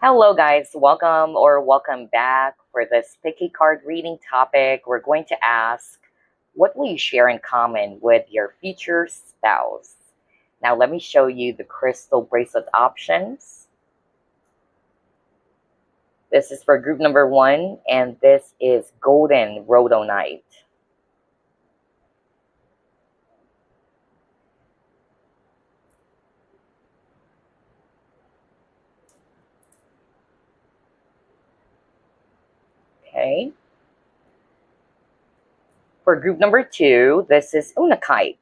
Hello guys, welcome back. For this picky card reading topic, we're going to ask, what will you share in common with your future spouse? Now let me show you the crystal bracelet options. This is for group number 1, and this is golden rhodonite. Okay. For group number 2, this is Unakite.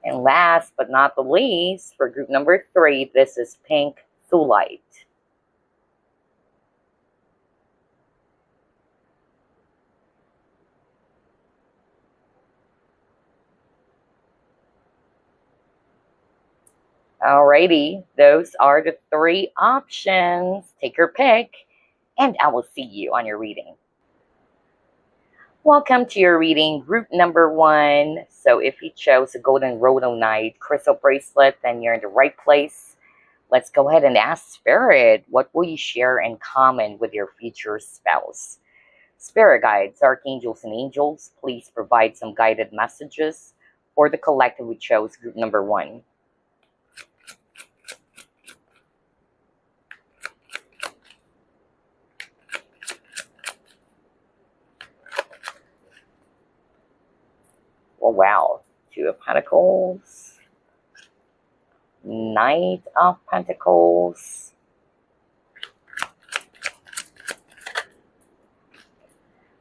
And last but not the least, for group number 3, this is pink Thulite. Alrighty, those are the 3 options. Take your pick, and I will see you on your reading. Welcome to your reading, group number 1. So if you chose a golden rhodonite crystal bracelet, then you're in the right place. Let's go ahead and ask Spirit, what will you share in common with your future spouse? Spirit guides, archangels, and angels, please provide some guided messages for the collective who chose group number 1. Oh, wow. 2 of Pentacles. Knight of Pentacles.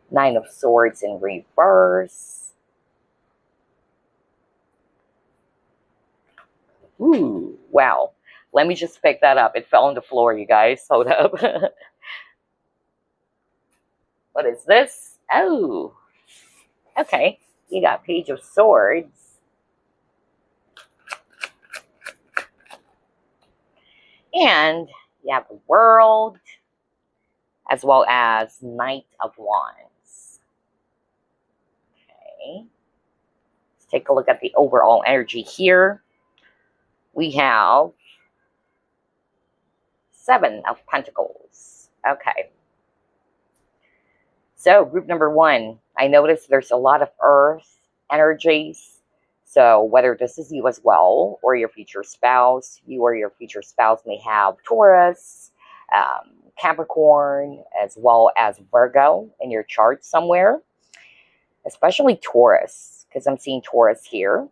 Nine of Swords in reverse. Ooh, wow. Let me just pick that up. It fell on the floor, you guys. Hold up. What is this? Oh, okay. You got Page of Swords. And you have the World, as well as Knight of Wands. Okay. Let's take a look at the overall energy here. We have 7 of Pentacles. Okay. So, group number 1, I noticed there's a lot of earth energies. So, whether this is you as well, or your future spouse, you or your future spouse may have Taurus, Capricorn, as well as Virgo in your chart somewhere. Especially Taurus, because I'm seeing Taurus here.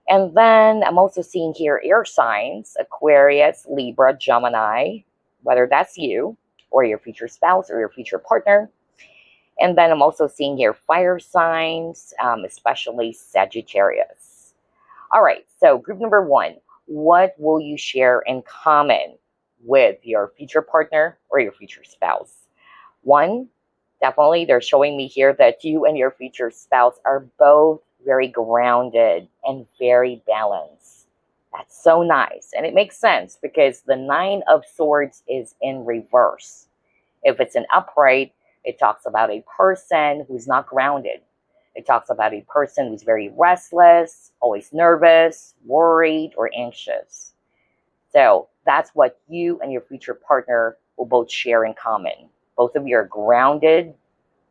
And then I'm also seeing here air signs, Aquarius, Libra, Gemini, whether that's you, or your future spouse, or your future partner. And then I'm also seeing here fire signs, especially Sagittarius. All right, so group number 1, what will you share in common with your future partner or your future spouse? 1, definitely they're showing me here that you and your future spouse are both very grounded and very balanced. That's so nice. And it makes sense because the 9 of Swords is in reverse. If it's an upright, it talks about a person who's not grounded. It talks about a person who's very restless, always nervous, worried, or anxious. So that's what you and your future partner will both share in common. Both of you are grounded,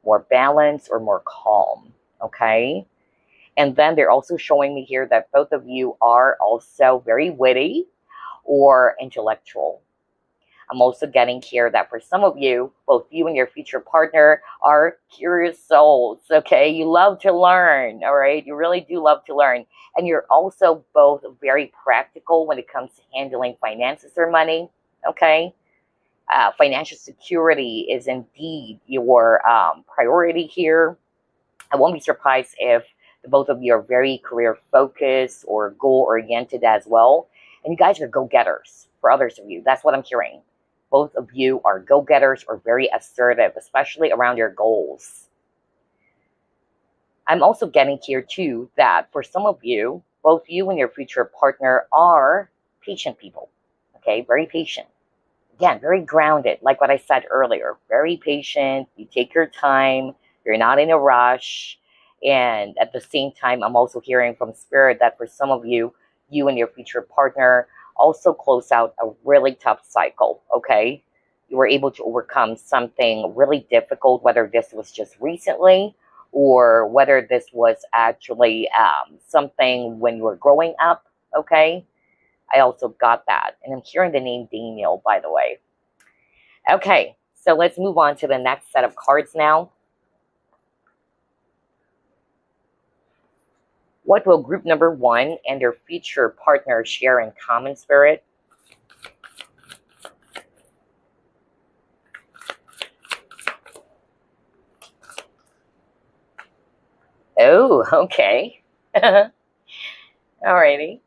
more balanced, or more calm. Okay? And then they're also showing me here that both of you are also very witty or intellectual. I'm also getting here that for some of you, both you and your future partner are curious souls, okay? You love to learn, all right? You really do love to learn. And you're also both very practical when it comes to handling finances or money, okay? Financial security is indeed your priority here. I won't be surprised if the both of you are very career-focused or goal-oriented as well. And you guys are go-getters for others of you. That's what I'm hearing. Both of you are go-getters or very assertive, especially around your goals. I'm also getting here too that for some of you, both you and your future partner are patient people. Okay, very patient. Again, very grounded, like what I said earlier. Very patient. You take your time. You're not in a rush. And at the same time, I'm also hearing from Spirit that for some of you, you and your future partner also close out a really tough cycle, okay? You were able to overcome something really difficult, whether this was just recently or whether this was actually something when you were growing up, okay? I also got that. And I'm hearing the name Daniel, by the way. Okay, so let's move on to the next set of cards now. What will group number 1 and their future partner share in common, Spirit? Oh, okay. Alrighty.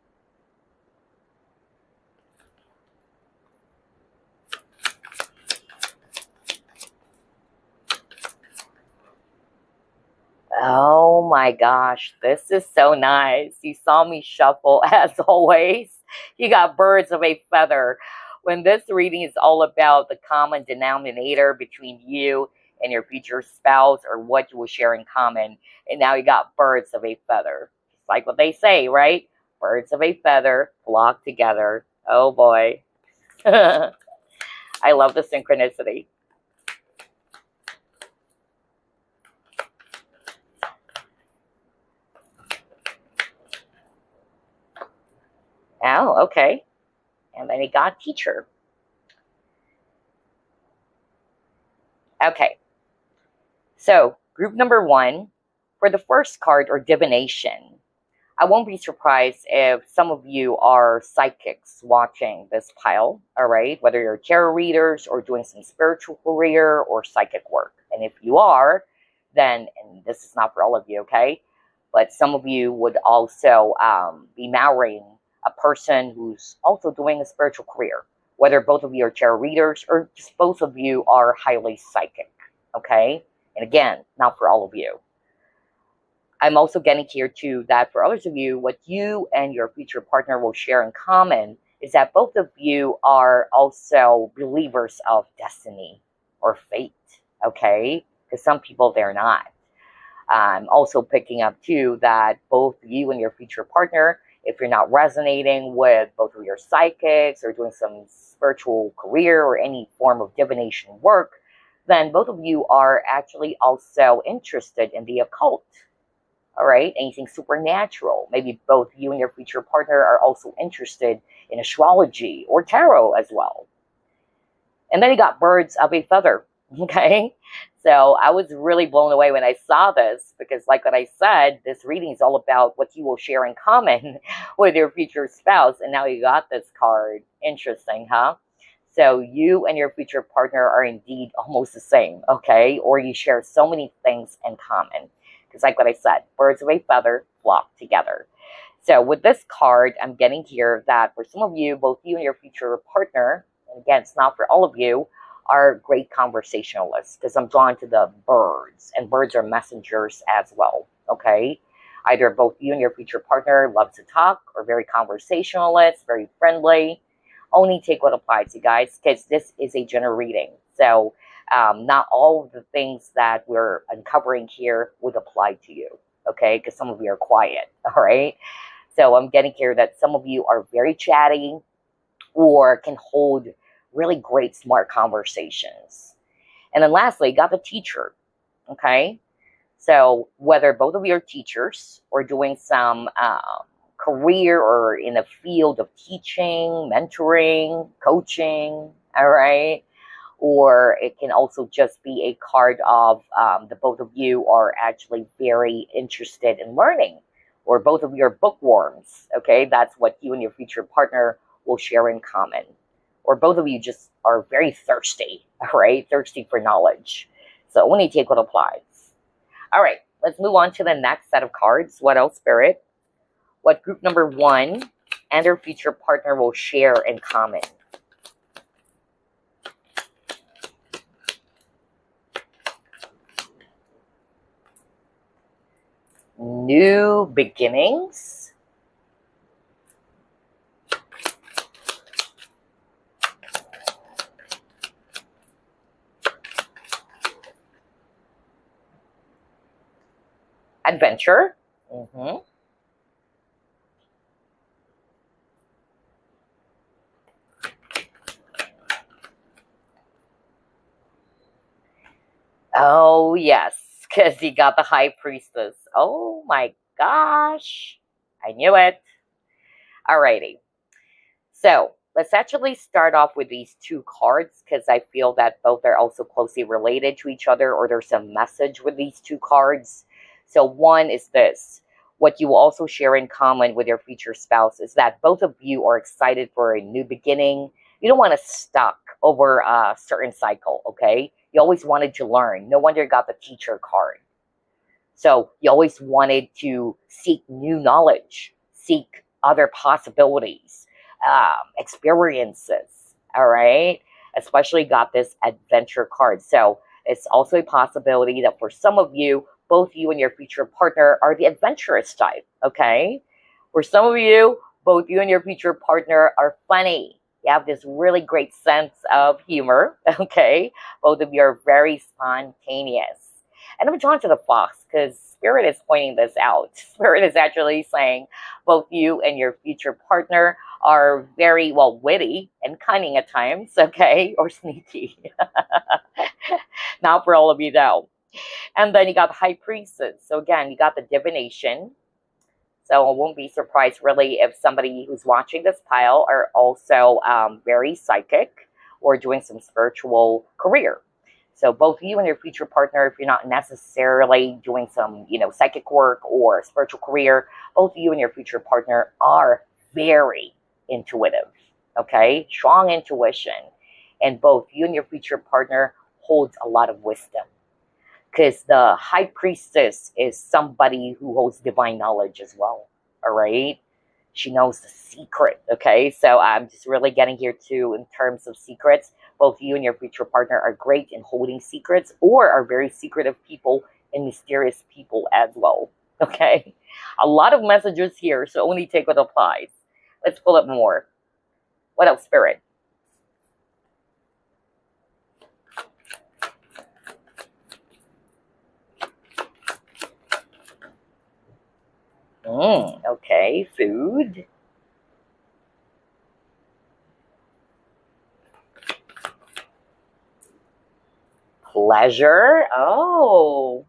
Oh my gosh, this is so nice. You saw me shuffle as always. You got birds of a feather. When this reading is all about the common denominator between you and your future spouse or what you will share in common, and now you got birds of a feather. It's like what they say, right? Birds of a feather flock together. Oh boy. I love the synchronicity. Oh, okay. And then he got teacher. Okay. So, group number 1, for the first card or divination, I won't be surprised if some of you are psychics watching this pile, all right? Whether you're tarot readers or doing some spiritual career or psychic work. And if you are, then, and this is not for all of you, okay? But some of you would also be marrying a person who's also doing a spiritual career, whether both of you are tarot readers or just both of you are highly psychic, okay? And again, not for all of you. I'm also getting here too that for others of you, what you and your future partner will share in common is that both of you are also believers of destiny or fate, okay? Because some people, they're not. I'm also picking up too that both you and your future partner, if you're not resonating with both of your psychics or doing some spiritual career or any form of divination work, then both of you are actually also interested in the occult. All right, anything supernatural. Maybe both you and your future partner are also interested in astrology or tarot as well. And then you got birds of a feather, okay? So I was really blown away when I saw this because like what I said, this reading is all about what you will share in common with your future spouse. And now you got this card. Interesting, huh? So you and your future partner are indeed almost the same, okay? Or you share so many things in common. Because like what I said, birds of a feather flock together. So with this card, I'm getting here that for some of you, both you and your future partner, and again, it's not for all of you, are great conversationalists because I'm drawn to the birds, and birds are messengers as well, okay? Either both you and your future partner love to talk or very conversationalist, very friendly. Only take what applies, you guys, because this is a general reading. So not all of the things that we're uncovering here would apply to you, okay? Because some of you are quiet, all right? So I'm getting here that some of you are very chatty or can hold really great, smart conversations. And then lastly, got the teacher, okay? So whether both of you are teachers or doing some career or in a field of teaching, mentoring, coaching, all right? Or it can also just be a card of the both of you are actually very interested in learning, or both of you are bookworms, okay? That's what you and your future partner will share in common. Or both of you just are very thirsty, all right? Thirsty for knowledge. So only take what applies. All right, let's move on to the next set of cards. What else, Spirit? What group number 1 and their future partner will share in common? New beginnings. Adventure. Mm-hmm. Oh, yes, because you got the High Priestess. Oh my gosh. I knew it. Alrighty. So let's actually start off with these two cards because I feel that both are also closely related to each other, or there's a message with these two cards. So one is this. What you will also share in common with your future spouse is that both of you are excited for a new beginning. You don't want to stuck over a certain cycle, okay? You always wanted to learn. No wonder you got the teacher card. So you always wanted to seek new knowledge, seek other possibilities, experiences, all right? Especially got this adventure card. So it's also a possibility that for some of you, both you and your future partner are the adventurous type, okay? For some of you, both you and your future partner are funny. You have this really great sense of humor, okay? Both of you are very spontaneous. And I'm drawn to the fox because Spirit is pointing this out. Spirit is actually saying both you and your future partner are very, well, witty and cunning at times, okay? Or sneaky. Not for all of you, though. And then you got the High Priestess. So again, you got the divination. So I won't be surprised, really, if somebody who's watching this pile are also very psychic or doing some spiritual career. So both you and your future partner, if you're not necessarily doing some, psychic work or spiritual career, both you and your future partner are very intuitive, okay? Strong intuition. And both you and your future partner holds a lot of wisdom. Because the High Priestess is somebody who holds divine knowledge as well, all right? She knows the secret, okay? So I'm just really getting here too in terms of secrets. Both you and your future partner are great in holding secrets or are very secretive people and mysterious people as well, okay? A lot of messages here, so only take what applies. Let's pull up more. What else, Spirit? Okay, food. Pleasure. Oh,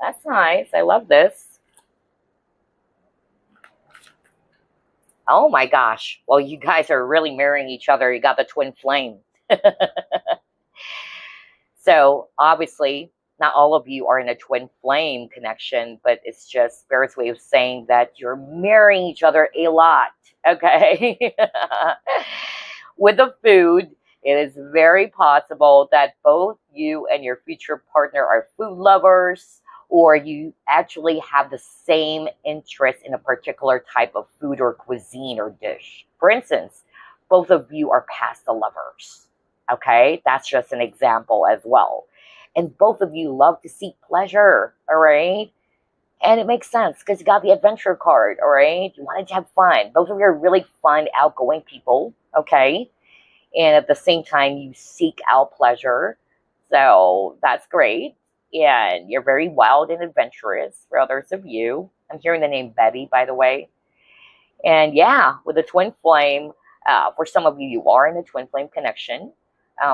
that's nice. I love this. Oh my gosh. Well, you guys are really mirroring each other. You got the twin flame. So obviously, not all of you are in a twin flame connection, but it's just Spirit's way of saying that you're mirroring each other a lot, okay? With the food, it is very possible that both you and your future partner are food lovers, or you actually have the same interest in a particular type of food or cuisine or dish. For instance, both of you are pasta lovers. Okay, that's just an example as well. And both of you love to seek pleasure, all right? And it makes sense because you got the adventure card, all right? You wanted to have fun. Both of you are really fun, outgoing people, okay? And at the same time, you seek out pleasure. So that's great. And you're very wild and adventurous for others of you. I'm hearing the name Betty, by the way. And yeah, with the twin flame, for some of you, you are in a twin flame connection.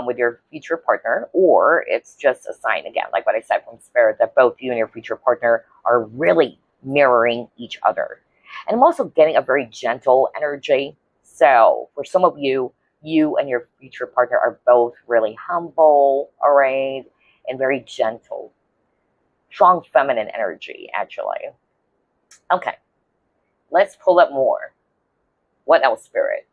With your future partner, or it's just a sign, again, like what I said from Spirit, that both you and your future partner are really mirroring each other. And I'm also getting a very gentle energy. So for some of you, you and your future partner are both really humble, all right, and very gentle. Strong feminine energy, actually. Okay, let's pull up more. What else, Spirit?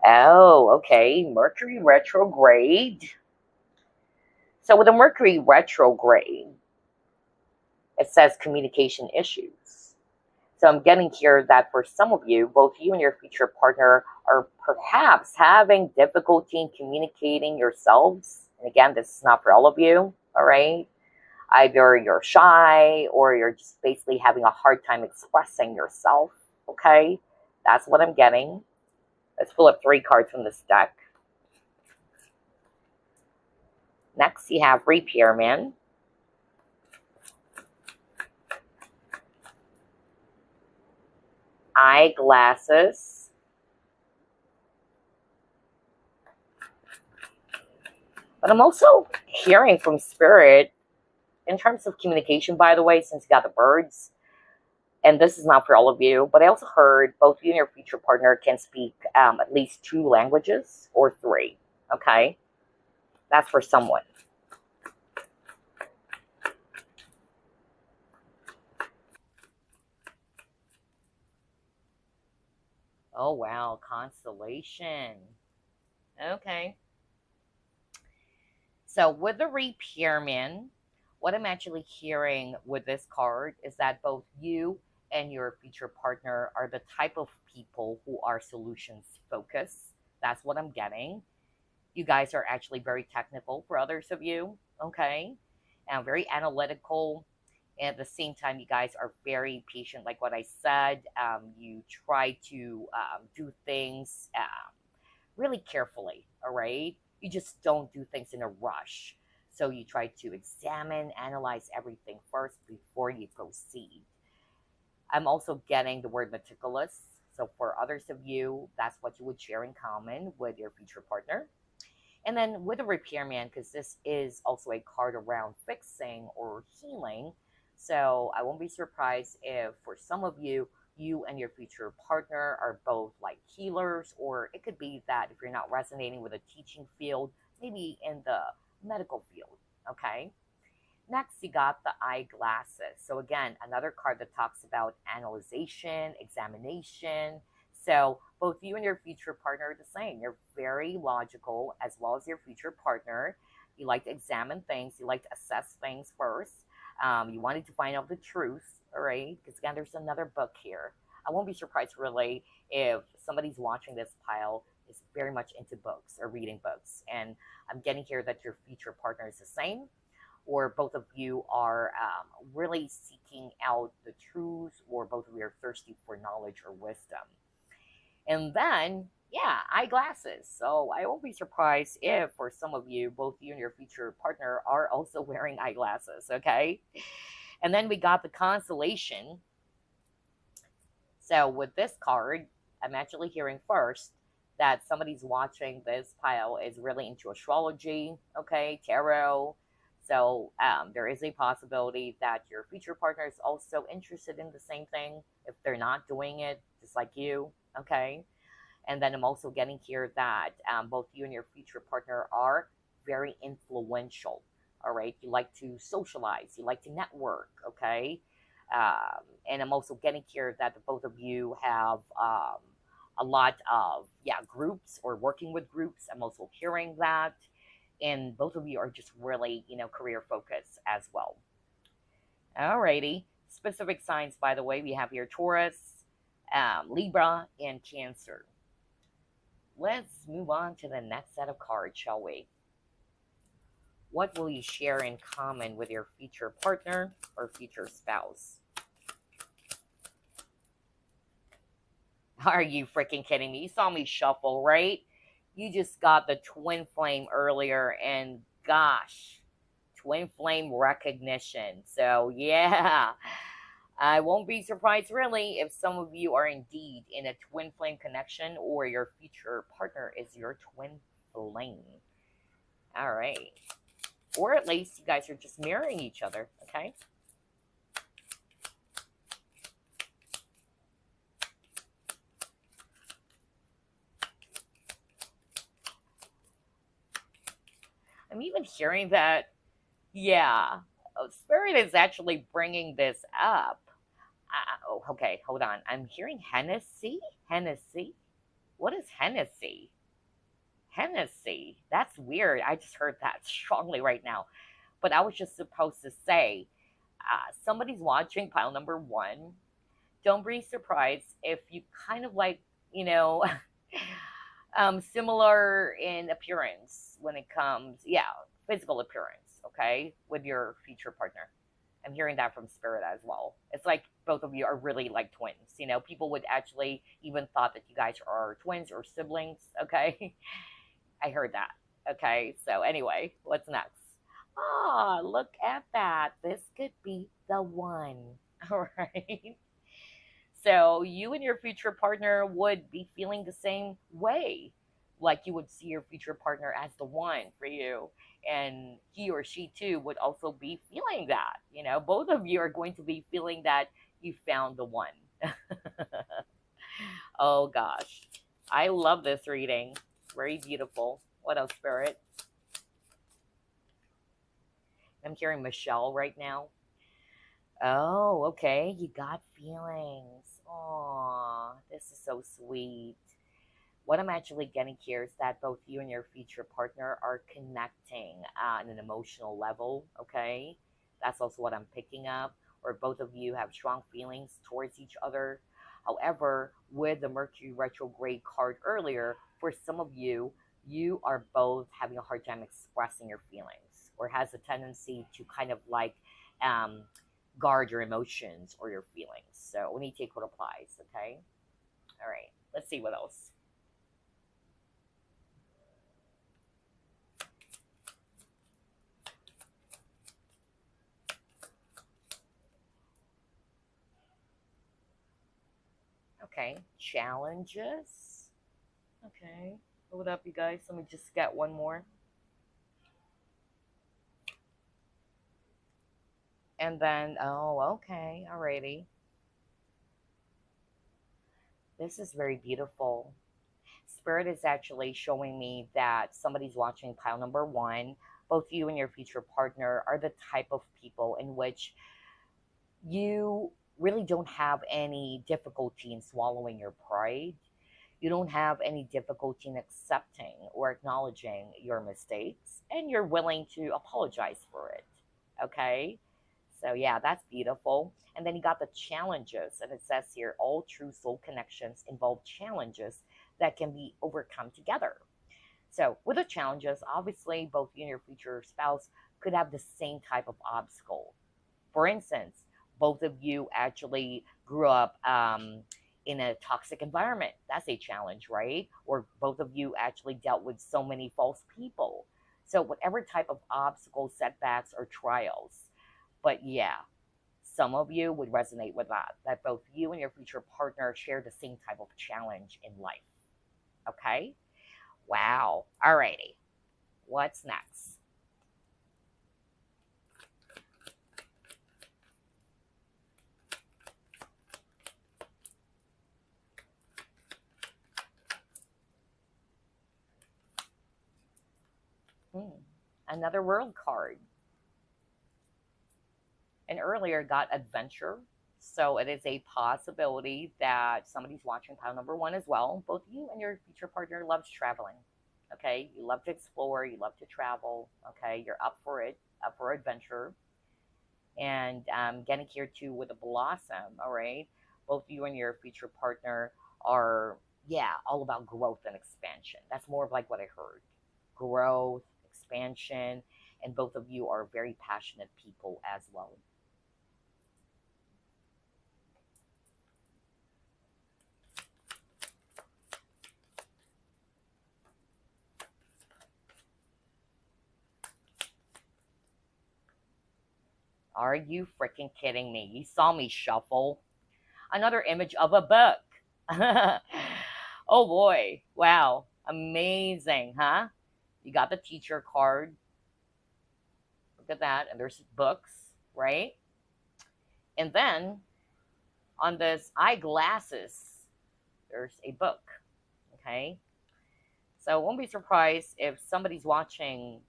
Oh, okay. Mercury retrograde. So with the Mercury retrograde, it says communication issues. So I'm getting here that for some of you, both you and your future partner are perhaps having difficulty in communicating yourselves. And again, this is not for all of you, all right? Either you're shy or you're just basically having a hard time expressing yourself, okay? That's what I'm getting. Let's pull up 3 cards from this deck. Next, you have Repairman, Eyeglasses, but I'm also hearing from Spirit in terms of communication, by the way, since you got the birds, and this is not for all of you, but I also heard both you and your future partner can speak at least 2 languages or 3. Okay, that's for someone. Oh wow, constellation. Okay, so with the Repairman, what I'm actually hearing with this card is that both you and your future partner are the type of people who are solutions focused. That's what I'm getting. You guys are actually very technical for others of you, okay? And very analytical. And at the same time, you guys are very patient, like what I said. You try to do things really carefully, all right? You just don't do things in a rush. So you try to examine, analyze everything first before you proceed. I'm also getting the word meticulous. So for others of you, that's what you would share in common with your future partner. And then with the Repairman, because this is also a card around fixing or healing. So I won't be surprised if for some of you, you and your future partner are both like healers, or it could be that if you're not resonating with a teaching field, maybe in the medical field. Okay. Next, you got the eyeglasses. So again, another card that talks about analyzation, examination. So both you and your future partner are the same. You're very logical as well as your future partner. You like to examine things. You like to assess things first. You wanted to find out the truth, all right? Because again, there's another book here. I won't be surprised really if somebody's watching this pile is very much into books or reading books. And I'm getting here that your future partner is the same, or both of you are really seeking out the truth, or both of you are thirsty for knowledge or wisdom. And then, yeah, eyeglasses. So I won't be surprised if for some of you, both you and your future partner are also wearing eyeglasses, okay? And then we got the constellation. So with this card, I'm actually hearing first that somebody's watching this pile is really into astrology, okay, tarot. So there is a possibility that your future partner is also interested in the same thing if they're not doing it just like you, okay? And then I'm also getting here that both you and your future partner are very influential, all right? You like to socialize, you like to network, okay? And I'm also getting here that the both of you have a lot of, yeah, groups or working with groups. I'm also hearing that. And both of you are just really, career focused as well. Alrighty. Specific signs, by the way, we have here Taurus, Libra, and Cancer. Let's move on to the next set of cards, shall we? What will you share in common with your future partner or future spouse? Are you freaking kidding me? You saw me shuffle, right? You just got the twin flame earlier, and gosh, twin flame recognition. So, yeah, I won't be surprised really if some of you are indeed in a twin flame connection, or your future partner is your twin flame. All right. Or at least you guys are just mirroring each other, okay? I'm even hearing that, yeah, Spirit is actually bringing this up. Oh, okay, hold on. I'm hearing Hennessy? Hennessy? What is Hennessy? Hennessy. That's weird. I just heard that strongly right now. But I was just supposed to say, somebody's watching pile number 1. Don't be surprised if you kind of like, you know, similar in appearance when it comes, yeah, physical appearance, okay, with your future partner. I'm hearing that from Spirit as well. It's like both of you are really like twins. People would actually even thought that you guys are twins or siblings, okay? I heard that. Okay, so anyway, what's next? Ah, look at that. This could be the one. All right. So you and your future partner would be feeling the same way. Like you would see your future partner as the one for you. And he or she too would also be feeling that. You know, both of you are going to be feeling that you found the one. Oh gosh. I love this reading. Very beautiful. What else, Spirit? I'm hearing Michelle right now. Oh, okay. You got feelings. Aw, this is so sweet. What I'm actually getting here is that both you and your future partner are connecting on an emotional level, okay? That's also what I'm picking up. Or both of you have strong feelings towards each other. However, with the Mercury retrograde card earlier, for some of you, you are both having a hard time expressing your feelings or has a tendency to kind of like um, guard your emotions or your feelings. So we need to take what applies, okay? All right, let's see what else. Okay, challenges. Okay, hold up, you guys. Let me just get one more. And then, oh, okay, alrighty. This is very beautiful. Spirit is actually showing me that somebody's watching pile number one. Both you and your future partner are the type of people in which you really don't have any difficulty in swallowing your pride. You don't have any difficulty in accepting or acknowledging your mistakes, and you're willing to apologize for it. Okay? So, yeah, that's beautiful. And then you got the challenges, and it says here all true soul connections involve challenges that can be overcome together. So, with the challenges, obviously, both you and your future spouse could have the same type of obstacle. For instance, both of you actually grew up in a toxic environment. That's a challenge, right? Or both of you actually dealt with so many false people. So, whatever type of obstacles, setbacks, or trials. But yeah, some of you would resonate with that, that both you and your future partner share the same type of challenge in life. Okay? Wow. Alrighty. What's next? Hmm. Another world card. And earlier got adventure. So it is a possibility that somebody's watching pile number one as well. Both you and your future partner loves traveling. Okay, you love to explore, you love to travel. Okay, you're up for it, up for adventure, and getting here too with a blossom. All right, both you and your future partner are, yeah, all about growth and expansion. That's more of like what I heard, growth, expansion, and both of you are very passionate people as well. Are you freaking kidding me? You saw me shuffle another image of a book. Oh boy. Wow. Amazing, huh? You got the teacher card. Look at that. And there's books, right? And then on this eyeglasses, there's a book. Okay. So won't be surprised if somebody's watching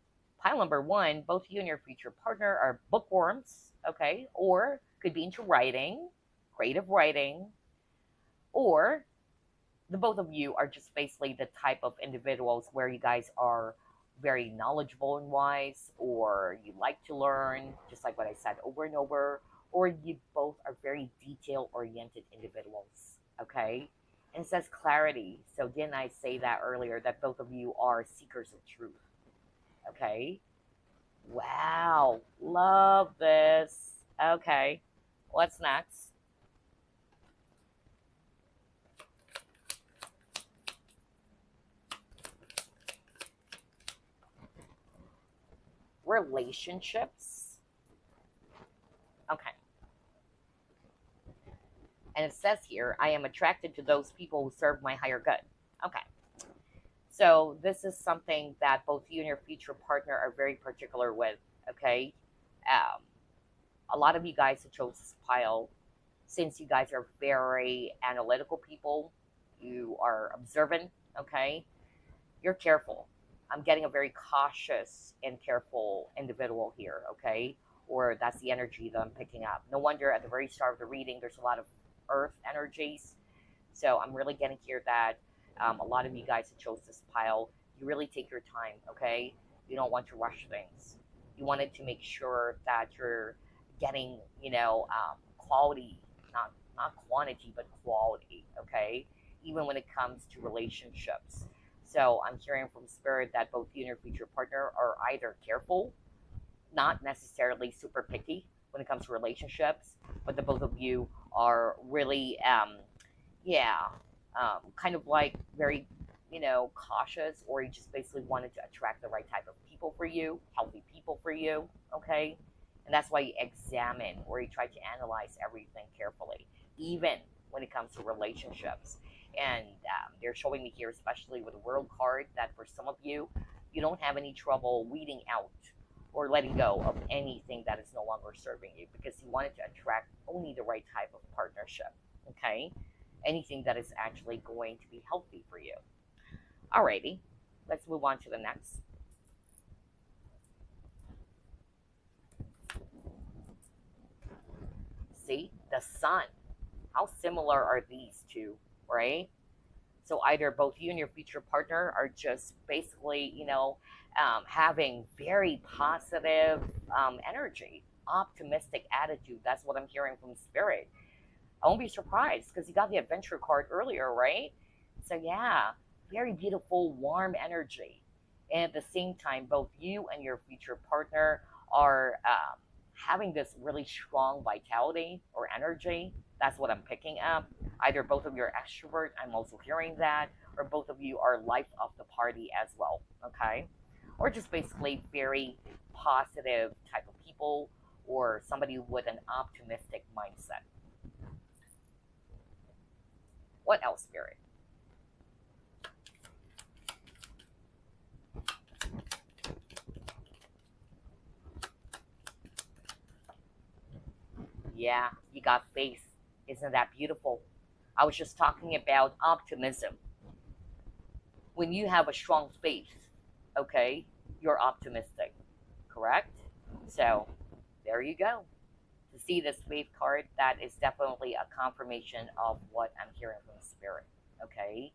pile number one, both you and your future partner are bookworms, okay, or could be into writing, creative writing, or the both of you are just basically the type of individuals where you guys are very knowledgeable and wise, or you like to learn, just like what I said over and over, or you both are very detail oriented individuals, okay? And it says clarity. So didn't I say that earlier that both of you are seekers of truth? Okay. Wow. Love this. Okay. What's next? relationships. Okay. And it says here, I am attracted to those people who serve my higher good. Okay. So this is something that both you and your future partner are very particular with. Okay. Um, a lot of you guys who chose this pile, since you guys are very analytical people, you are observant. Okay. You're careful. I'm getting a very cautious and careful individual here. Okay. Or that's the energy that I'm picking up. No wonder at the very start of the reading, there's a lot of earth energies. So I'm really getting here that a lot of you guys who chose this pile, you really take your time, okay? You don't want to rush things. You wanted to make sure that you're getting, quality, not quantity, but quality, okay? Even when it comes to relationships. So I'm hearing from spirit that both you and your future partner are either careful, not necessarily super picky when it comes to relationships, but the both of you are really, yeah, kind of like very, cautious, or you just basically wanted to attract the right type of people for you, healthy people for you, okay? And that's why you examine or you try to analyze everything carefully, even when it comes to relationships. And they're showing me here, especially with the World card, that for some of you, you don't have any trouble weeding out or letting go of anything that is no longer serving you, because you wanted to attract only the right type of partnership, okay? Anything that is actually going to be healthy for you. Alrighty, let's move on to the next. See, the sun. How similar are these two, right? So either both you and your future partner are just basically, having very positive energy, optimistic attitude. That's what I'm hearing from spirit. I won't be surprised because you got the adventure card earlier, right? So yeah, very beautiful, warm energy. And at the same time, both you and your future partner are having this really strong vitality or energy. That's what I'm picking up. Either both of you are extrovert, I'm also hearing that, or both of you are life of the party as well, okay? Or just basically very positive type of people, or somebody with an optimistic mindset. What else, Spirit? Yeah, you got faith. Isn't that beautiful? I was just talking about optimism. When you have a strong faith, okay, you're optimistic, correct? So there you go. To see this faith card, that is definitely a confirmation of what I'm hearing from the spirit, okay?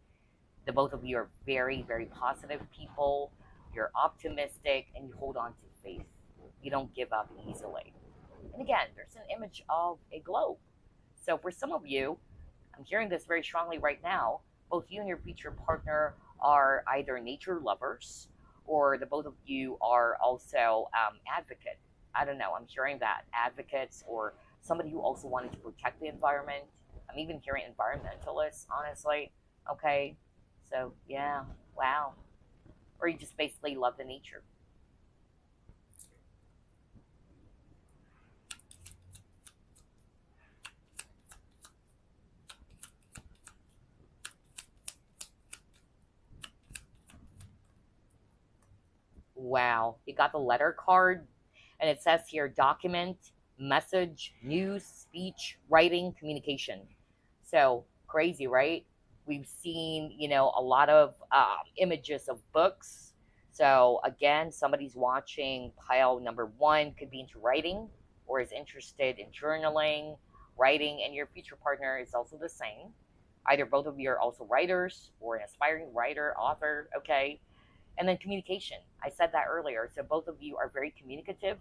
The both of you are very, very positive people. You're optimistic and you hold on to faith. You don't give up easily. And again, there's an image of a globe. So for some of you, I'm hearing this very strongly right now, both you and your future partner are either nature lovers, or the both of you are also advocate. I don't know, I'm hearing that. Advocates, or somebody who also wanted to protect the environment. I'm even hearing environmentalists, honestly. Okay, so yeah, wow. Or you just basically love the nature. Wow, you got the letter card, and it says here document, message, news, speech, writing, communication. So crazy, right? We've seen, a lot of images of books. So again, somebody's watching pile number one, could be into writing or is interested in journaling, writing, and your future partner is also the same. Either both of you are also writers or an aspiring writer, author, okay? And then communication. I said that earlier. So both of you are very communicative,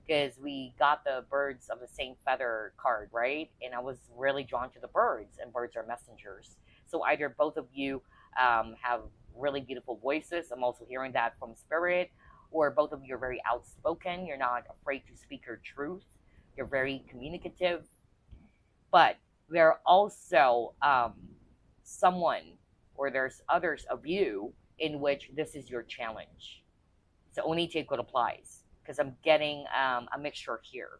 because we got the birds of the same feather card, right? And I was really drawn to the birds, and birds are messengers. So either both of you have really beautiful voices. I'm also hearing that from spirit. Or both of you are very outspoken. You're not afraid to speak your truth. You're very communicative. But there are also someone, or there's others of you in which this is your challenge. So only take what applies. because I'm getting a mixture here.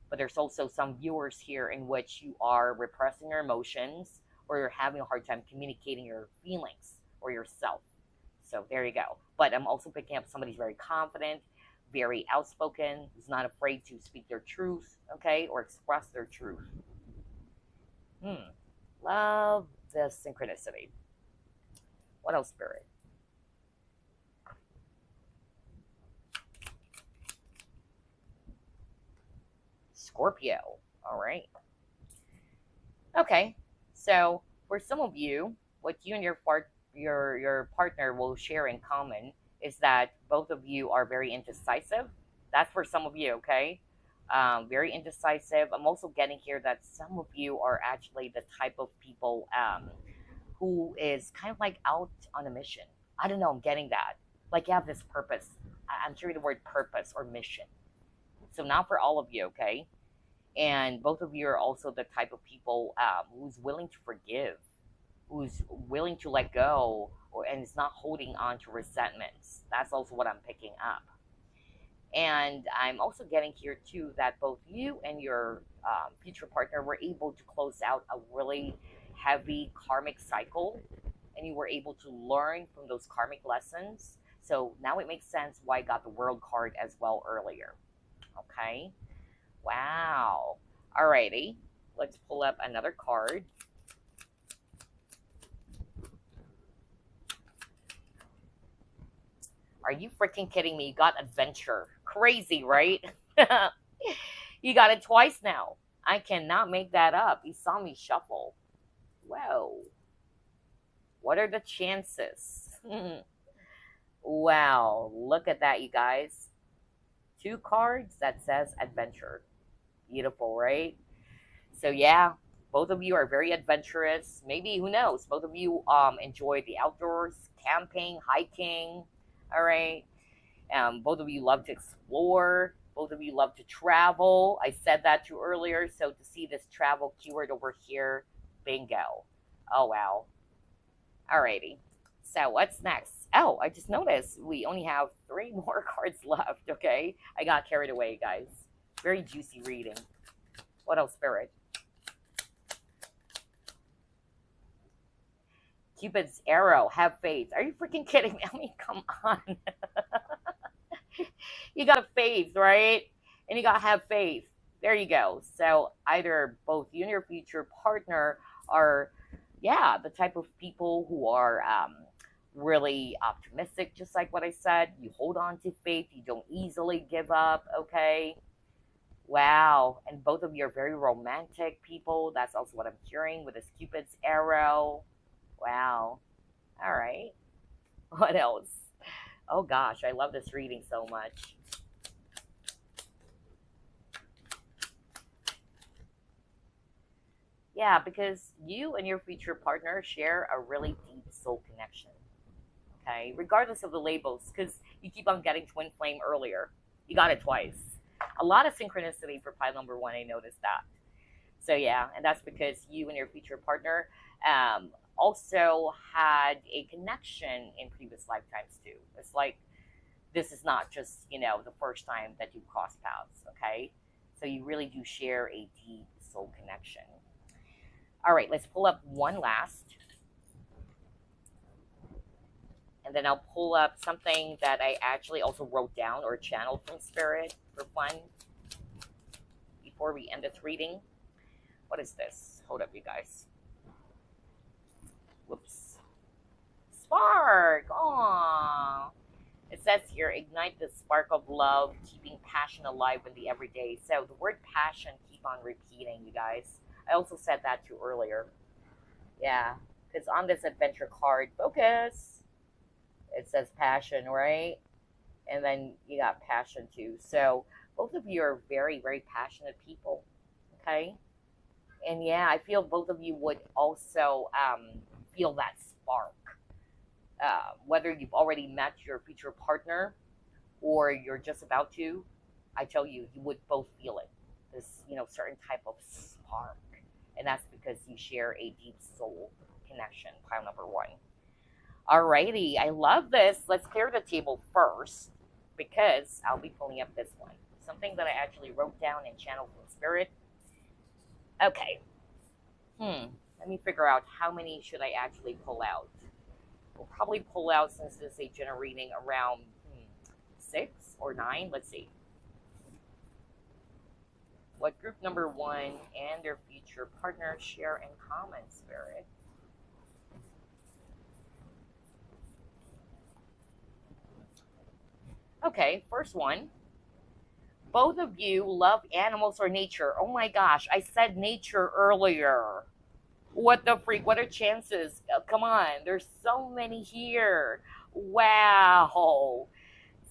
But there's also some viewers here in which you are repressing your emotions, or you're having a hard time communicating your feelings or yourself. So there you go. But I'm also picking up somebody who's very confident, very outspoken, who's not afraid to speak their truth, okay, or express their truth. Love this synchronicity. What else, Spirit? Scorpio. All right. Okay. So for some of you, what you and your partner will share in common is that both of you are very indecisive. That's for some of you, okay? Very indecisive. I'm also getting here that some of you are actually the type of people who is kind of like out on a mission. I don't know. I'm getting that. Like you have this purpose. I'm hearing the word purpose or mission. So not for all of you, okay? And both of you are also the type of people who's willing to forgive, who's willing to let go, and is not holding on to resentments. That's also what I'm picking up. And I'm also getting here too that both you and your future partner were able to close out a really heavy karmic cycle, and you were able to learn from those karmic lessons. So now it makes sense why I got the World card as well earlier. Okay. Wow. Alrighty. Let's pull up another card. Are you freaking kidding me? You got adventure. Crazy, right? You got it twice now. I cannot make that up. You saw me shuffle. Whoa. What are the chances? Wow. Look at that, you guys. 2 cards that says adventure. Beautiful, right? So yeah, both of you are very adventurous. Maybe, who knows, both of you enjoy the outdoors, camping, hiking. All right. Both of you love to explore. Both of you love to travel. I said that too earlier. So to see this travel keyword over here, bingo. Oh wow. Alrighty. So what's next? Oh, I just noticed we only have 3 more cards left. Okay, I got carried away, guys. Very juicy reading. What else, Spirit? Cupid's arrow. Have faith. Are you freaking kidding me? I mean, come on. You got faith, right? And you got to have faith. There you go. So either both you and your future partner are, yeah, the type of people who are really optimistic, just like what I said. You hold on to faith. You don't easily give up, okay? Wow. And both of you are very romantic people. That's also what I'm hearing with this Cupid's arrow. Wow. All right. What else? Oh gosh, I love this reading so much. Yeah, because you and your future partner share a really deep soul connection. Okay, regardless of the labels, because you keep on getting twin flame earlier. You got it twice. A lot of synchronicity for pile number 1. I noticed that. So yeah, and that's because you and your future partner also had a connection in previous lifetimes too. It's like this is not just, the first time that you cross paths, okay? So you really do share a deep soul connection. All right, let's pull up one last. And then I'll pull up something that I actually also wrote down or channeled from Spirit for fun before we end this reading. What is this? Hold up, you guys. Whoops. Spark. Aww. It says here, ignite the spark of love, keeping passion alive in the everyday. So the word passion, keep on repeating, you guys. I also said that too earlier. Yeah, because on this adventure card, focus, it says passion, right? And then you got passion too. So both of you are very, very passionate people, okay? And yeah, I feel both of you would also feel that spark. Whether you've already met your future partner or you're just about to, I tell you, you would both feel it. This, certain type of spark. And that's because you share a deep soul connection, pile number 1. Alrighty, I love this. Let's clear the table first because I'll be pulling up this one. Something that I actually wrote down and channeled from Spirit. Okay. Let me figure out how many should I actually pull out. We'll probably pull out, since this is a general reading, around 6 or 9. Let's see. What group number 1 and their future partner share in common, Spirit? Okay, first one. Both of you love animals or nature. Oh my gosh, I said nature earlier. What the freak? What are chances? Come on, there's so many here. Wow.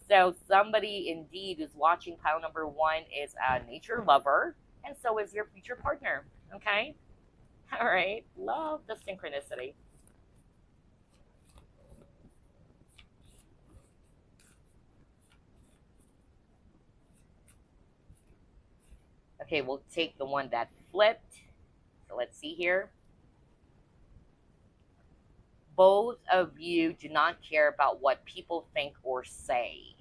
So somebody indeed who's watching pile number 1 is a nature lover, and so is your future partner. Okay? All right. Love the synchronicity. Okay, we'll take the one that flipped. So let's see here. Both of you do not care about what people think or say.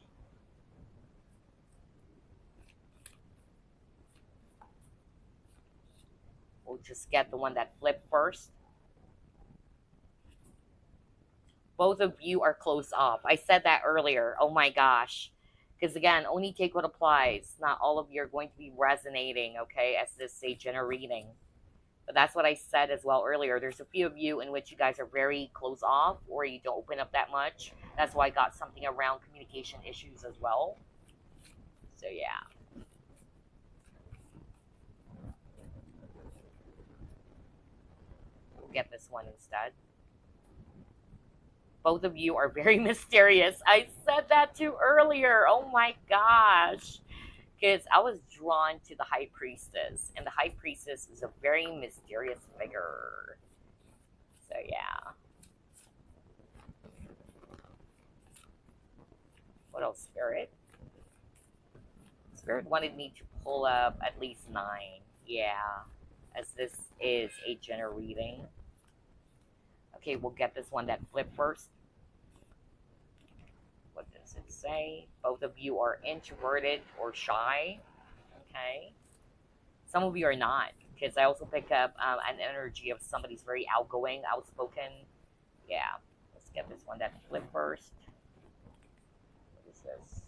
We'll just get the one that flipped first. Both of you are closed off. I said that earlier. Oh my gosh. Because again, only take what applies. Not all of you are going to be resonating, okay, as this is a general reading. But that's what I said as well earlier. There's a few of you in which you guys are very closed off, or you don't open up that much. That's why I got something around communication issues as well. So yeah. We'll get this one instead. Both of you are very mysterious. I said that too earlier. Oh my gosh. Because I was drawn to the High Priestess. And the High Priestess is a very mysterious figure. So yeah. What else, Spirit? Spirit wanted me to pull up at least 9. Yeah. As this is a general reading. Okay, we'll get this one that flipped first. What does it say? Both of you are introverted or shy. Okay. Some of you are not, because I also pick up an energy of somebody's very outgoing, outspoken. Yeah. Let's get this one that flipped first. What is this?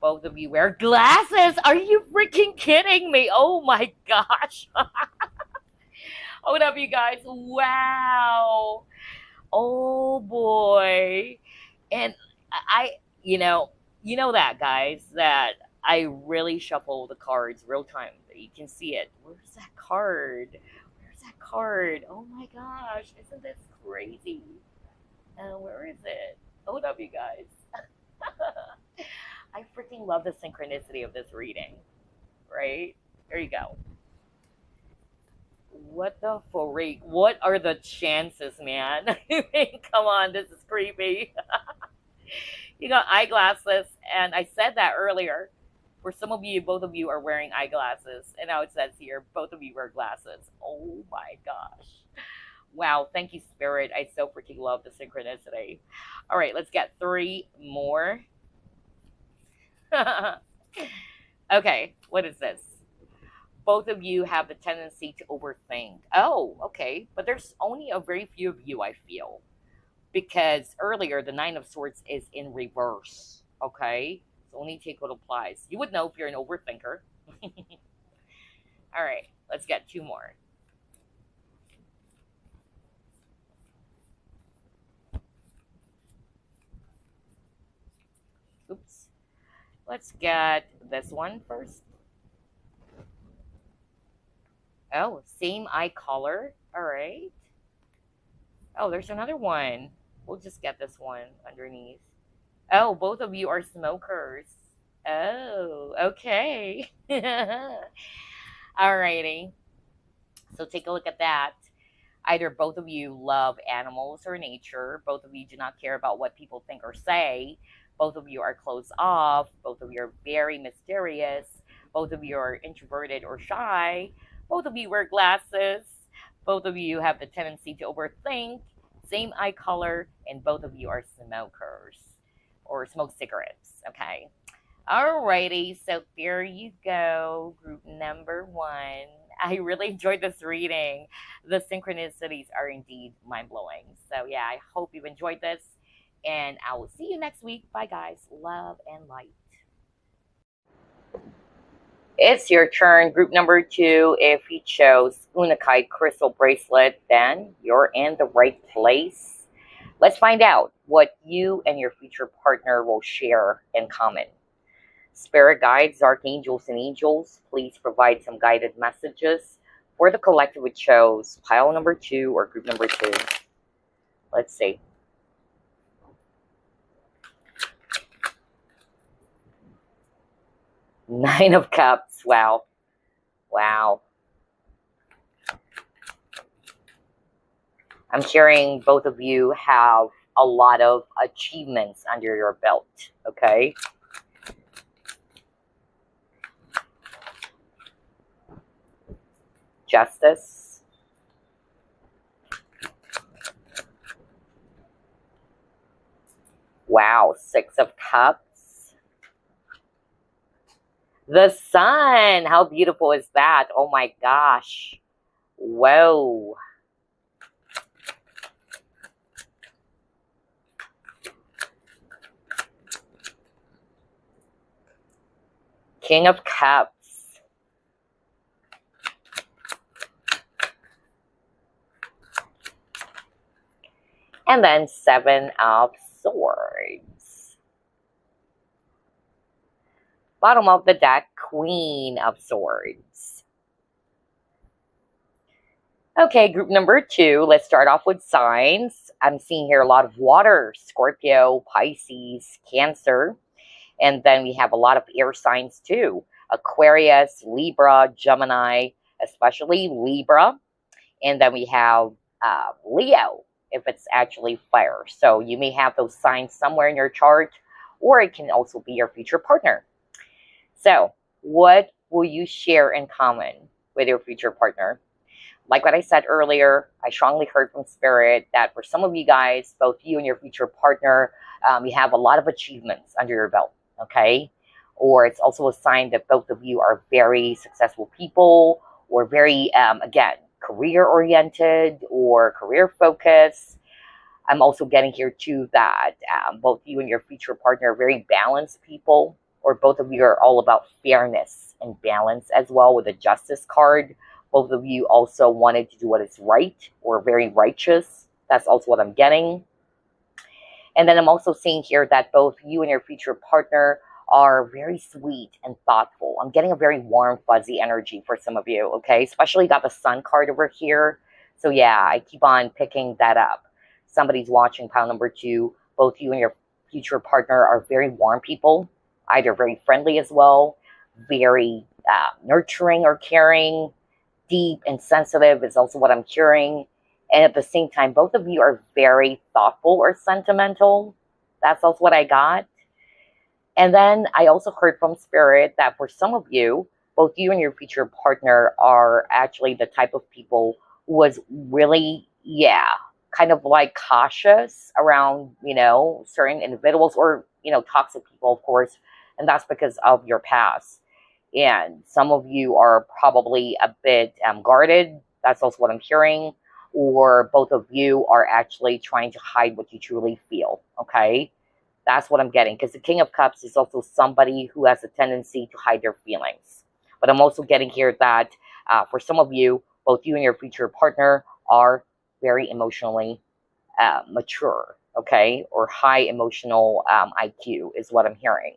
Both of you wear glasses. Are you freaking kidding me? Oh my gosh. Hold up, you guys. Wow. Oh boy. And you know that, guys, that I really shuffle the cards real time. You can see it. Where's that card? Where's that card? Oh my gosh. Isn't this crazy? Where is it? Hold up, you guys. I freaking love the synchronicity of this reading. Right? There you go. What the freak? What are the chances, man? Come on, this is creepy. You got eyeglasses, and I said that earlier. For some of you, both of you are wearing eyeglasses, and now it says here, both of you wear glasses. Oh my gosh. Wow, thank you, Spirit. I so freaking love the synchronicity. All right, let's get 3 more. Okay, what is this? Both of you have the tendency to overthink. Oh, okay. But there's only a very few of you, I feel. Because earlier, the 9 of Swords is in reverse. Okay? So only take what applies. You would know if you're an overthinker. All right. Let's get 2 more. Oops. Let's get this one first. Oh, same eye color. All right. Oh, there's another one. We'll just get this one underneath. Oh, both of you are smokers. Oh, okay. Alrighty. So take a look at that. Either both of you love animals or nature. Both of you do not care about what people think or say. Both of you are closed off. Both of you are very mysterious. Both of you are introverted or shy. Both of you wear glasses. Both of you have the tendency to overthink. Same eye color. And both of you are smokers. or smoke cigarettes. Okay. Alrighty, so there you go, group number one. I really enjoyed this reading. The synchronicities are indeed mind blowing. So, yeah, I hope you enjoyed this, and I will see you next week. Bye, guys. Love and light. It's your turn, group number two. If you chose Unakite crystal bracelet, then you're in the right place. Let's find out what you and your future partner will share in common. Spirit guides, archangels, and angels, please provide some guided messages for the collective who chose pile number two or group number two. Let's see. Nine of Cups. Wow. Wow. I'm hearing both of you have a lot of achievements under your belt, okay? Justice. Wow, Six of Cups. The Sun. How beautiful is that? Oh my gosh. Whoa. King of Cups. And then Seven of Swords. Bottom of the deck, Queen of Swords. Okay, group number two, let's start off with signs. I'm seeing here a lot of water, Scorpio, Pisces, Cancer. And then we have a lot of air signs too. Aquarius, Libra, Gemini, especially Libra. And then we have Leo, if it's actually fire. So you may have those signs somewhere in your chart, or it can also be your future partner. So what will you share in common with your future partner? Like what I said earlier, I strongly heard from Spirit that for some of you guys, both you and your future partner, you have a lot of achievements under your belt, okay? Or it's also a sign that both of you are very successful people, or very, again, career-oriented or career-focused. I'm also getting here too that both you and your future partner are very balanced people, or both of you are all about fairness and balance as well with the Justice card. Both of you also wanted to do what is right, or very righteous. That's also what I'm getting. And then I'm also seeing here that both you and your future partner are very sweet and thoughtful. I'm getting a very warm, fuzzy energy for some of you, okay? Especially got the Sun card over here. So yeah, I keep on picking that up. Somebody's watching pile number two. Both you and your future partner are very warm people, either very friendly as well, very nurturing or caring, deep and sensitive is also what I'm hearing. And at the same time, both of you are very thoughtful or sentimental. That's also what I got. And then I also heard from Spirit that for some of you, both you and your future partner are actually the type of people who was really, yeah, kind of like cautious around, you know, certain individuals or, you know, toxic people, of course. And that's because of your past. And some of you are probably a bit guarded. That's also what I'm hearing. Or both of you are actually trying to hide what you truly feel, okay? That's what I'm getting. Because the King of Cups is also somebody who has a tendency to hide their feelings. But I'm also getting here that for some of you, both you and your future partner are very emotionally mature, okay? Or high emotional IQ is what I'm hearing.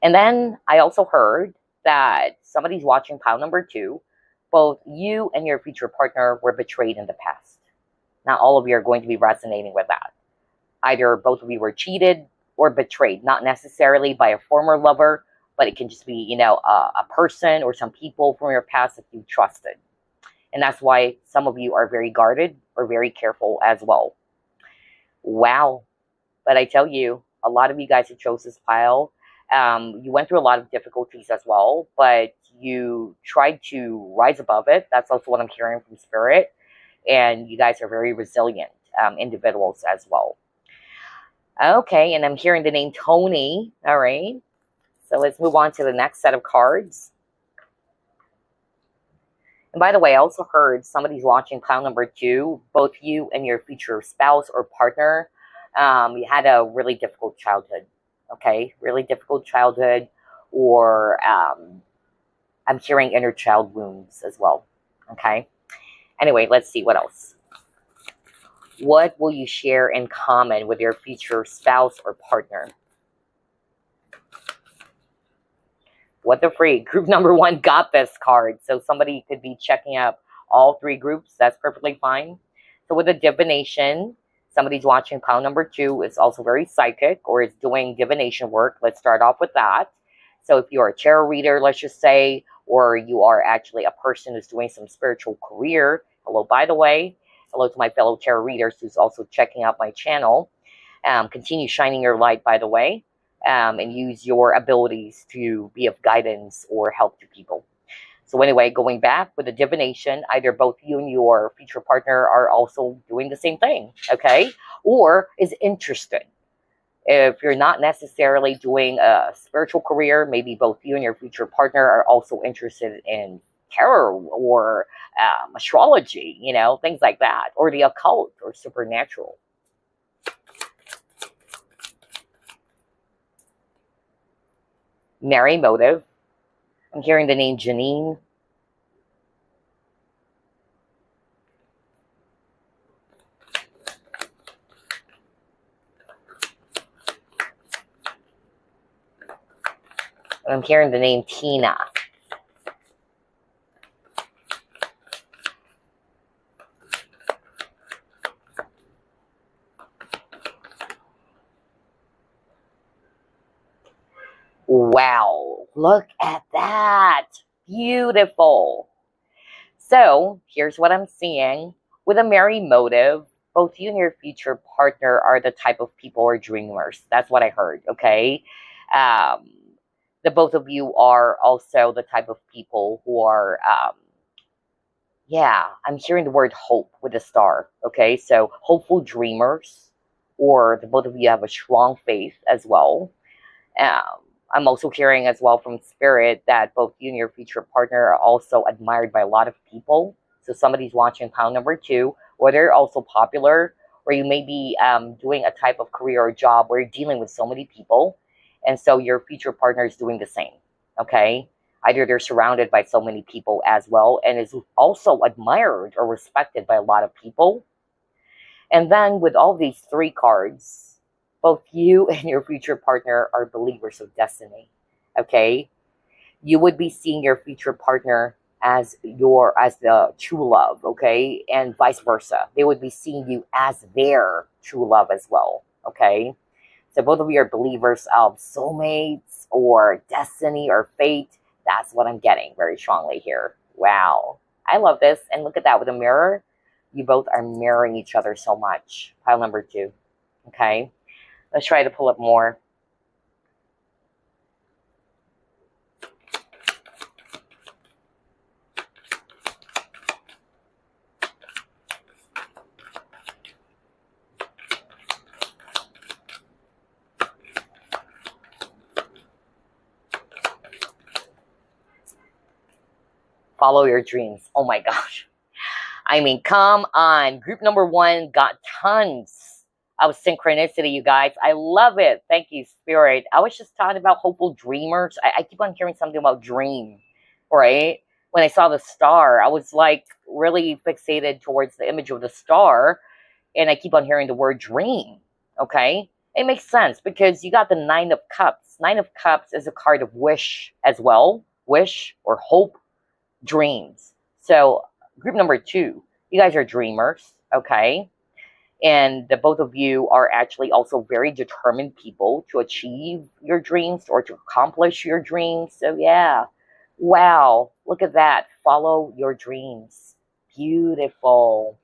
And then I also heard that somebody's watching pile number two. Both you and your future partner were betrayed in the past. Not all of you are going to be resonating with that. Either both of you were cheated or betrayed, not necessarily by a former lover, but it can just be, you know, a person or some people from your past that you trusted. And that's why some of you are very guarded or very careful as well. Wow. But I tell you, a lot of you guys who chose this pile, you went through a lot of difficulties as well, but you tried to rise above it. That's also what I'm hearing from Spirit. And you guys are very resilient individuals as well. Okay, and I'm hearing the name Tony. All right. So let's move on to the next set of cards. And by the way, I also heard somebody's watching pile number 2. Both you and your future spouse or partner, you had a really difficult childhood. Okay, really difficult childhood, or I'm hearing inner child wounds as well. Okay. Anyway, let's see what else. What will you share in common with your future spouse or partner? What the freak? Group number 1 got this card. So somebody could be checking out all 3 groups. That's perfectly fine. So with a divination, somebody's watching pile number 2 is also very psychic or is doing divination work. Let's start off with that. So if you're a tarot reader, let's just say, or you are actually a person who's doing some spiritual career. Hello, by the way. Hello to my fellow tarot readers who's also checking out my channel. Continue shining your light, by the way. And use your abilities to be of guidance or help to people. So anyway, going back with the divination, either both you and your future partner are also doing the same thing, okay? Or is interested. If you're not necessarily doing a spiritual career, maybe both you and your future partner are also interested in tarot or astrology, you know, things like that, or the occult or supernatural. Mary motive. I'm hearing the name Janine. I'm hearing the name Tina. Wow, look at that. Beautiful. So here's what I'm seeing. With a Mary motive, both you and your future partner are the type of people or dreamers. That's what I heard, okay? The both of you are also the type of people who are, yeah, I'm hearing the word hope with a star, okay? So hopeful dreamers, or the both of you have a strong faith as well. I'm also hearing as well from spirit that both you and your future partner are also admired by a lot of people. So somebody's watching pile number 2, or they're also popular, or you may be doing a type of career or job where you're dealing with so many people. And so your future partner is doing the same, okay? Either they're surrounded by so many people as well and is also admired or respected by a lot of people. And then with all these 3 cards, both you and your future partner are believers of destiny, okay? You would be seeing your future partner as the true love, okay? And vice versa. They would be seeing you as their true love as well, okay? So both of you are believers of soulmates or destiny or fate. That's what I'm getting very strongly here. Wow. I love this. And look at that with a mirror. You both are mirroring each other so much. Pile number 2, okay? Let's try to pull up more. Follow your dreams. Oh my gosh. I mean, come on. Group number 1 got tons of synchronicity, you guys. I love it. Thank you, Spirit. I was just talking about hopeful dreamers. I keep on hearing something about dream, right? When I saw the star, I was like really fixated towards the image of the star, and I keep on hearing the word dream, okay? It makes sense because you got the 9 of Cups. 9 of Cups is a card of wish as well. Wish or hope, dreams. So group number 2, you guys are dreamers, okay? And the both of you are actually also very determined people to achieve your dreams or to accomplish your dreams. So yeah, wow, look at that. Follow your dreams. Beautiful.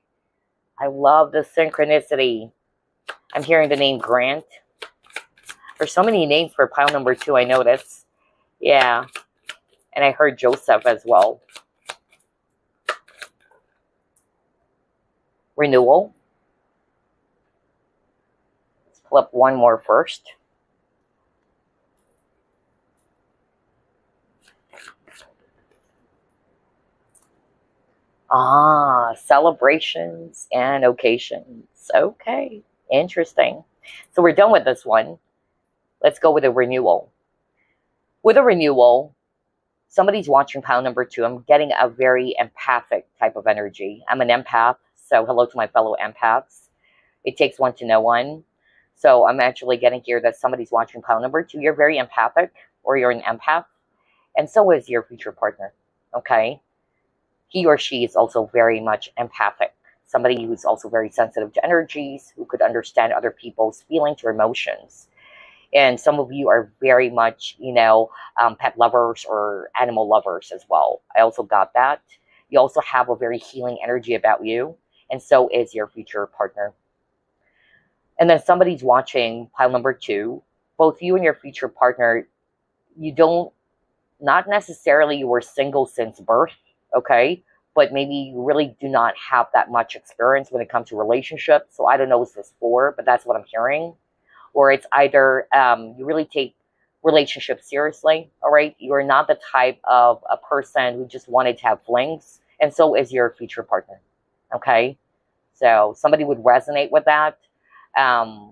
I love the synchronicity. I'm hearing the name Grant. There's so many names for pile number 2, I noticed. Yeah. And I heard Joseph as well. Renewal. flip one more first. Ah, celebrations and occasions. Okay, interesting. So we're done with this one. Let's go with a renewal. With a renewal, somebody's watching pile number 2. I'm getting a very empathic type of energy. I'm an empath, so hello to my fellow empaths. It takes one to know one. So I'm actually getting here that somebody's watching pile number 2. You're very empathic, or you're an empath, and so is your future partner, okay? He or she is also very much empathic. Somebody who's also very sensitive to energies, who could understand other people's feelings or emotions. And some of you are very much, pet lovers or animal lovers as well. I also got that. You also have a very healing energy about you, and so is your future partner. And then somebody's watching pile number 2. Both you and your future partner, not necessarily you were single since birth, okay? But maybe you really do not have that much experience when it comes to relationships. So I don't know what this is for, but that's what I'm hearing. Or it's either you really take relationships seriously, all right? You're not the type of a person who just wanted to have flings, and so is your future partner, okay? So somebody would resonate with that.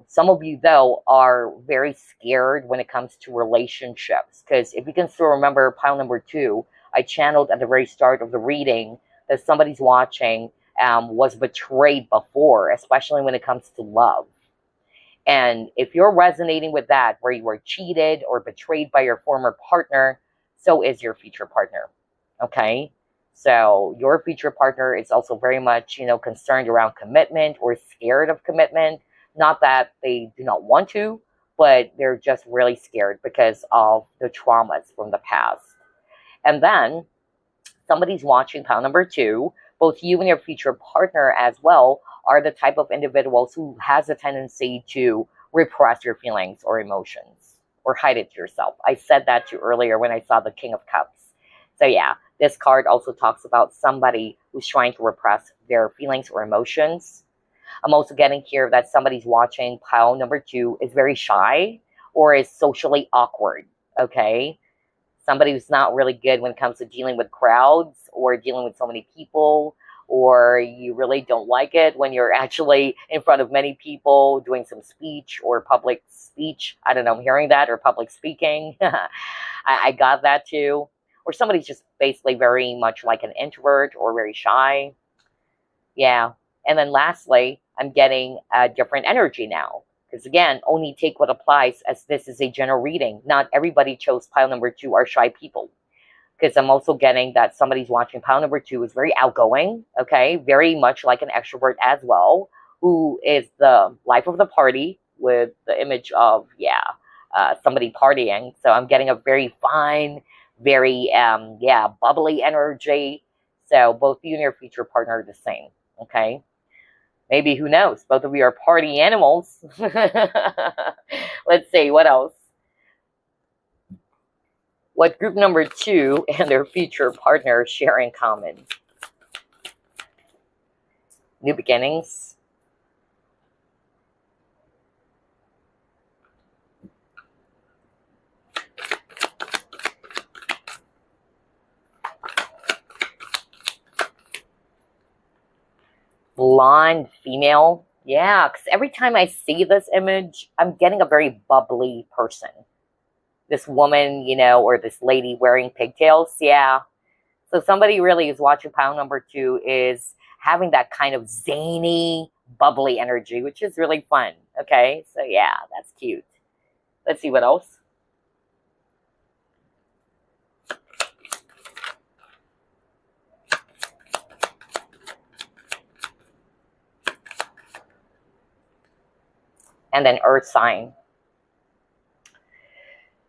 Some of you, though, are very scared when it comes to relationships, because if you can still remember pile number 2, I channeled at the very start of the reading that somebody's watching was betrayed before, especially when it comes to love. And if you're resonating with that, where you were cheated or betrayed by your former partner, so is your future partner, okay? So your future partner is also very much, concerned around commitment or scared of commitment. Not that they do not want to, but they're just really scared because of the traumas from the past. And then somebody's watching pile number 2. Both you and your future partner as well are the type of individuals who has a tendency to repress your feelings or emotions or hide it to yourself. I said that to you earlier when I saw the King of Cups. So yeah, this card also talks about somebody who's trying to repress their feelings or emotions. I'm also getting here that somebody's watching pile number 2 is very shy or is socially awkward, okay? Somebody who's not really good when it comes to dealing with crowds or dealing with so many people, or you really don't like it when you're actually in front of many people doing some speech or public speech. I don't know, I'm hearing that, or public speaking. I got that too. Or somebody's just basically very much like an introvert or very shy. Yeah. And then lastly, I'm getting a different energy now. Because again, only take what applies, as this is a general reading. Not everybody chose pile number 2 are shy people. Because I'm also getting that somebody's watching pile number 2 is very outgoing, okay? Very much like an extrovert as well, who is the life of the party with the image of, somebody partying. So I'm getting a very fine, very, bubbly energy. So both you and your future partner are the same, okay? Maybe, who knows? Both of you are party animals. Let's see, what else? What group number 2 and their future partner share in common? New beginnings. Blonde female. Yeah, because every time I see this image, I'm getting a very bubbly person. This woman, or this lady wearing pigtails. Yeah. So somebody really is watching pile number 2 is having that kind of zany, bubbly energy, which is really fun. Okay. So yeah, that's cute. Let's see what else. And then earth sign.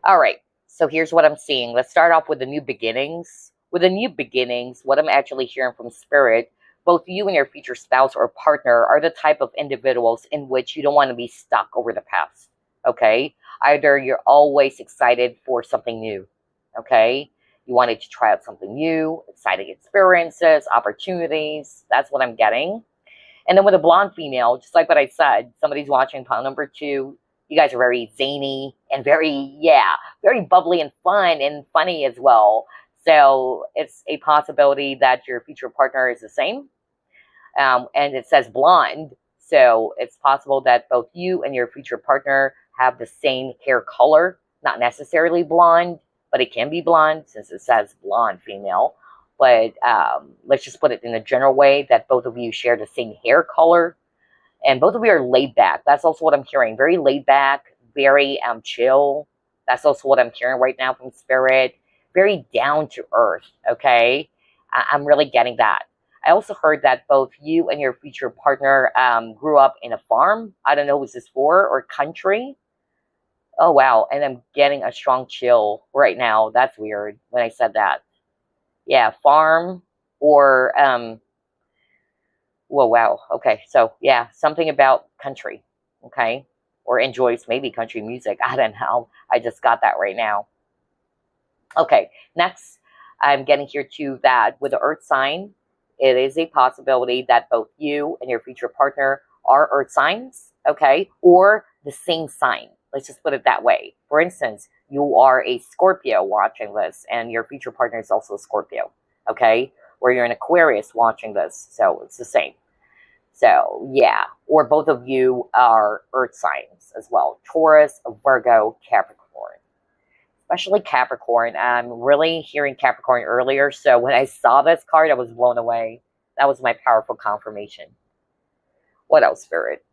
All right, so here's what I'm seeing. Let's start off with the new beginnings. With the new beginnings, what I'm actually hearing from Spirit, both you and your future spouse or partner are the type of individuals in which you don't want to be stuck over the past, okay? Either you're always excited for something new, okay? You wanted to try out something new, exciting experiences, opportunities. That's what I'm getting. And then with a blonde female, just like what I said, somebody's watching pile number 2. You guys are very zany and very, yeah, very bubbly and fun and funny as well. So it's a possibility that your future partner is the same. And it says blonde. So it's possible that both you and your future partner have the same hair color. Not necessarily blonde, but it can be blonde since it says blonde female. But let's just put it in a general way that both of you share the same hair color. And both of you are laid back. That's also what I'm hearing. Very laid back, very chill. That's also what I'm hearing right now from Spirit. Very down to earth, okay? I'm really getting that. I also heard that both you and your future partner grew up in a farm. I don't know who this is for, or country. Oh, wow. And I'm getting a strong chill right now. That's weird when I said that. Yeah, farm or... Whoa, wow. Okay, so yeah, something about country, okay? Or enjoys maybe country music. I don't know. I just got that right now. Okay, next, I'm getting here too that with the earth sign, it is a possibility that both you and your future partner are earth signs, okay? Or the same sign. Let's just put it that way. For instance, you are a Scorpio watching this, and your future partner is also a Scorpio, okay? Or you're an Aquarius watching this, so it's the same. So, yeah. Or both of you are earth signs as well. Taurus, Virgo, Capricorn. Especially Capricorn. I'm really hearing Capricorn earlier, so when I saw this card, I was blown away. That was my powerful confirmation. What else, Spirit?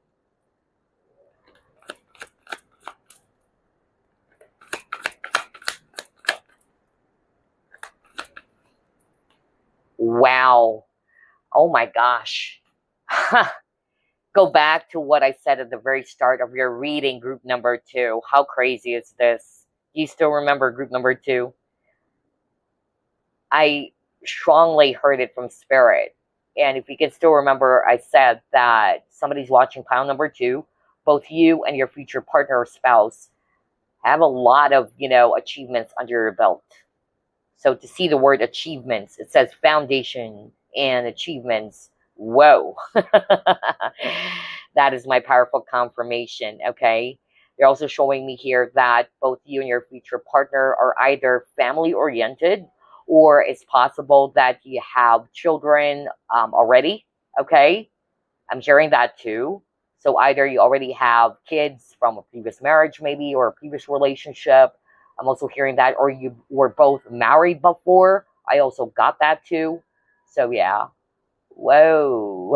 Wow. Oh my gosh. Go back to what I said at the very start of your reading, group number 2. How crazy is this? Do you still remember group number 2? I strongly heard it from Spirit. And if you can still remember, I said that somebody's watching pile number 2. Both you and your future partner or spouse have a lot of, achievements under your belt. So to see the word achievements, it says foundation and achievements. Whoa. That is my powerful confirmation, okay? They're also showing me here that both you and your future partner are either family-oriented, or it's possible that you have children already, okay? I'm hearing that too. So either you already have kids from a previous marriage maybe, or a previous relationship. I'm also hearing that, or you were both married before. I also got that too. So yeah. Whoa.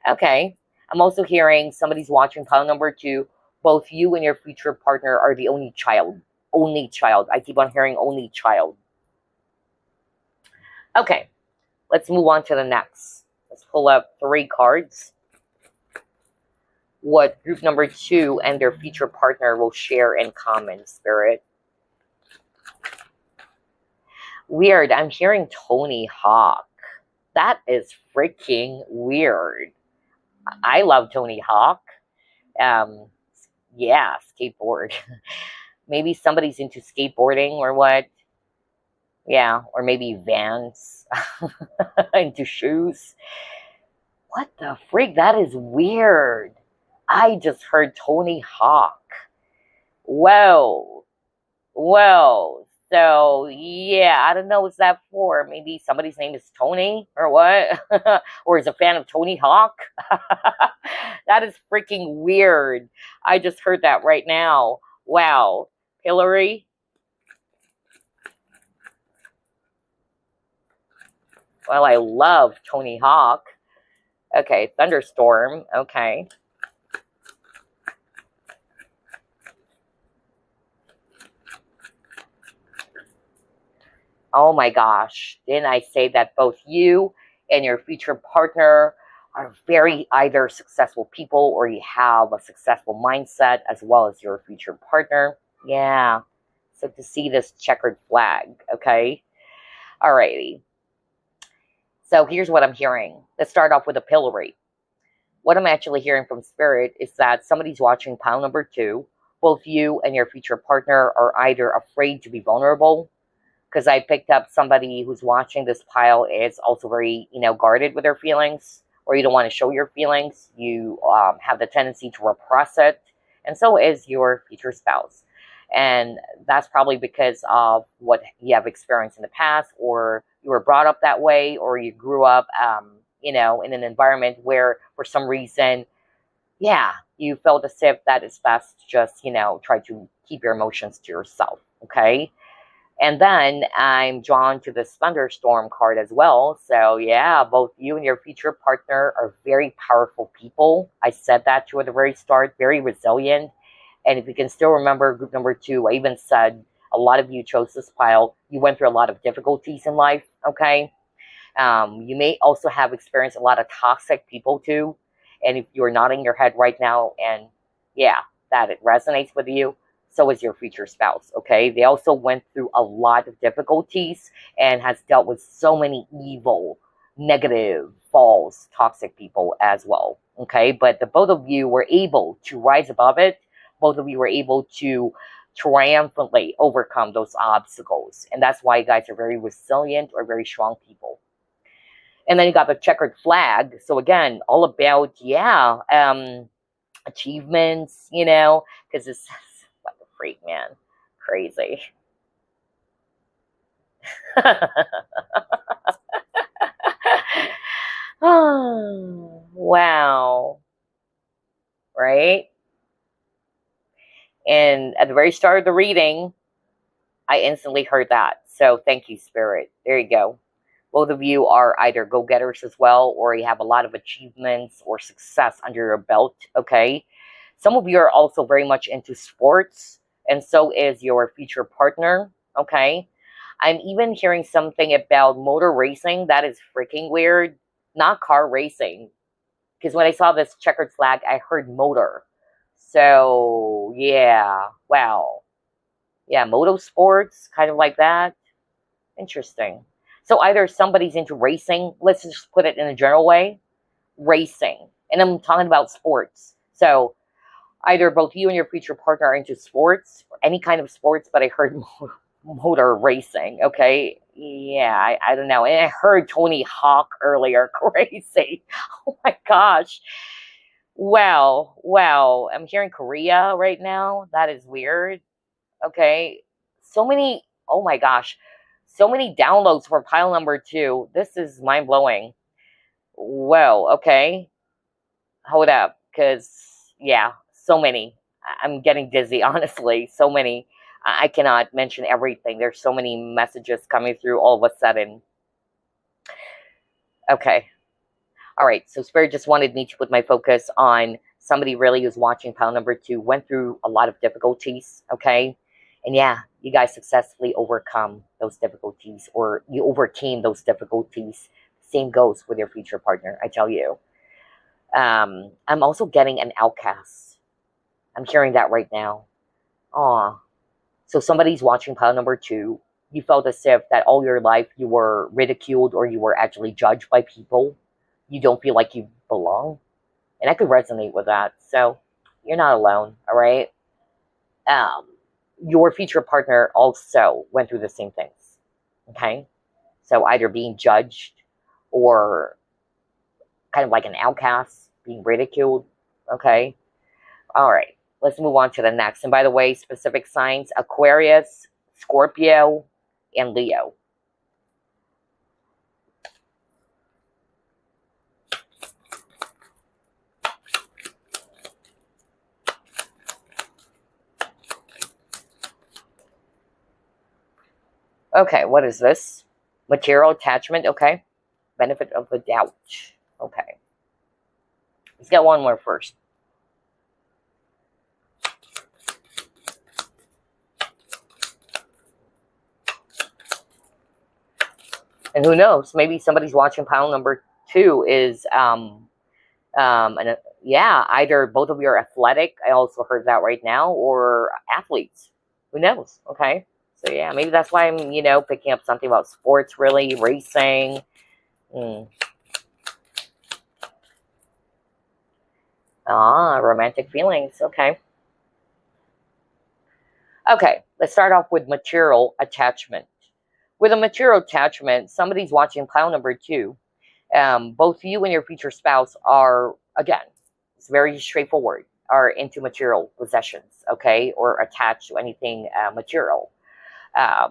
Okay. I'm also hearing somebody's watching pile number 2. Both you and your future partner are the only child. Only child. I keep on hearing only child. Okay. Let's move on to the next. Let's pull up 3 cards. What group number 2 and their future partner will share in common, Spirit. Weird. I'm hearing Tony Hawk. That is freaking weird. I love Tony Hawk. Yeah, skateboard. Maybe somebody's into skateboarding or what. Yeah, or maybe Vans. Into shoes. What the freak? That is weird. I just heard Tony Hawk. Whoa. Whoa. So, yeah, I don't know what's that for. Maybe somebody's name is Tony or what? Or is a fan of Tony Hawk? That is freaking weird. I just heard that right now. Wow. Hillary? Well, I love Tony Hawk. Okay, thunderstorm. Okay. Oh my gosh, didn't I say that both you and your future partner are very either successful people, or you have a successful mindset as well as your future partner? Yeah, so to see this checkered flag, okay? Alrighty. So here's what I'm hearing. Let's start off with a pillory. What I'm actually hearing from Spirit is that somebody's watching pile number 2. Both you and your future partner are either afraid to be vulnerable, because I picked up somebody who's watching this pile is also very, guarded with their feelings, or you don't want to show your feelings. You have the tendency to repress it, and so is your future spouse. And that's probably because of what you have experienced in the past, or you were brought up that way, or you grew up, in an environment where, for some reason, yeah, you felt as if that is best to just, try to keep your emotions to yourself, okay? And then I'm drawn to this thunderstorm card as well. So yeah, both you and your future partner are very powerful people. I said that to you at the very start, very resilient. And if you can still remember group number 2, I even said a lot of you chose this pile. You went through a lot of difficulties in life, okay? You may also have experienced a lot of toxic people too. And if you're nodding your head right now and yeah, that it resonates with you, so is your future spouse, okay? They also went through a lot of difficulties and has dealt with so many evil, negative, false, toxic people as well, okay? But the both of you were able to rise above it. Both of you were able to triumphantly overcome those obstacles. And that's why you guys are very resilient or very strong people. And then you got the checkered flag. So again, all about, achievements, because it's what the freak, man. Crazy. Oh, wow. Right? And at the very start of the reading, I instantly heard that. So thank you, Spirit. There you go. Both of you are either go-getters as well, or you have a lot of achievements or success under your belt, okay? Some of you are also very much into sports, and so is your future partner, okay? I'm even hearing something about motor racing. That is freaking weird. Not car racing. Because when I saw this checkered flag, I heard motor. So, yeah. Wow. Yeah, motorsports, kind of like that. Interesting. So either somebody's into racing, let's just put it in a general way, racing. And I'm talking about sports. So either both you and your future partner are into sports, or any kind of sports, but I heard motor racing, okay? Yeah, I don't know. And I heard Tony Hawk earlier, crazy. Oh my gosh. Wow. I'm hearing Korea right now. That is weird. Okay. So many, oh my gosh. So many downloads for pile number 2. This is mind-blowing. Whoa, okay. Hold up, because, yeah, so many. I'm getting dizzy, honestly. So many. I cannot mention everything. There's so many messages coming through all of a sudden. Okay. All right, so Spirit just wanted me to put my focus on somebody really who's watching pile number 2, went through a lot of difficulties, okay? And yeah, you guys successfully overcome those difficulties, or you overcame those difficulties. Same goes with your future partner, I tell you. I'm also getting an outcast. I'm hearing that right now. Aw. So somebody's watching pile number 2. You felt as if that all your life you were ridiculed or you were actually judged by people. You don't feel like you belong. And I could resonate with that. So you're not alone, all right? Your future partner also went through the same things, okay? So either being judged or kind of like an outcast, being ridiculed, okay? All right, let's move on to the next. And by the way, specific signs, Aquarius, Scorpio, and Leo. Okay, what is this? Material attachment, okay. Benefit of the doubt, okay. Let's get one more first. And who knows, maybe somebody's watching pile number 2 is, either both of you are athletic, I also heard that right now, or athletes. Who knows, okay? So yeah, maybe that's why I'm, picking up something about sports, really, racing. Romantic feelings, okay. Okay, let's start off with material attachment. With a material attachment, somebody's watching pile number 2, Both you and your future spouse are, again, it's very straightforward, are into material possessions, okay, or attached to anything material.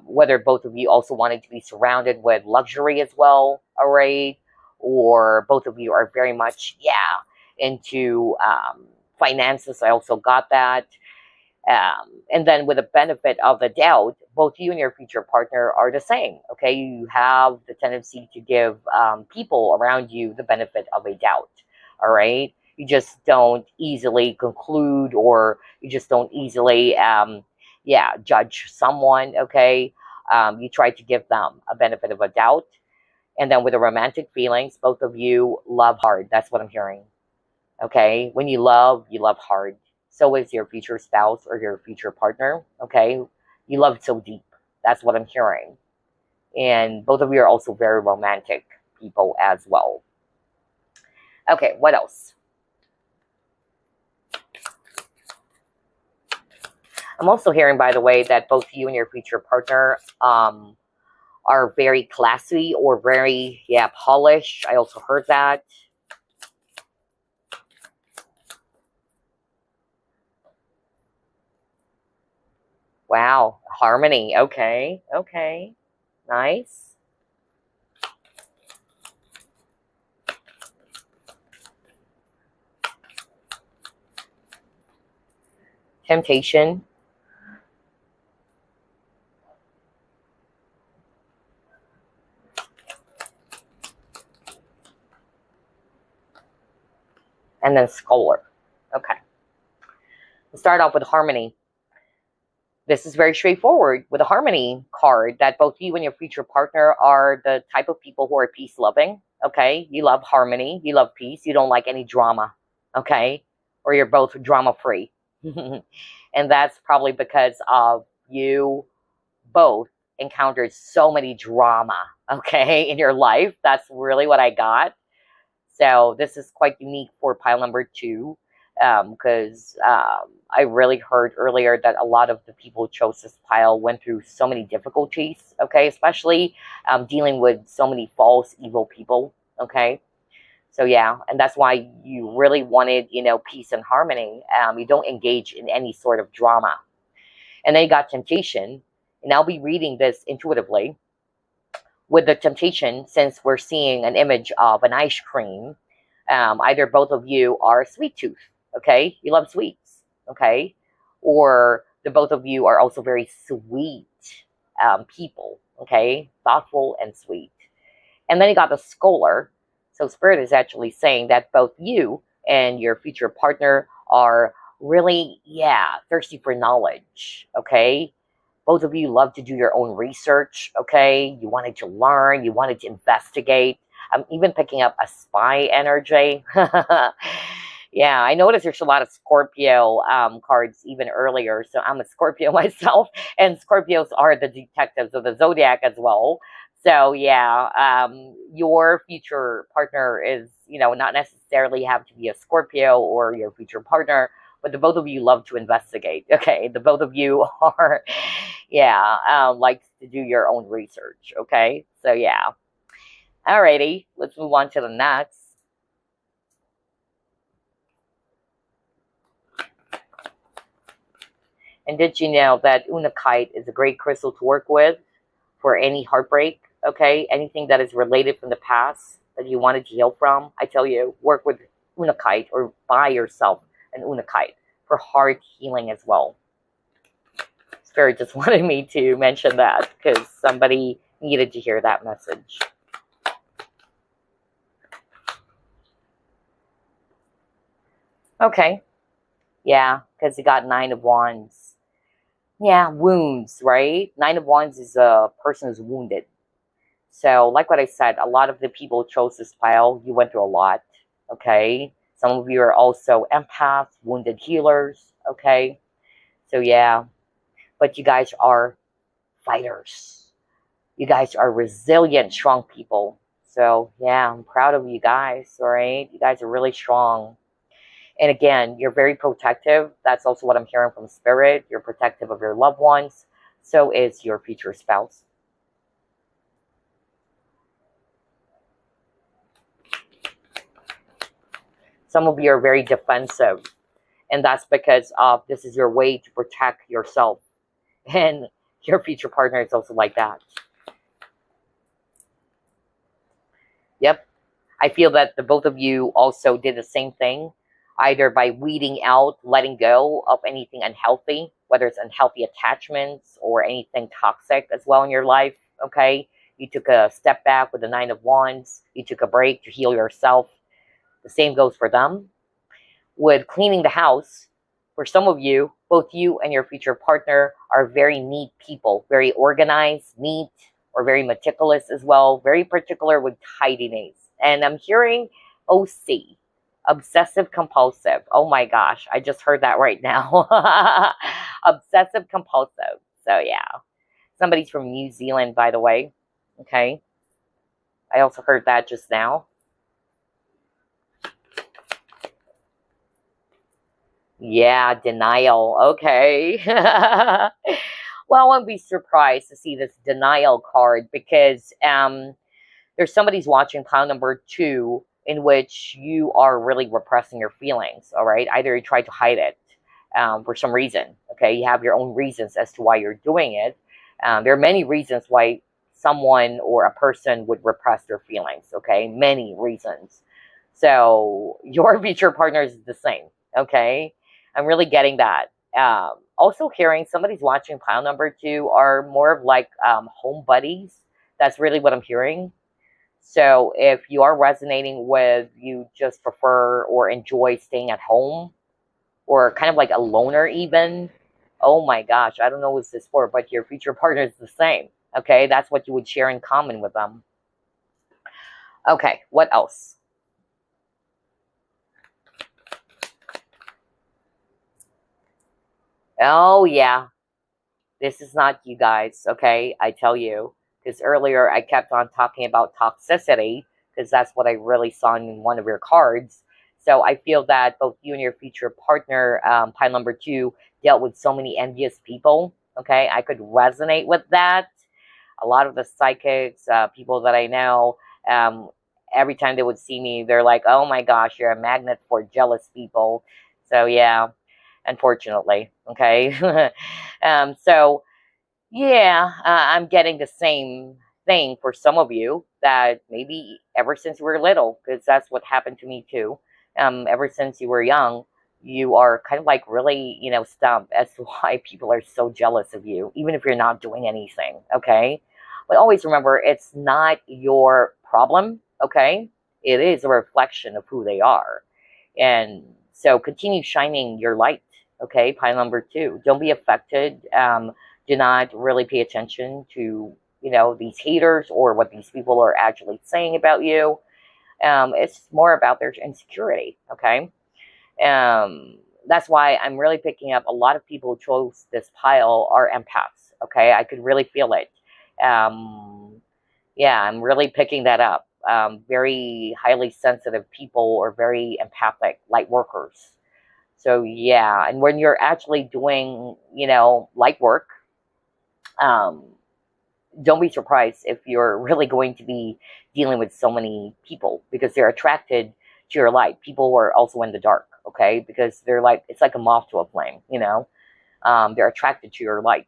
Whether both of you also wanted to be surrounded with luxury as well, all right, or both of you are very much, yeah, into finances. I also got that. And then with the benefit of the doubt, both you and your future partner are the same. Okay, you have the tendency to give people around you the benefit of a doubt. All right, you just don't easily conclude, or you just don't easily, yeah, judge someone. Okay, you try to give them a benefit of a doubt, and then with the romantic feelings, both of you love hard. That's what I'm hearing. Okay, when you love hard. So is your future spouse or your future partner. Okay, you love so deep. That's what I'm hearing. And both of you are also very romantic people as well. Okay, what else? I'm also hearing, by the way, that both you and your future partner are very classy or very, yeah, polished. I also heard that. Wow, harmony. Okay, okay, nice. Temptation. And then scholar. Okay. Let's start off with harmony. This is very straightforward with a harmony card, that both you and your future partner are the type of people who are peace loving. Okay, you love harmony, you love peace, you don't like any drama. Okay, or you're both drama free. And that's probably because of you both encountered so many drama, okay, in your life. That's really what I got. So this is quite unique for pile number 2, because I really heard earlier that a lot of the people who chose this pile went through so many difficulties, okay, especially dealing with so many false, evil people, okay. So yeah, and that's why you really wanted, you know, peace and harmony. You don't engage in any sort of drama. And then you got temptation, and I'll be reading this intuitively. With the temptation, since we're seeing an image of an ice cream, either both of you are sweet tooth, okay? You love sweets, okay? Or the both of you are also very sweet people, okay? Thoughtful and sweet. And then you got the scholar. So Spirit is actually saying that both you and your future partner are really, yeah, thirsty for knowledge, okay? Both of you love to do your own research, okay? You wanted to learn, you wanted to investigate. I'm even picking up a spy energy. Yeah, I noticed there's a lot of Scorpio cards even earlier. So I'm a Scorpio myself, and Scorpios are the detectives of the zodiac as well. So yeah, your future partner is, you know, not necessarily have to be a Scorpio or your future partner, but the both of you love to investigate. Okay, the both of you are, yeah, likes to do your own research. Okay, so yeah. Alrighty, let's move on to the next. And did you know that Unakite is a great crystal to work with for any heartbreak? Okay, anything that is related from the past that you wanted to heal from? I tell you, work with Unakite or buy yourself an Unakite for heart healing as well. Spirit just wanted me to mention that because somebody needed to hear that message. Okay. Yeah, because you got 9 of Wands. Yeah, wounds, right? 9 of Wands is a person who's wounded. So, like what I said, a lot of the people who chose this pile, you went through a lot, okay? Some of you are also empaths, wounded healers, okay? So, yeah. But you guys are fighters. You guys are resilient, strong people. So, yeah, I'm proud of you guys, all right? You guys are really strong. And again, you're very protective. That's also what I'm hearing from Spirit. You're protective of your loved ones. So is your future spouse. Some of you are very defensive. And that's because of this is your way to protect yourself. And your future partner is also like that. Yep. I feel that the both of you also did the same thing, either by weeding out, letting go of anything unhealthy, whether it's unhealthy attachments or anything toxic as well in your life, okay? You took a step back with the Nine of Wands. You took a break to heal yourself. The same goes for them. With cleaning the house, for some of you, both you and your future partner are very neat people, very organized, neat, or very meticulous as well, very particular with tidiness. And I'm hearing OC, obsessive compulsive. Oh my gosh, I just heard that right now. Obsessive compulsive. So yeah, somebody's from New Zealand, by the way. Okay, I also heard that just now. Yeah, denial. Okay. Well, I won't be surprised to see this denial card because there's somebody's watching pile number 2 in which you are really repressing your feelings, all right? Either you try to hide it for some reason, okay? You have your own reasons as to why you're doing it. There are many reasons why someone or a person would repress their feelings, okay? Many reasons. So your future partner is the same, okay? I'm really getting that. Also hearing somebody's watching pile number 2 are more of like home buddies. That's really what I'm hearing. So if you are resonating with you just prefer or enjoy staying at home or kind of like a loner even, oh my gosh, I don't know what's this for, but your future partner is the same. Okay, that's what you would share in common with them. Okay, what else? Oh yeah, this is not you guys, okay? I tell you. Because earlier I kept on talking about toxicity, because that's what I really saw in one of your cards. So I feel that both you and your future partner, pile number 2, dealt with so many envious people, okay? I could resonate with that. A lot of the psychics, people that I know, every time they would see me, they're like, oh my gosh, you're a magnet for jealous people. So yeah, unfortunately, okay? So yeah, I'm getting the same thing for some of you that maybe ever since we were little, because that's what happened to me too. Ever since you were young, you are kind of like really, stumped as to why people are so jealous of you, even if you're not doing anything, okay? But always remember, it's not your problem, okay? It is a reflection of who they are. And so continue shining your light, okay? Pile number 2. Don't be affected. Do not really pay attention to, these haters or what these people are actually saying about you. It's more about their insecurity, okay? That's why I'm really picking up a lot of people who chose this pile are empaths, okay? I could really feel it. Yeah, I'm really picking that up. Very highly sensitive people or very empathic light workers. So yeah, and when you're actually doing, light work, don't be surprised if you're really going to be dealing with so many people because they're attracted to your light. People who are also in the dark, okay? Because they're like, it's like a moth to a flame, they're attracted to your light.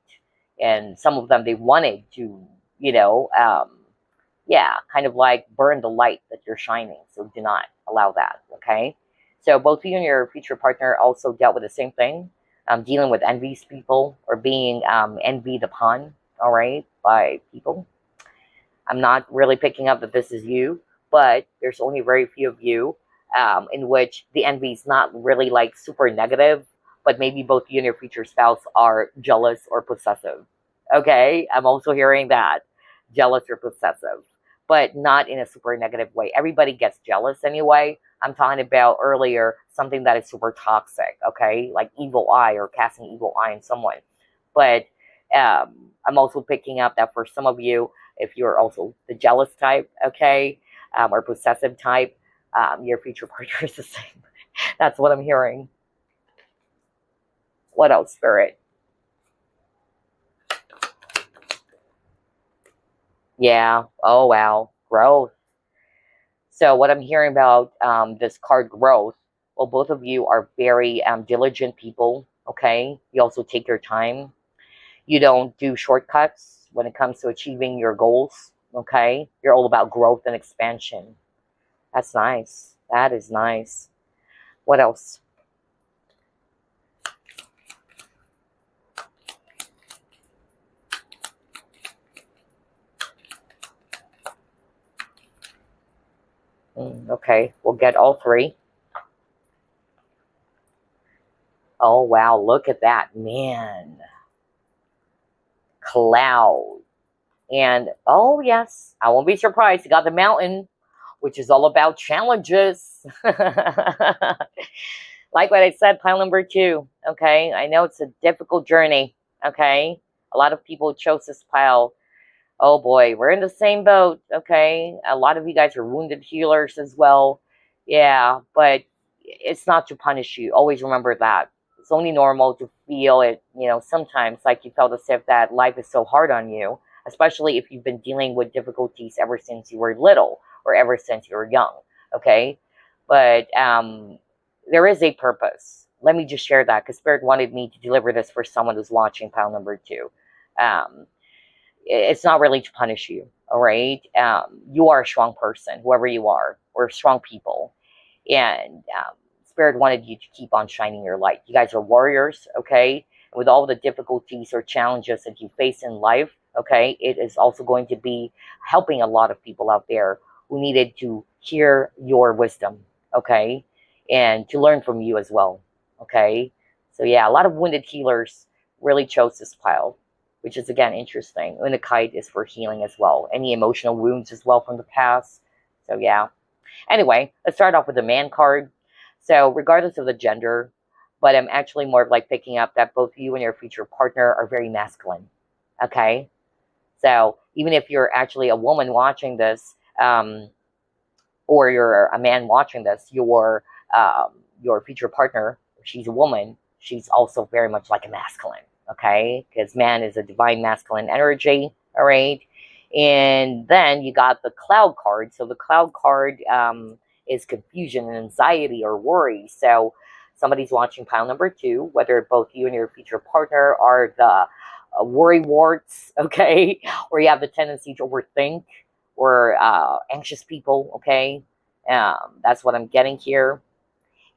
And some of them, they wanted to, yeah, kind of like burn the light that you're shining. So do not allow that, okay? So both you and your future partner also dealt with the same thing, dealing with envious people or being envied upon, all right, by people. I'm not really picking up that this is you, but there's only very few of you in which the envy is not really like super negative, but maybe both you and your future spouse are jealous or possessive. Okay, I'm also hearing that, jealous or possessive, but not in a super negative way. Everybody gets jealous anyway. I'm talking about earlier something that is super toxic, okay, like evil eye or casting evil eye on someone. But I'm also picking up that for some of you, if you're also the jealous type, okay, or possessive type, your future partner is the same. That's what I'm hearing. What else, Spirit? Yeah. Oh, wow. Growth. So what I'm hearing about this card growth, Well, both of you are very diligent people, okay? You also take your time. You don't do shortcuts when it comes to achieving your goals, okay? You're all about growth and expansion. That's nice. That is nice. What else? Okay, we'll get all three. Oh, wow, look at that, man. Cloud. And, oh, yes, I won't be surprised. You got the mountain, which is all about challenges. Like what I said, pile number 2, okay? I know it's a difficult journey, okay? A lot of people chose this pile. Oh boy, we're in the same boat, okay? A lot of you guys are wounded healers as well. Yeah, but it's not to punish you. Always remember that. It's only normal to feel it, you know, sometimes like you felt as if that life is so hard on you, especially if you've been dealing with difficulties ever since you were little or ever since you were young, okay? But there is a purpose. Let me just share that because Spirit wanted me to deliver this for someone who's watching pile number 2. It's not really to punish you, all right? You are a strong person, whoever you are. We're strong people. And Spirit wanted you to keep on shining your light. You guys are warriors, okay? And with all the difficulties or challenges that you face in life, okay, it is also going to be helping a lot of people out there who needed to hear your wisdom, okay? And to learn from you as well, okay? So yeah, a lot of wounded healers really chose this pile, which is, again, interesting. Unakite is for healing as well. Any emotional wounds as well from the past. So, yeah. Anyway, let's start off with the man card. So, regardless of the gender, but I'm actually more of like picking up that both you and your future partner are very masculine. Okay? So, even if you're actually a woman watching this, or you're a man watching this, your future partner, if she's a woman, she's also very much like a masculine. Okay, because man is a divine masculine energy, all right? And then you got the cloud card. So the cloud card is confusion and anxiety or worry. So somebody's watching pile number 2, whether both you and your future partner are the worry warts, okay? Or you have the tendency to overthink, or anxious people, okay? That's what I'm getting here.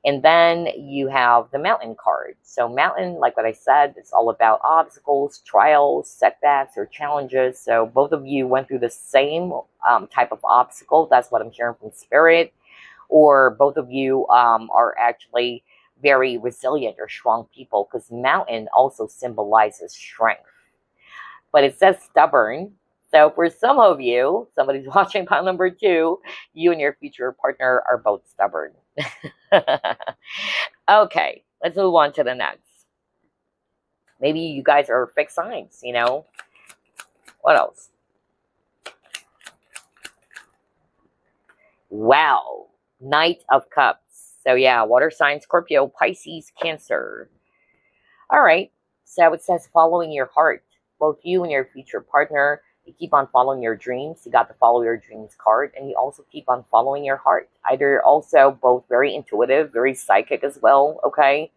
And then you have the mountain card. So mountain, like what I said, it's all about obstacles, trials, setbacks, or challenges. So both of you went through the same type of obstacle. That's what I'm hearing from Spirit. Or both of you are actually very resilient or strong people, because mountain also symbolizes strength. But it says stubborn. So for some of you, somebody's watching pile number 2, you and your future partner are both stubborn. Okay, let's move on to the next. Maybe you guys are fixed signs, you know? What else? Wow, Knight of Cups. So yeah, water sign, Scorpio, Pisces, Cancer. All right, so it says following your heart. Both you and your future partner, you keep on following your dreams. You got the follow your dreams card, and you also keep on following your heart. Either you're also both very intuitive, very psychic as well, okay?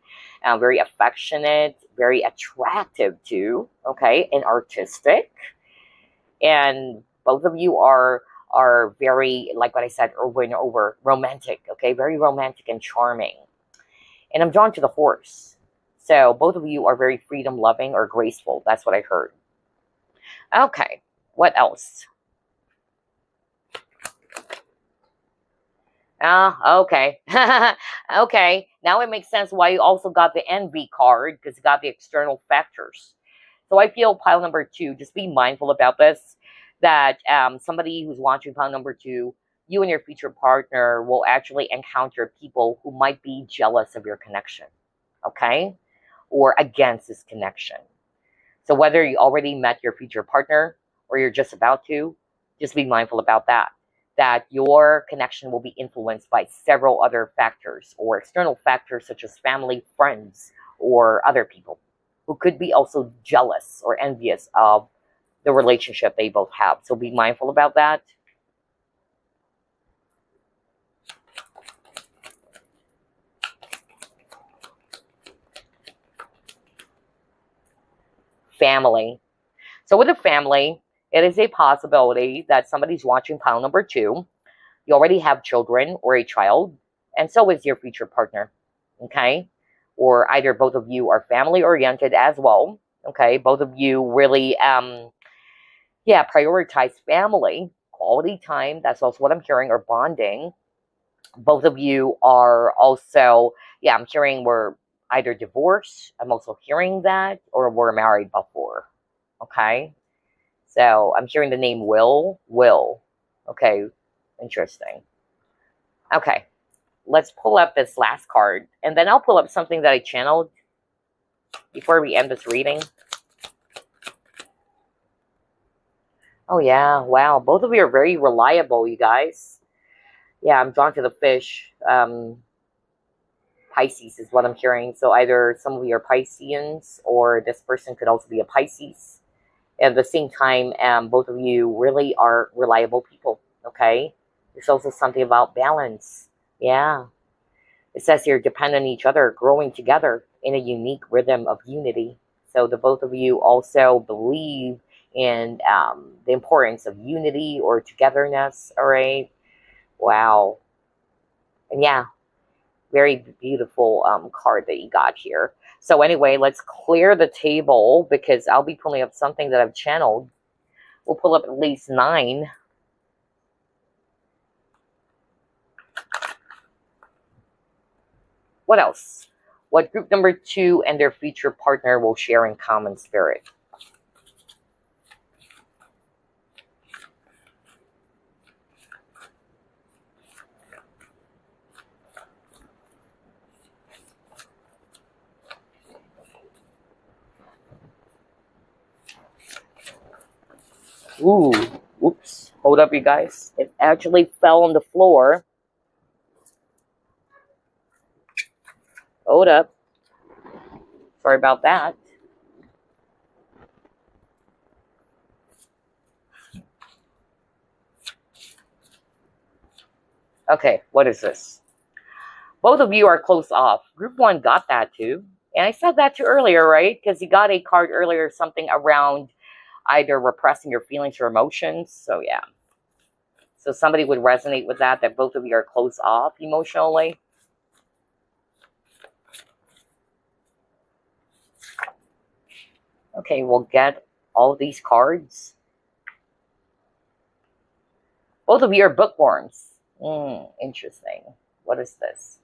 Very affectionate, very attractive too, okay? And artistic. And both of you are very, like what I said, over romantic, okay? Very romantic and charming. And I'm drawn to the horse. So both of you are very freedom-loving or graceful. That's what I heard. Okay. What else? Okay. Okay. Now it makes sense why you also got the envy card, because you got the external factors. So I feel pile number 2, just be mindful about this, that somebody who's watching pile number 2, you and your future partner will actually encounter people who might be jealous of your connection, okay? Or against this connection. So whether you already met your future partner or you're just about to, just be mindful about that. That your connection will be influenced by several other factors or external factors such as family, friends, or other people who could be also jealous or envious of the relationship they both have. So be mindful about that. family. So with a family, it is a possibility that somebody's watching pile number 2. You already have children or a child, and so is your future partner, okay? Or either both of you are family-oriented as well, okay? Both of you really, prioritize family, quality time. That's also what I'm hearing, or bonding. Both of you are also, I'm hearing we're either divorced. I'm also hearing that, or we're married before, okay? So I'm hearing the name Will. Okay, interesting. Okay, let's pull up this last card, and then I'll pull up something that I channeled before we end this reading. Oh, yeah, wow. Both of you are very reliable, you guys. Yeah, I'm drawn to the fish. Pisces is what I'm hearing. So either some of you are Pisceans, or this person could also be a Pisces. At the same time, both of you really are reliable people, okay? There's also something about balance. Yeah. It says here, depend on each other, growing together in a unique rhythm of unity. So the both of you also believe in the importance of unity or togetherness, all right? Wow. And yeah, very beautiful card that you got here. So anyway, let's clear the table, because I'll be pulling up something that I've channeled. We'll pull up at least 9. What else? What group number 2 and their future partner will share in common spirit? Ooh, oops. Hold up, you guys. It actually fell on the floor. Hold up. Sorry about that. Okay, what is this? Both of you are close off. Group 1 got that too. And I said that too earlier, right? Because you got a card earlier, something around either repressing your feelings or emotions. So yeah. So somebody would resonate with that both of you are close off emotionally. Okay, we'll get all of these cards. Both of you are bookworms. Interesting. What is this?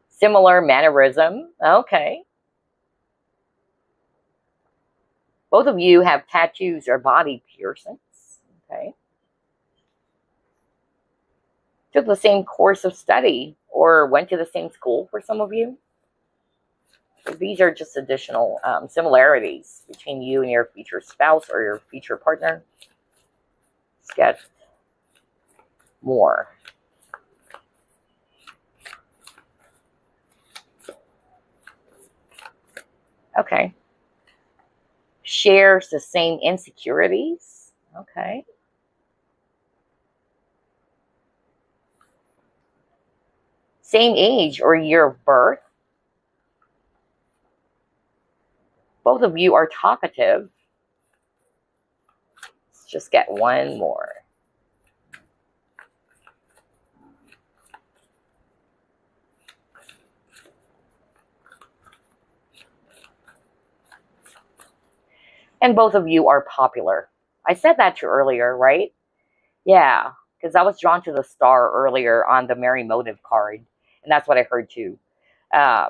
Similar mannerism. Okay. Both of you have tattoos or body piercings. Okay. Took the same course of study or went to the same school for some of you. So these are just additional similarities between you and your future spouse or your future partner. Let's get more. Okay. Shares the same insecurities. Okay. Same age or year of birth. Both of you are talkative. Let's just get one more. And both of you are popular. I said that to you earlier, right? Yeah, because I was drawn to the star earlier on the Merry Motive card. And that's what I heard too.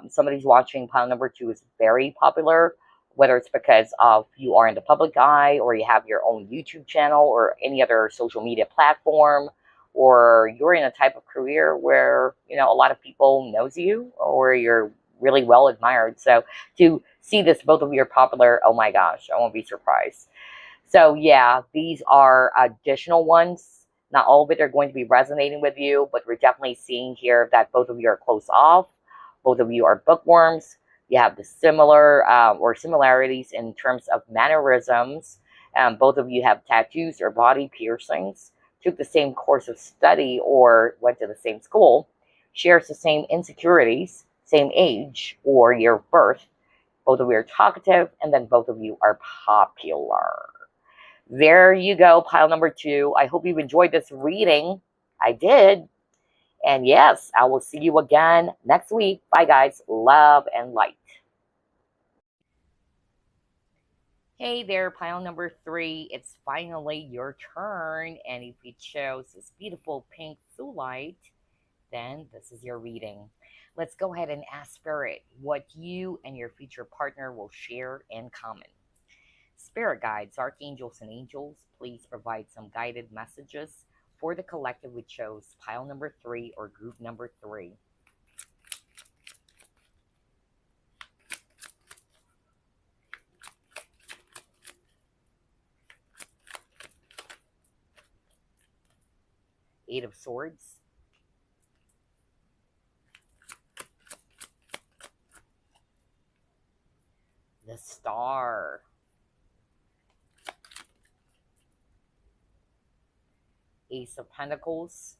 Somebody's watching pile number 2 is very popular, whether it's because of you are in the public eye, or you have your own YouTube channel or any other social media platform, or you're in a type of career where, a lot of people knows you, or you're really well admired. So to see this, both of you are popular, oh my gosh, I won't be surprised. So yeah, these are additional ones. Not all of it are going to be resonating with you, but we're definitely seeing here that both of you are close off. Both of you are bookworms. You have the similar or similarities in terms of mannerisms. Both of you have tattoos or body piercings. Took the same course of study or went to the same school. Shares the same insecurities, same age or year of birth. both of you are talkative, and then both of you are popular. There you go, pile number 2. I hope you've enjoyed this reading. I did. And yes, I will see you again next week. Bye, guys. Love and light. Hey there, pile number 3. It's finally your turn. And if you chose this beautiful pink Thulite, then this is your reading. Let's go ahead and ask Spirit what you and your future partner will share in common. Spirit guides, archangels, and angels, please provide some guided messages for the collective we chose, pile number 3 or group number 3. Eight of Swords. The Star. Ace of Pentacles.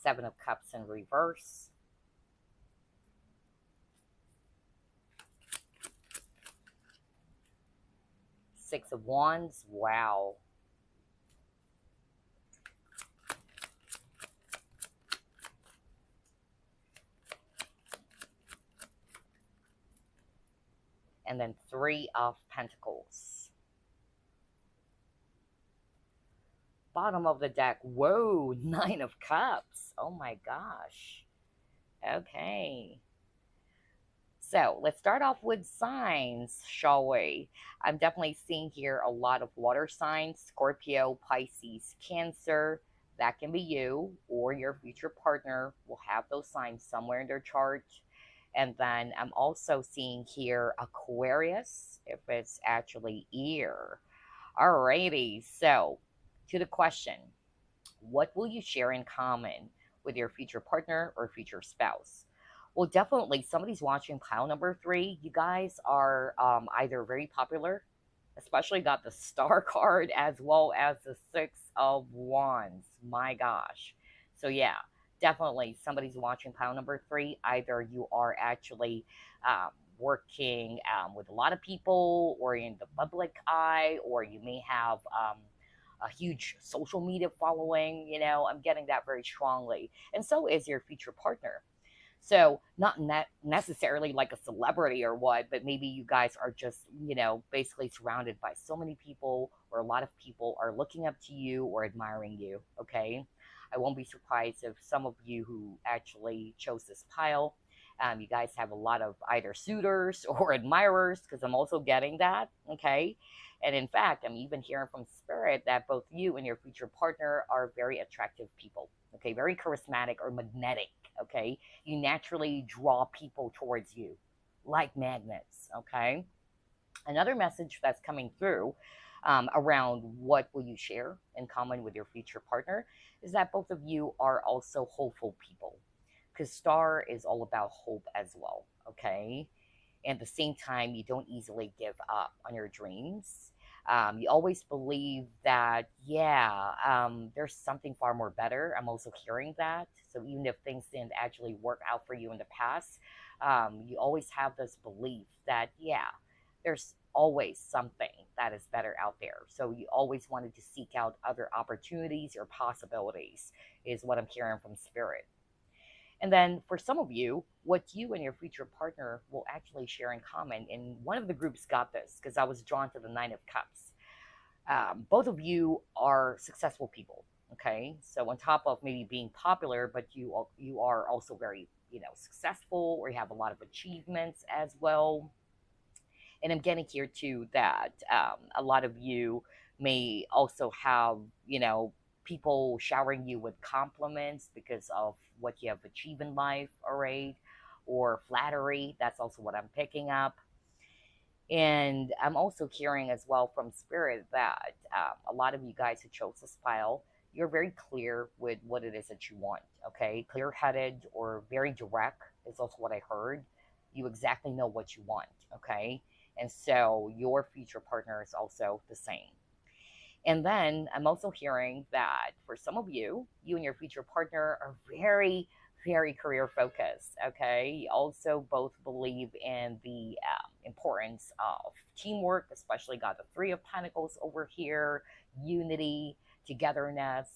Seven of Cups in reverse. Six of Wands. Wow. And then Three of Pentacles. Bottom of the deck. Whoa, Nine of Cups. Oh my gosh. Okay. So let's start off with signs, shall we? I'm definitely seeing here a lot of water signs: Scorpio, Pisces, Cancer. That can be you or your future partner will have those signs somewhere in their chart. And then I'm also seeing here Aquarius, if it's actually ear. Alrighty, so to the question, what will you share in common with your future partner or future spouse? Well, definitely somebody's watching pile number 3. You guys are either very popular, especially got the Star card, as well as the Six of Wands. My gosh. So yeah, definitely somebody's watching pile number 3. Either you are actually working with a lot of people or in the public eye, or you may have a huge social media following. You know, I'm getting that very strongly. And so is your future partner. So not necessarily like a celebrity or what, but maybe you guys are just, you know, basically surrounded by so many people, or a lot of people are looking up to you or admiring you. Okay. I won't be surprised if some of you who actually chose this pile, you guys have a lot of either suitors or admirers, because I'm also getting that. Okay. And in fact, I'm even hearing from Spirit that both you and your future partner are very attractive people. Okay. Very charismatic or magnetic. Okay. You naturally draw people towards you like magnets. Okay. Another message that's coming through around what will you share in common with your future partner is that both of you are also hopeful people, because Star is all about hope as well. Okay. And at the same time, you don't easily give up on your dreams. You always believe that, yeah, there's something far more better. I'm also hearing that. So even if things didn't actually work out for you in the past, you always have this belief that, yeah, there's always something that is better out there. So you always wanted to seek out other opportunities or possibilities, is what I'm hearing from Spirit. And then for some of you, what you and your future partner will actually share in common, and one of the groups got this because I was drawn to the Nine of Cups. Both of you are successful people. Okay, so on top of maybe being popular, but you are also very, you know, successful, or you have a lot of achievements as well. And I'm getting here too that a lot of you may also have, you know, people showering you with compliments because of what you have achieved in life, all right? Or flattery. That's also what I'm picking up. And I'm also hearing as well from Spirit that a lot of you guys who chose this pile, you're very clear with what it is that you want, okay? Clear headed or very direct is also what I heard. You exactly know what you want, okay? And so your future partner is also the same. And then I'm also hearing that for some of you, you and your future partner are very, very career focused. Okay. You also both believe in the importance of teamwork, especially got the Three of Pentacles over here, unity, togetherness.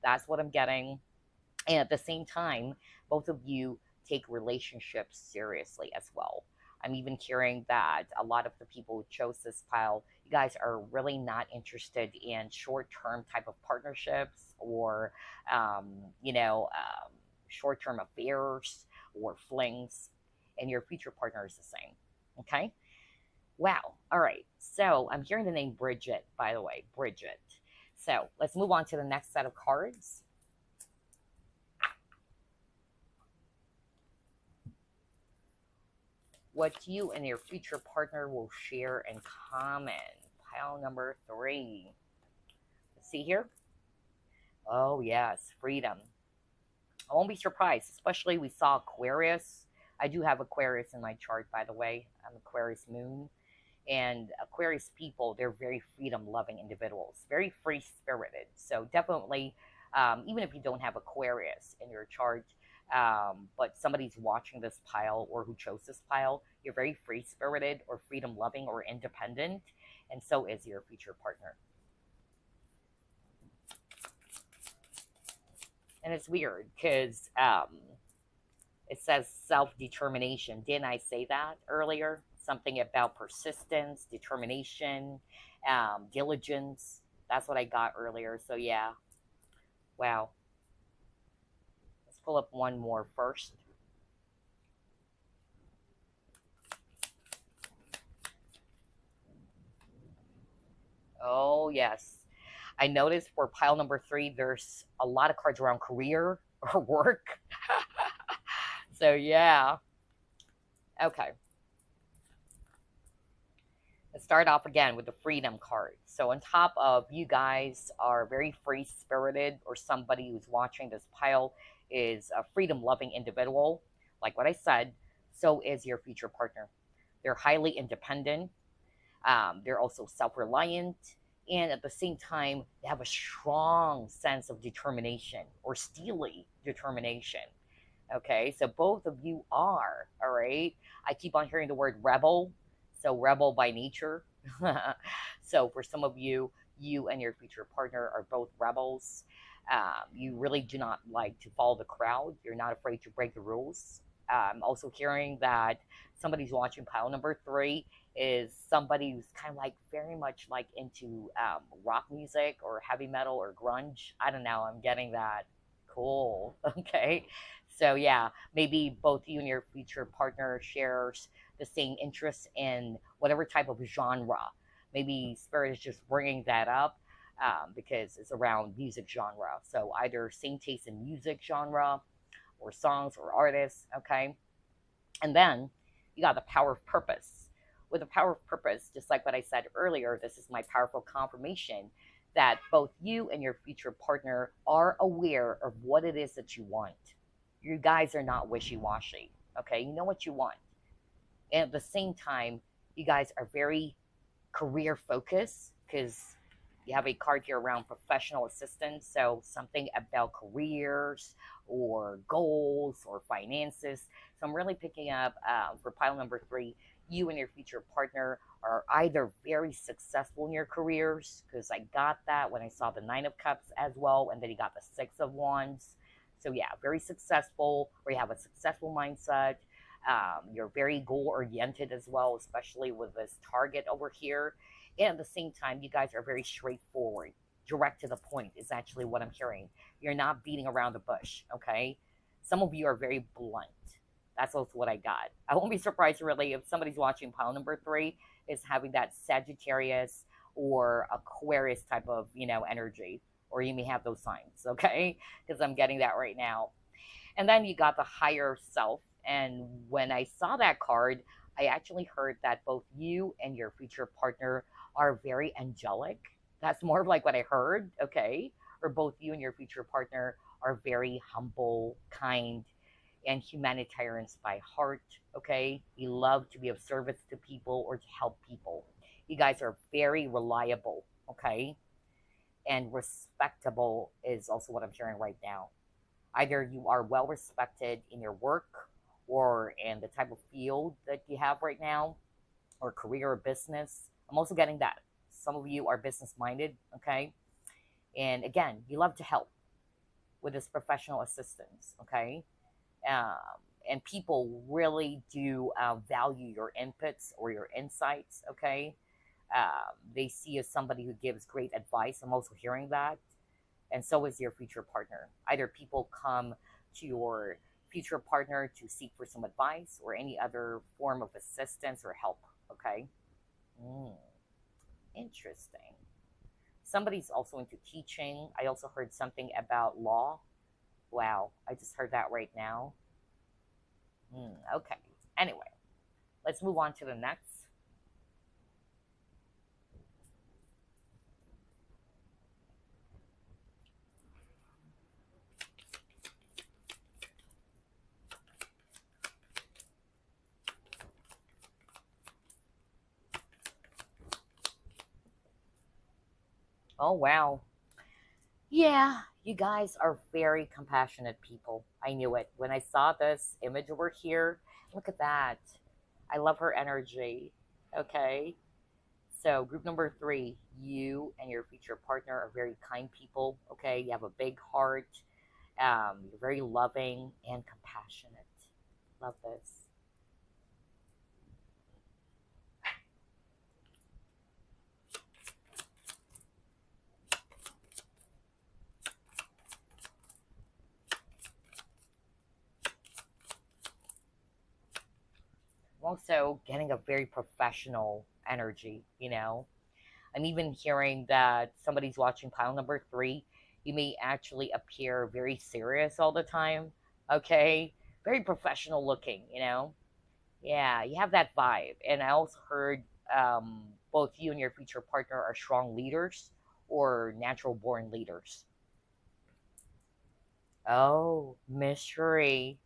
That's what I'm getting. And at the same time, both of you take relationships seriously as well. I'm even hearing that a lot of the people who chose this pile, you guys are really not interested in short-term type of partnerships or, um, you know, short-term affairs or flings, and your future partner is the same. Okay. Wow. All right. So I'm hearing the name Bridget, by the way, Bridget. So let's move on to the next set of cards. What you and your future partner will share in common. Pile number 3. Let's see here. Oh, yes, freedom. I won't be surprised, especially we saw Aquarius. I do have Aquarius in my chart, by the way. I'm Aquarius moon. And Aquarius people, they're very freedom-loving individuals, very free-spirited. So definitely, even if you don't have Aquarius in your chart, but somebody's watching this pile or who chose this pile, you're very free-spirited or freedom-loving or independent, and so is your future partner. And it's weird because it says self-determination. Didn't I say that earlier? Something about persistence, determination, diligence. That's what I got earlier. So yeah, wow. Let's pull up one more first. Oh yes, I noticed for pile number 3, there's a lot of cards around career or work. So yeah, okay. Let's start off again with the freedom card. So on top of you guys are very free-spirited, or somebody who's watching this pile is a freedom-loving individual, like what I said, so is your future partner. They're highly independent. They're also self-reliant. And at the same time, they have a strong sense of determination or steely determination. Okay, so both of you are, all right? I keep on hearing the word rebel. So rebel by nature. So for some of you, you and your future partner are both rebels. You really do not like to follow the crowd. You're not afraid to break the rules. Also hearing that somebody's watching pile number 3 is somebody who's kind of like very much like into rock music or heavy metal or grunge. I don't know. I'm getting that. Cool. Okay. So yeah, maybe both you and your future partner shares the same interest in whatever type of genre. Maybe Spirit is just bringing that up because it's around music genre. So either same taste in music genre or songs or artists, okay? And then you got the power of purpose. With the power of purpose, just like what I said earlier, this is my powerful confirmation that both you and your future partner are aware of what it is that you want. You guys are not wishy-washy, okay? You know what you want. And at the same time, you guys are very career focused because you have a card here around professional assistance. So something about careers or goals or finances. So I'm really picking up for pile number 3, you and your future partner are either very successful in your careers, because I got that when I saw the 9 of Cups as well, and then you got the 6 of Wands. So yeah, very successful, or you have a successful mindset. You're very goal-oriented as well, especially with this target over here. And at the same time, you guys are very straightforward. Direct to the point is actually what I'm hearing. You're not beating around the bush, okay? Some of you are very blunt. That's also what I got. I won't be surprised really if somebody's watching pile number 3 is having that Sagittarius or Aquarius type of, energy. Or you may have those signs, okay? Because I'm getting that right now. And then you got the higher self. And when I saw that card, I actually heard that both you and your future partner are very angelic. That's more of like what I heard, okay? Or both you and your future partner are very humble, kind, and humanitarians by heart. Okay, you love to be of service to people or to help people. You guys are very reliable. Okay, and respectable is also what I'm hearing right now. Either you are well respected in your work or in the type of field that you have right now, or career or business. I'm also getting that. Some of you are business minded, okay? And again, you love to help with this professional assistance, okay? Um, and people really do value your inputs or your insights, okay? They see you as somebody who gives great advice. I'm also hearing that. And so is your future partner. Either people come to your future partner to seek for some advice or any other form of assistance or help, okay? Mm, interesting. Somebody's also into teaching. I also heard something about law. Wow, I just heard that right now. Okay. Anyway, let's move on to the next. Oh, wow. Yeah, you guys are very compassionate people. I knew it. When I saw this image over here, look at that. I love her energy. Okay. So, group number three, you and your future partner are very kind people. Okay. You have a big heart. You're very loving and compassionate. Love this. I'm also getting a very professional energy, you know? I'm even hearing that somebody's watching pile number three. You may actually appear very serious all the time. Okay. Very professional looking, you know? Yeah, you have that vibe. And I also heard both you and your future partner are strong leaders or natural born leaders. Oh, mystery.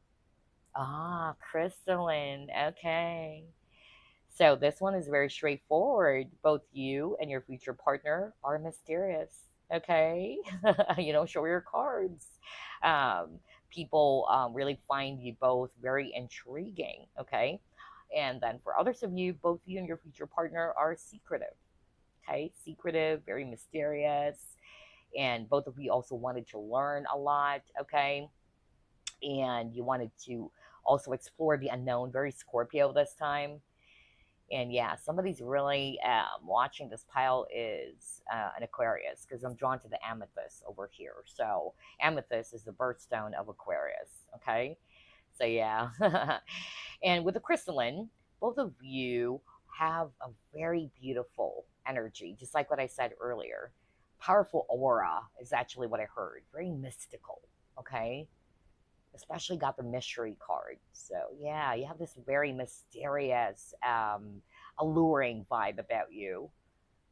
Ah, crystalline. Okay. So this one is very straightforward. Both you and your future partner are mysterious. Okay. You don't show your cards. Um, People really find you both very intriguing. Okay. And then for others of you, both you and your future partner are secretive. Okay. Secretive, very mysterious. And both of you also wanted to learn a lot. Okay. And you wanted to also explore the unknown, very Scorpio this time. And yeah, somebody's really watching this pile is an Aquarius because I'm drawn to the amethyst over here. So amethyst is the birthstone of Aquarius. Okay, so yeah, and with the crystalline, both of you have a very beautiful energy, just like what I said earlier. Powerful aura is actually what I heard. Very mystical. Okay, especially got the mystery card. So yeah, you have this very mysterious, alluring vibe about you.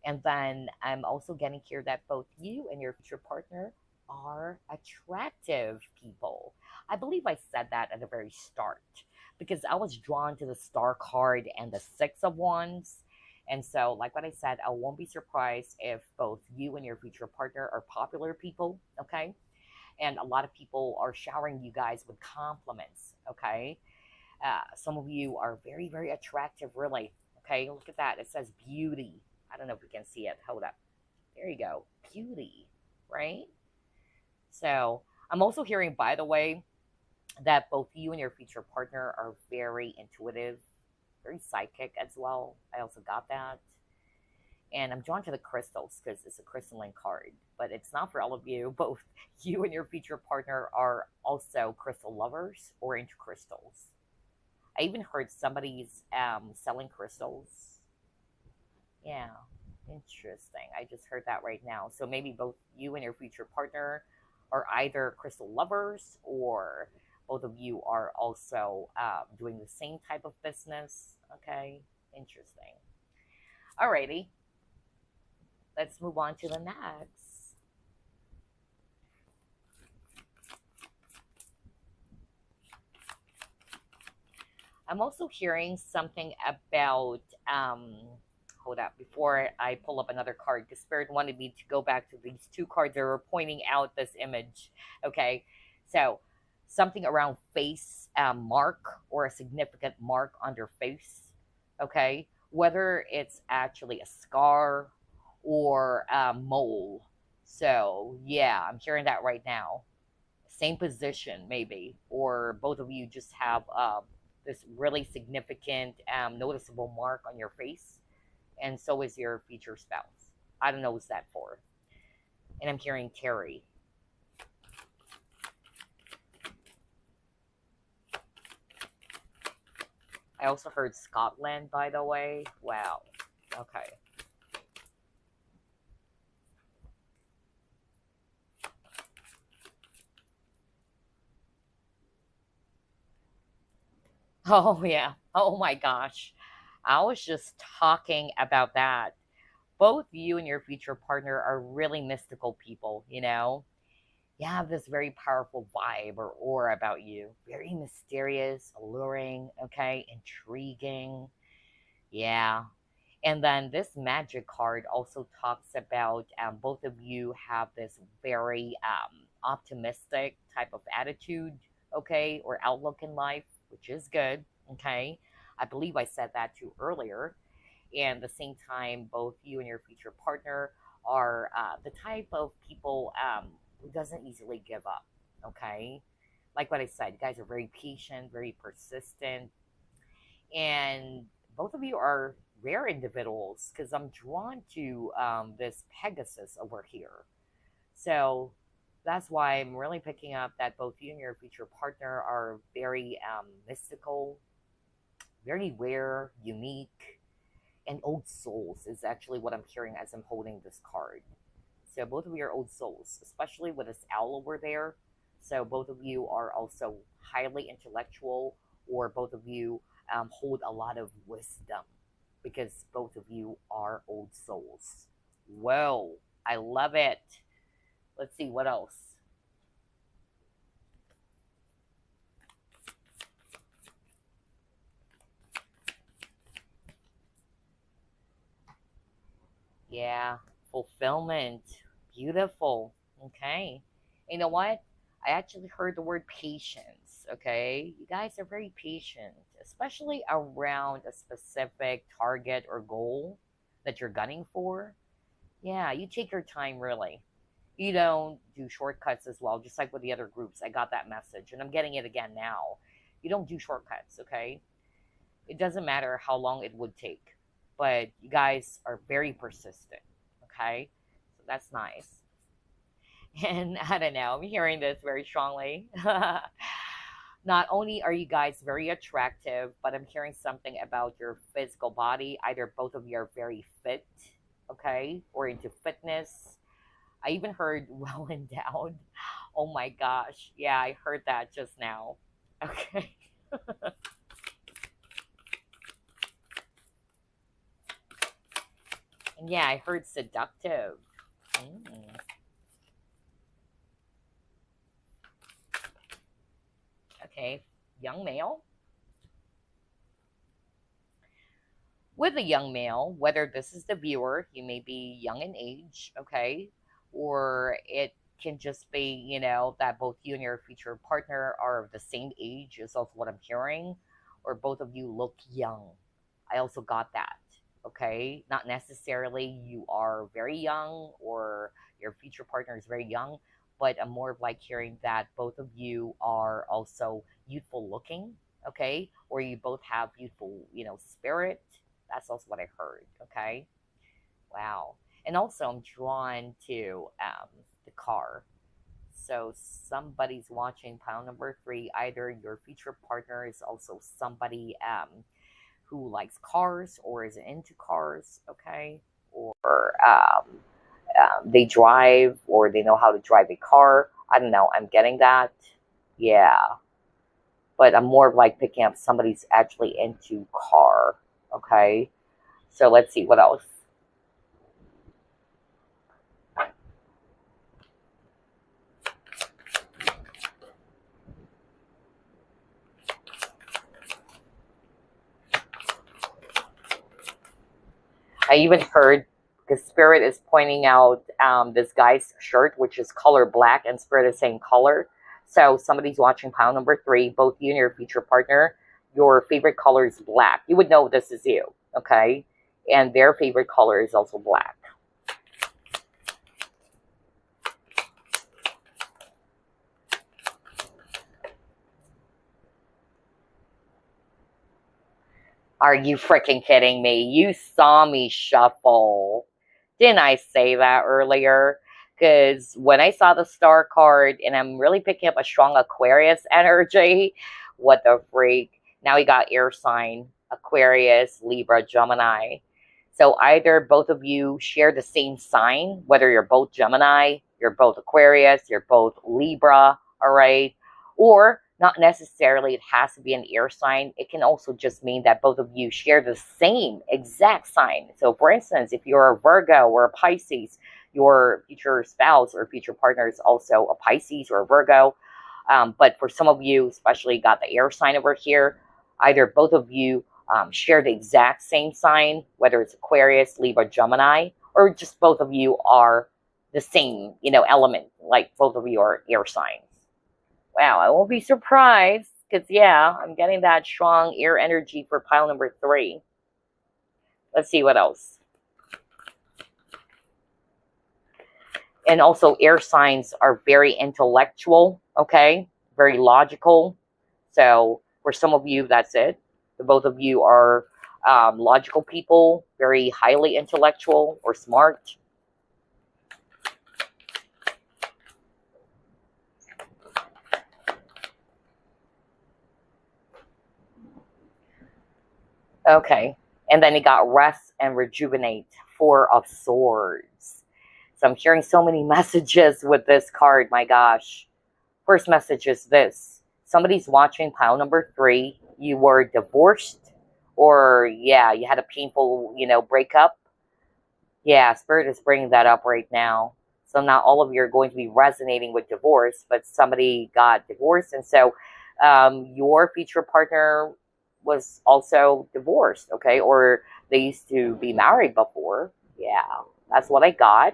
And then I'm also getting here that both you and your future partner are attractive people. I believe I said that at the very start because I was drawn to the star card and the six of wands. And so, like what I said, I won't be surprised if both you and your future partner are popular people. Okay, and a lot of people are showering you guys with compliments. Okay, some of you are very, very attractive, really. Okay, look at that. It says beauty. I don't know if you can see it. Hold up. There you go. Beauty, right? So I'm also hearing, by the way, that both you and your future partner are very intuitive, very psychic as well. I also got that. And I'm drawn to the crystals because it's a crystalline card, but it's not for all of you. Both you and your future partner are also crystal lovers or into crystals. I even heard somebody's selling crystals. Yeah, interesting. I just heard that right now. So maybe both you and your future partner are either crystal lovers or both of you are also doing the same type of business. Okay, interesting. Alrighty, let's move on to the next. I'm also hearing something about hold up before I pull up another card because Spirit wanted me to go back to these two cards that were pointing out this image. Okay. So something around face mark or a significant mark on your face. Okay. Whether it's actually a scar or a mole. So yeah, I'm hearing that right now. Same position maybe, or both of you just have this really significant noticeable mark on your face, and so is your future spouse. I don't know what's that for. And I'm hearing Terry. I also heard Scotland, by the way. Wow. Okay. Oh yeah. Oh my gosh. I was just talking about that. Both you and your future partner are really mystical people, you know? You have this very powerful vibe or aura about you. Very mysterious, alluring, okay, intriguing. Yeah. And then this magic card also talks about both of you have this very optimistic type of attitude, okay, or outlook in life, which is good, okay. I believe I said that too earlier. And at the same time, both you and your future partner are the type of people who doesn't easily give up, okay. Like what I said, you guys are very patient, very persistent, and both of you are rare individuals because I'm drawn to this Pegasus over here. So that's why I'm really picking up that both you and your future partner are very mystical, very rare, unique, and old souls is actually what I'm hearing as I'm holding this card. So both of you are old souls, especially with this owl over there. So both of you are also highly intellectual, or both of you hold a lot of wisdom because both of you are old souls. Whoa, I love it. Let's see what else. Yeah, fulfillment. Beautiful. Okay. You know what? I actually heard the word patience. Okay. You guys are very patient, especially around a specific target or goal that you're gunning for. Yeah, you take your time, really. You don't do shortcuts as well, just like with the other groups. I got that message, and I'm getting it again now. You don't do shortcuts, okay? It doesn't matter how long it would take, but you guys are very persistent, okay? So that's nice. And I don't know, I'm hearing this very strongly. Not only are you guys very attractive, but I'm hearing something about your physical body. Either both of you are very fit, okay, or into fitness. I even heard well endowed. Oh my gosh. Yeah, I heard that just now. Okay. And yeah, I heard seductive. Mm. Okay. Young male. With a young male, whether this is the viewer, you may be young in age, okay, or it can just be, that both you and your future partner are of the same age, is also what I'm hearing, or both of you look young. I also got that, okay? Not necessarily you are very young or your future partner is very young, but I'm more of like hearing that both of you are also youthful looking, okay? Or you both have youthful, spirit. That's also what I heard. Okay. Wow. And also, I'm drawn to the car. So somebody's watching pile number three. Either your future partner is also somebody who likes cars or is into cars. Okay. Or they drive or they know how to drive a car. I don't know. I'm getting that. Yeah. But I'm more of like picking up somebody's actually into car. Okay. So let's see what else. I even heard, because Spirit is pointing out this guy's shirt, which is color black, and Spirit is saying color. So somebody's watching pile number 3, both you and your future partner, your favorite color is black. You would know this is you, okay? And their favorite color is also black. Are you freaking kidding me? You saw me shuffle. Didn't I say that earlier? Because when I saw the star card, and I'm really picking up a strong Aquarius energy, what the freak? Now we got air sign, Aquarius, Libra, Gemini. So either both of you share the same sign, whether you're both Gemini, you're both Aquarius, you're both Libra, all right? Or not necessarily it has to be an air sign. It can also just mean that both of you share the same exact sign. So for instance, if you're a Virgo or a Pisces, your future spouse or future partner is also a Pisces or a Virgo. But for some of you, especially got the air sign over here, either both of you share the exact same sign, whether it's Aquarius, Libra, Gemini, or just both of you are the same, element, like both of you are air signs. Wow, I won't be surprised, because, yeah, I'm getting that strong air energy for pile number 3. Let's see what else. And also, air signs are very intellectual, okay? Very logical. So, for some of you, that's it. The both of you are logical people, very highly intellectual or smart. Okay, and then it got rest and rejuvenate, 4 of Swords. So I'm hearing so many messages with this card, my gosh. First message is this. Somebody's watching pile number 3. You were divorced, or, yeah, you had a painful, breakup. Yeah, Spirit is bringing that up right now. So not all of you are going to be resonating with divorce, but somebody got divorced, and so your future partner was also divorced, okay? Or they used to be married before. Yeah, that's what I got.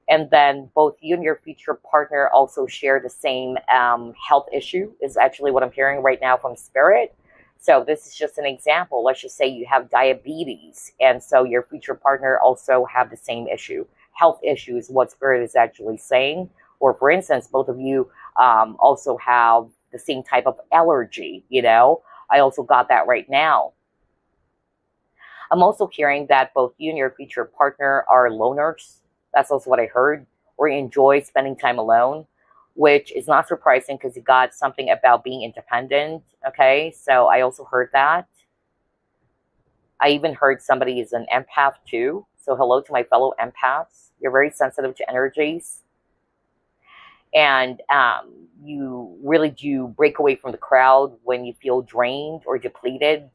And then both you and your future partner also share the same health issue, is actually what I'm hearing right now from Spirit. So this is just an example. Let's just say you have diabetes, and so your future partner also have the same issue. Health issue is what Spirit is actually saying. Or for instance, both of you also have the same type of allergy, I also got that right now. I'm also hearing that both you and your future partner are loners. That's also what I heard. Or you enjoy spending time alone, which is not surprising because you got something about being independent. Okay, so I also heard that. I even heard somebody is an empath too. So hello to my fellow empaths. You're very sensitive to energies. And you really do break away from the crowd when you feel drained or depleted,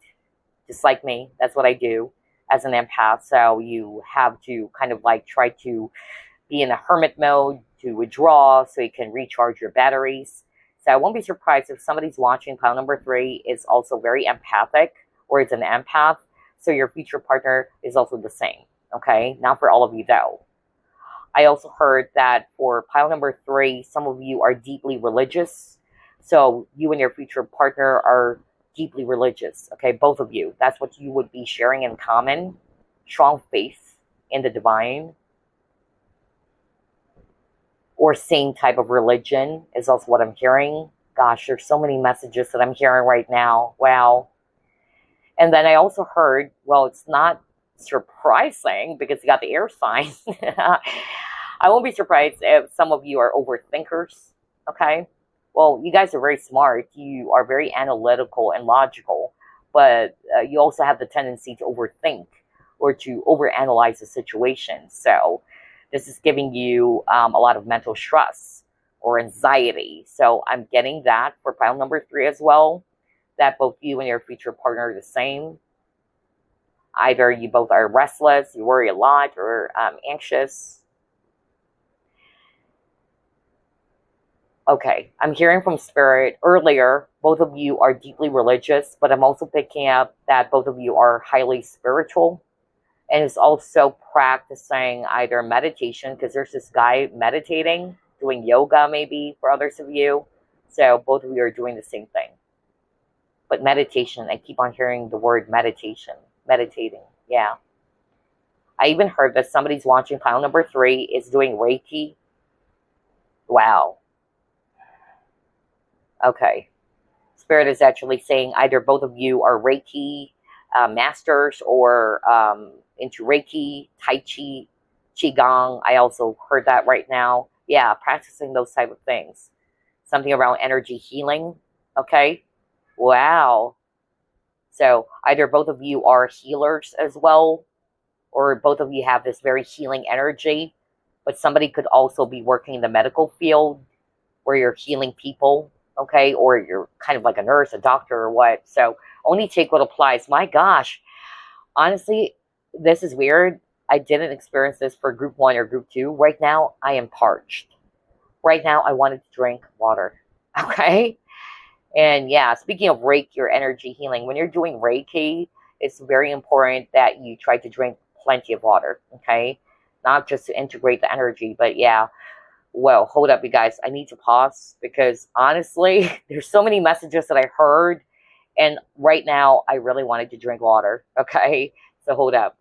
just like me. That's what I do as an empath. So you have to kind of like try to be in a hermit mode to withdraw so you can recharge your batteries. So I won't be surprised if somebody's watching pile number 3 is also very empathic, or is an empath. So your future partner is also the same, okay? Not for all of you though. I also heard that for pile number 3, some of you are deeply religious. So you and your future partner are deeply religious, okay? Both of you. That's what you would be sharing in common. Strong faith in the divine. Or same type of religion is also what I'm hearing. Gosh, there's so many messages that I'm hearing right now. Wow. And then I also heard, well, it's not surprising because you got the air sign. I won't be surprised if some of you are overthinkers, okay? Well, you guys are very smart. You are very analytical and logical, but you also have the tendency to overthink or to overanalyze the situation. So this is giving you a lot of mental stress or anxiety. So I'm getting that for pile number 3 as well, that both you and your future partner are the same. Either you both are restless, you worry a lot, or anxious. Okay, I'm hearing from Spirit earlier, both of you are deeply religious, but I'm also picking up that both of you are highly spiritual. And it's also practicing either meditation, because there's this guy meditating, doing yoga maybe for others of you. So both of you are doing the same thing. But meditation, I keep on hearing the word meditation. Meditating, yeah. I even heard that somebody's launching pile number 3 is doing Reiki. Wow. Okay. Spirit is actually saying either both of you are Reiki masters or into Reiki, Tai Chi, Qigong. I also heard that right now. Yeah, practicing those type of things. Something around energy healing. Okay. Wow. So either both of you are healers as well, or both of you have this very healing energy, but somebody could also be working in the medical field where you're healing people, okay? Or you're kind of like a nurse, a doctor, or what. So only take what applies. My gosh, honestly, this is weird. I didn't experience this for group 1 or group 2. Right now, I am parched. Right now, I wanted to drink water, okay? And yeah, speaking of Reiki or energy healing, when you're doing Reiki, it's very important that you try to drink plenty of water, okay? Not just to integrate the energy, but yeah. Well, hold up, you guys. I need to pause because honestly, there's so many messages that I heard, and right now, I really wanted to drink water, okay? So hold up.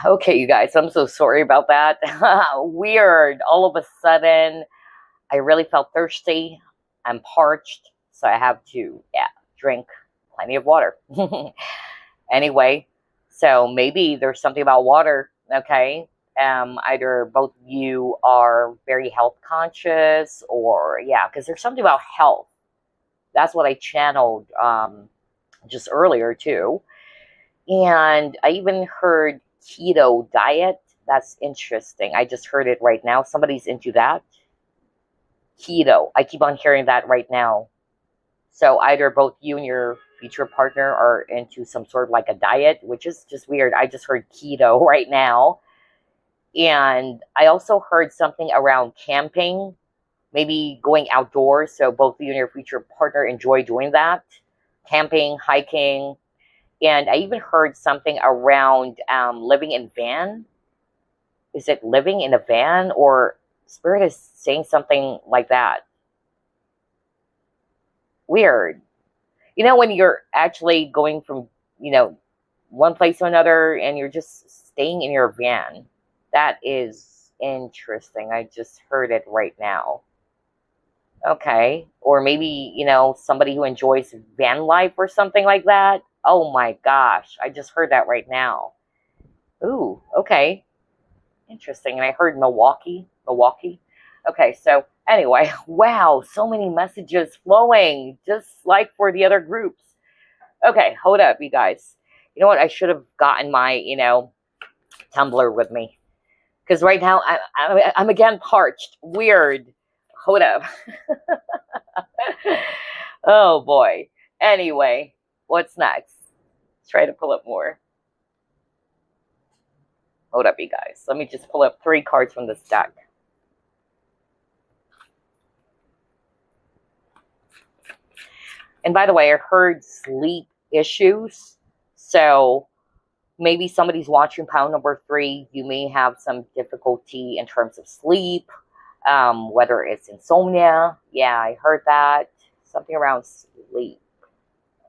Okay, you guys, I'm so sorry about that. Weird. All of a sudden, I really felt thirsty. I'm parched, so I have to, yeah, drink plenty of water. Anyway, so maybe there's something about water, okay? Either both of you are very health conscious, or, yeah, because there's something about health. That's what I channeled just earlier, too. And I even heard keto diet. That's interesting. I just heard it right now. Somebody's into that. Keto. I keep on hearing that right now. So either both you and your future partner are into some sort of like a diet, which is just weird. I just heard keto right now. And I also heard something around camping, maybe going outdoors. So both you and your future partner enjoy doing that. Camping, hiking. And I even heard something around living in van. Is it living in a van, or Spirit is saying something like that? Weird. You know, when you're actually going from, one place to another and you're just staying in your van. That is interesting. I just heard it right now. Okay. Or maybe, somebody who enjoys van life or something like that. Oh my gosh. I just heard that right now. Ooh, okay. Interesting. And I heard Milwaukee. Okay, so anyway, wow, so many messages flowing, just like for the other groups. Okay, hold up, you guys. You know what? I should have gotten my, tumbler with me. Because right now, I'm again parched. Weird. Hold up. Oh, boy. Anyway, what's next? Let's try to pull up more. Hold up, you guys. Let me just pull up 3 cards from this deck. And by the way, I heard sleep issues. So maybe somebody's watching pile number 3. You may have some difficulty in terms of sleep, whether it's insomnia. Yeah, I heard that. Something around sleep.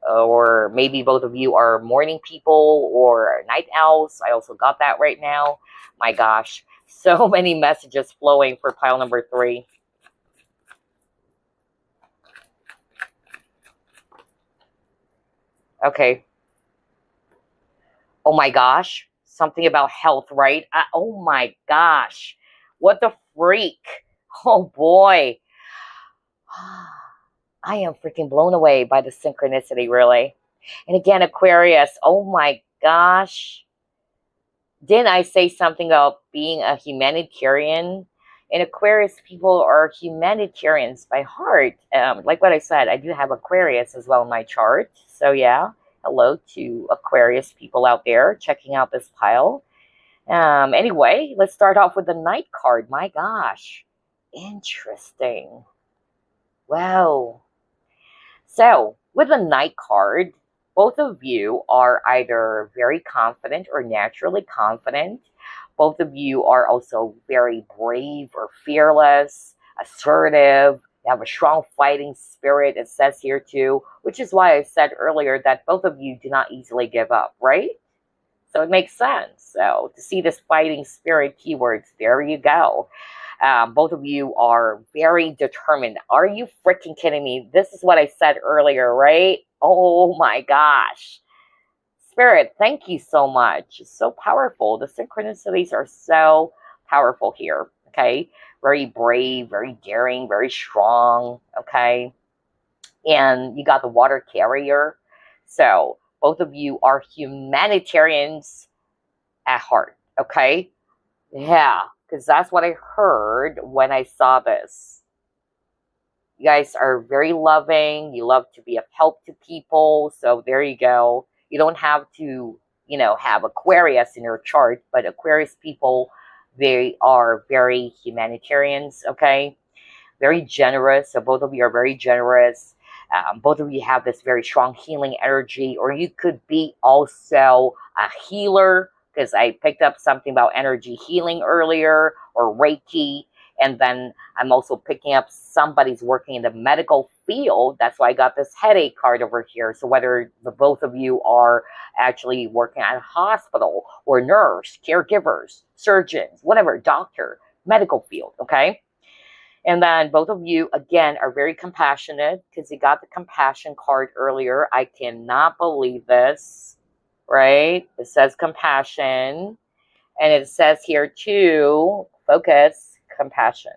Or maybe both of you are morning people or night owls. I also got that right now. My gosh, so many messages flowing for pile number 3. Okay. Oh my gosh. Something about health, right? Oh my gosh. What the freak? Oh boy. I am freaking blown away by the synchronicity, really. And again, Aquarius. Oh my gosh. Didn't I say something about being a humanitarian? And Aquarius people are humanitarians by heart. Like what I said, I do have Aquarius as well in my chart. So yeah, hello to Aquarius people out there checking out this pile. Anyway, let's start off with the Knight card. My gosh. Interesting. Wow. So, with the Knight card, both of you are either very confident or naturally confident. Both of you are also very brave or fearless, assertive. You have a strong fighting spirit, it says here too, which is why I said earlier that both of you do not easily give up, right? So it makes sense. So to see this fighting spirit keywords, there you go. Both of you are very determined. Are you freaking kidding me? This is what I said earlier, right? Oh my gosh. Spirit, thank you so much. It's so powerful. The synchronicities are so powerful here, okay? Very brave, very daring, very strong, okay? And you got the water carrier. So both of you are humanitarians at heart, okay? Yeah, because that's what I heard when I saw this. You guys are very loving. You love to be of help to people. So there you go. You don't have to, have Aquarius in your chart, but Aquarius people, they are very humanitarians, okay? Very generous. So both of you are very generous. Both of you have this very strong healing energy, or you could be also a healer, because I picked up something about energy healing earlier, or Reiki. And then I'm also picking up somebody's working in the medical field. That's why I got this headache card over here. So whether the both of you are actually working at a hospital, or nurse, caregivers, surgeons, whatever, doctor, medical field, okay? And then both of you, again, are very compassionate, because you got the compassion card earlier. I cannot believe this, right? It says compassion. And it says here too, focus, compassion.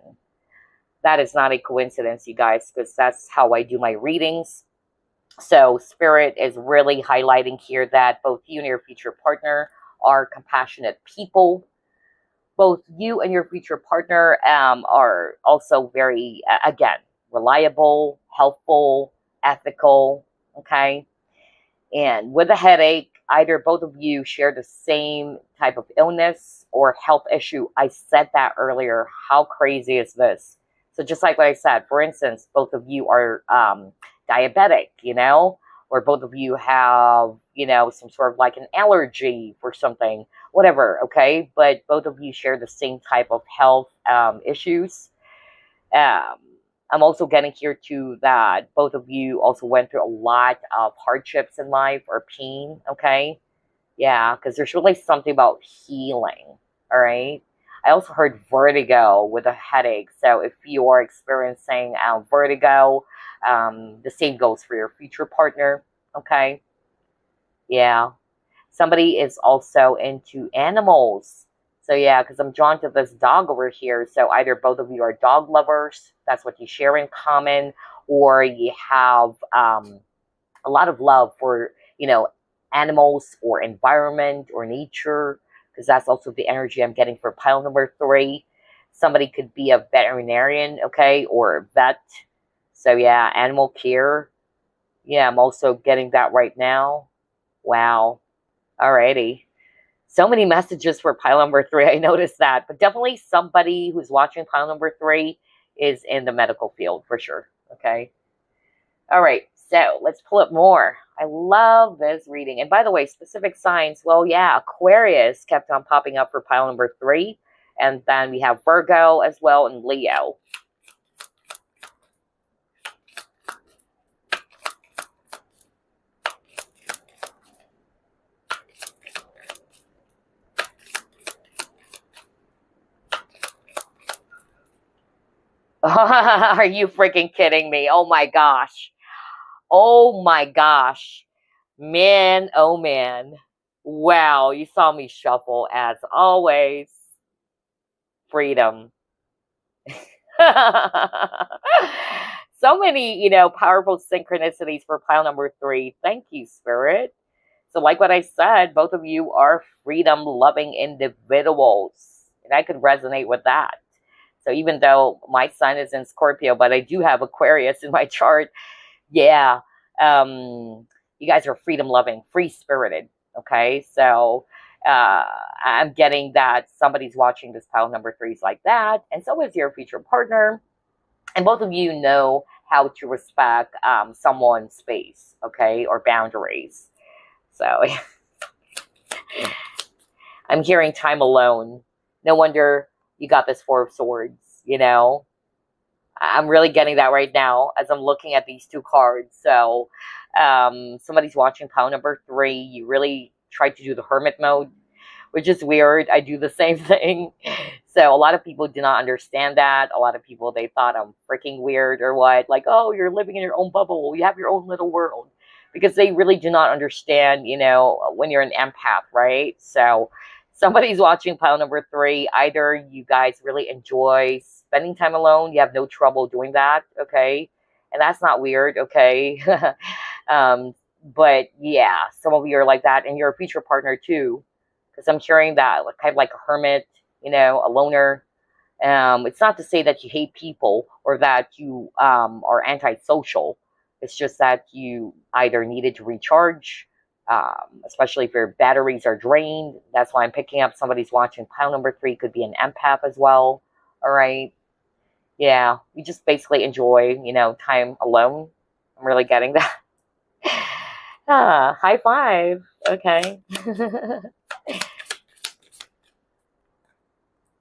That is not a coincidence, you guys, because that's how I do my readings. So Spirit is really highlighting here that both you and your future partner are compassionate people. Both you and your future partner are also very, again, reliable, helpful, ethical, okay? And with a headache, either both of you share the same type of illness or health issue. I said that earlier. How crazy is this? So just like what I said, for instance, both of you are diabetic, or both of you have, some sort of like an allergy for something, whatever, okay? But both of you share the same type of health issues. I'm also getting here too that both of you also went through a lot of hardships in life or pain, okay? Yeah, because there's really something about healing, all right? I also heard vertigo with a headache. So if you are experiencing vertigo, the same goes for your future partner, okay? Yeah. Somebody is also into animals. So yeah, because I'm drawn to this dog over here. So either both of you are dog lovers, that's what you share in common, or you have a lot of love for, animals or environment or nature, because that's also the energy I'm getting for pile number 3. Somebody could be a veterinarian, okay, or a vet. So yeah, animal care. Yeah, I'm also getting that right now. Wow. Alrighty. So many messages for pile number 3. I noticed that. But definitely somebody who's watching pile number 3 is in the medical field for sure. Okay. All right. So let's pull up more. I love this reading. And by the way, specific signs. Well, yeah, Aquarius kept on popping up for pile number 3. And then we have Virgo as well, and Leo. Are you freaking kidding me? Oh my gosh. Oh my gosh. Man, oh man. Wow, you saw me shuffle as always. Freedom. So many, powerful synchronicities for pile number 3. Thank you, Spirit. So like what I said, both of you are freedom-loving individuals. And I could resonate with that. So even though my sun is in Scorpio, but I do have Aquarius in my chart, yeah, you guys are freedom-loving, free-spirited, okay? So I'm getting that somebody's watching this pile number 3s like that, and so is your future partner. And both of you know how to respect someone's space, okay, or boundaries. So I'm hearing time alone. No wonder you got this Four of Swords, you know. I'm really getting that right now as I'm looking at these two cards. So somebody's watching pile number 3. You really tried to do the hermit mode, which is weird. I do the same thing. So a lot of people do not understand that. A lot of people, they thought I'm freaking weird or what. Like, oh, you're living in your own bubble. You have your own little world. Because they really do not understand, you know, when you're an empath, right? So somebody's watching pile number 3. Either you guys really enjoy spending time alone. You have no trouble doing that, okay? And that's not weird, okay? But yeah, some of you are like that. And you're a future partner too. Because I'm hearing that, like, kind of like a hermit, you know, a loner. It's not to say that you hate people or that you are antisocial. It's just that you either needed to recharge, especially if your batteries are drained. That's why I'm picking up somebody's watching pile number 3. Could be an empath as well. All right. Yeah, you just basically enjoy, you know, time alone. I'm really getting that. High five. Okay.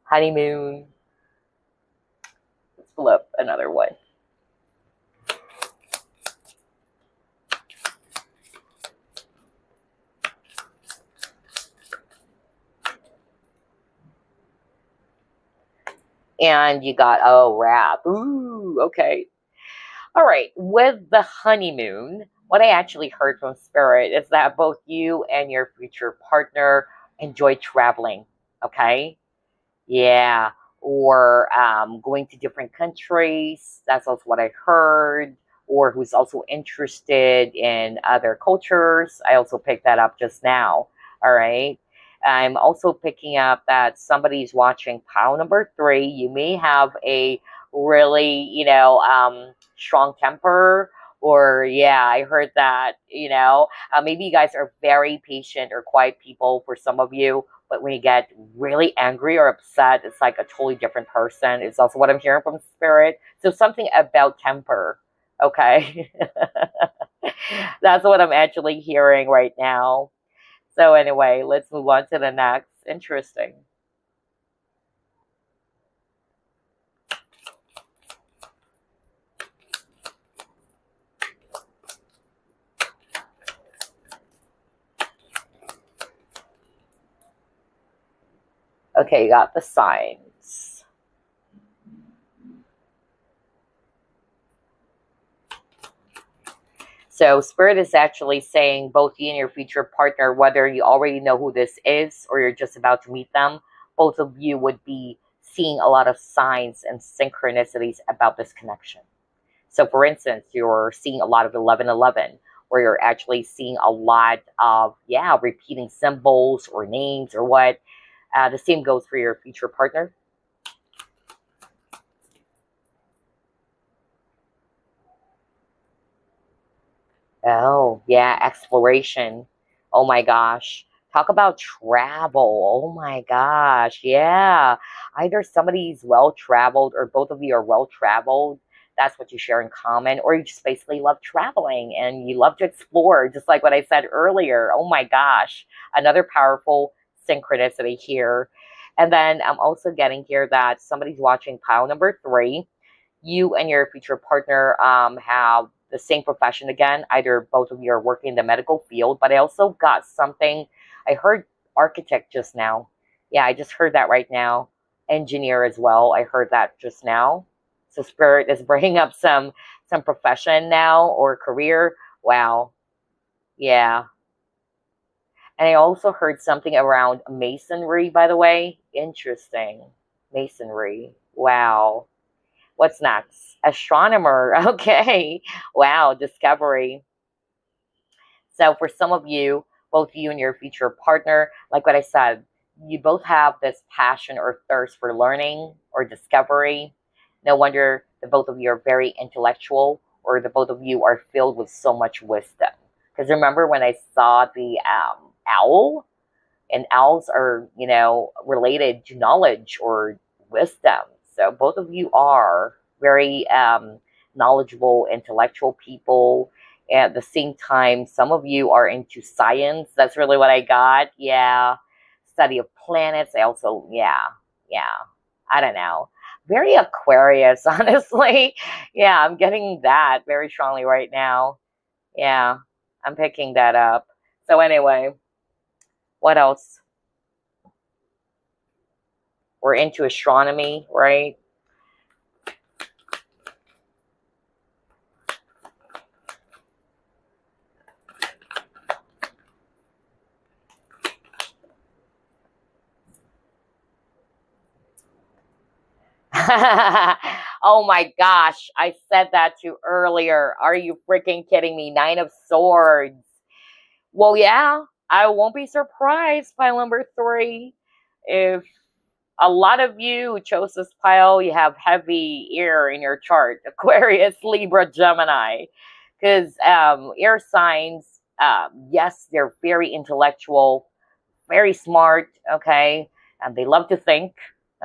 Honeymoon. Let's flip another one. And you got, oh, wrath. Ooh, okay. All right. With the honeymoon, what I actually heard from Spirit is that both you and your future partner enjoy traveling. Okay. Yeah. Or going to different countries. That's also what I heard. Or who's also interested in other cultures. I also picked that up just now. All right. I'm also picking up that somebody's watching pile number 3. You may have a really, you know, strong temper, or yeah, I heard that, you know, maybe you guys are very patient or quiet people for some of you, but when you get really angry or upset, it's like a totally different person. It's also what I'm hearing from Spirit. So something about temper, okay? That's what I'm actually hearing right now. So anyway, let's move on to the next. Interesting. Okay, you got the signs. So Spirit is actually saying both you and your future partner, whether you already know who this is or you're just about to meet them, both of you would be seeing a lot of signs and synchronicities about this connection. So for instance, you're seeing a lot of 1111, where you're actually seeing a lot of, yeah, repeating symbols or names or what. The same goes for your future partner. Oh, yeah, exploration. Oh my gosh. Talk about travel. Oh my gosh. Yeah. Either somebody's well traveled or both of you are well traveled. That's what you share in common. Or you just basically love traveling and you love to explore, just like what I said earlier. Oh my gosh. Another powerful synchronicity here. And then I'm also getting here that somebody's watching pile number 3. You and your future partner have the same profession again. Either both of you are working in the medical field, but I also got something. I heard architect just now. Yeah, I just heard that right now. Engineer as well. I heard that just now. So Spirit is bringing up some profession now or career. Wow. Yeah. And I also heard something around masonry, by the way. Interesting. Masonry. Wow. What's next? Astronomer. Okay. Wow. Discovery. So for some of you, both you and your future partner, like what I said, you both have this passion or thirst for learning or discovery. No wonder the both of you are very intellectual, or the both of you are filled with so much wisdom. Because remember when I saw the owl? And owls are, you know, related to knowledge or wisdom. So both of you are very knowledgeable, intellectual people. At the same time, some of you are into science. That's really what I got. Yeah. Study of planets. I also, yeah. I don't know. Very Aquarius, honestly. Yeah, I'm getting that very strongly right now. Yeah, I'm picking that up. So anyway, what else? We're into astronomy, right? Oh my gosh, I said that too earlier. Are you freaking kidding me? Nine of Swords. Well, yeah, I won't be surprised by number 3 if a lot of you who chose this pile, you have heavy air in your chart. Aquarius, Libra, Gemini. Because air signs, yes, they're very intellectual, very smart, okay? And they love to think,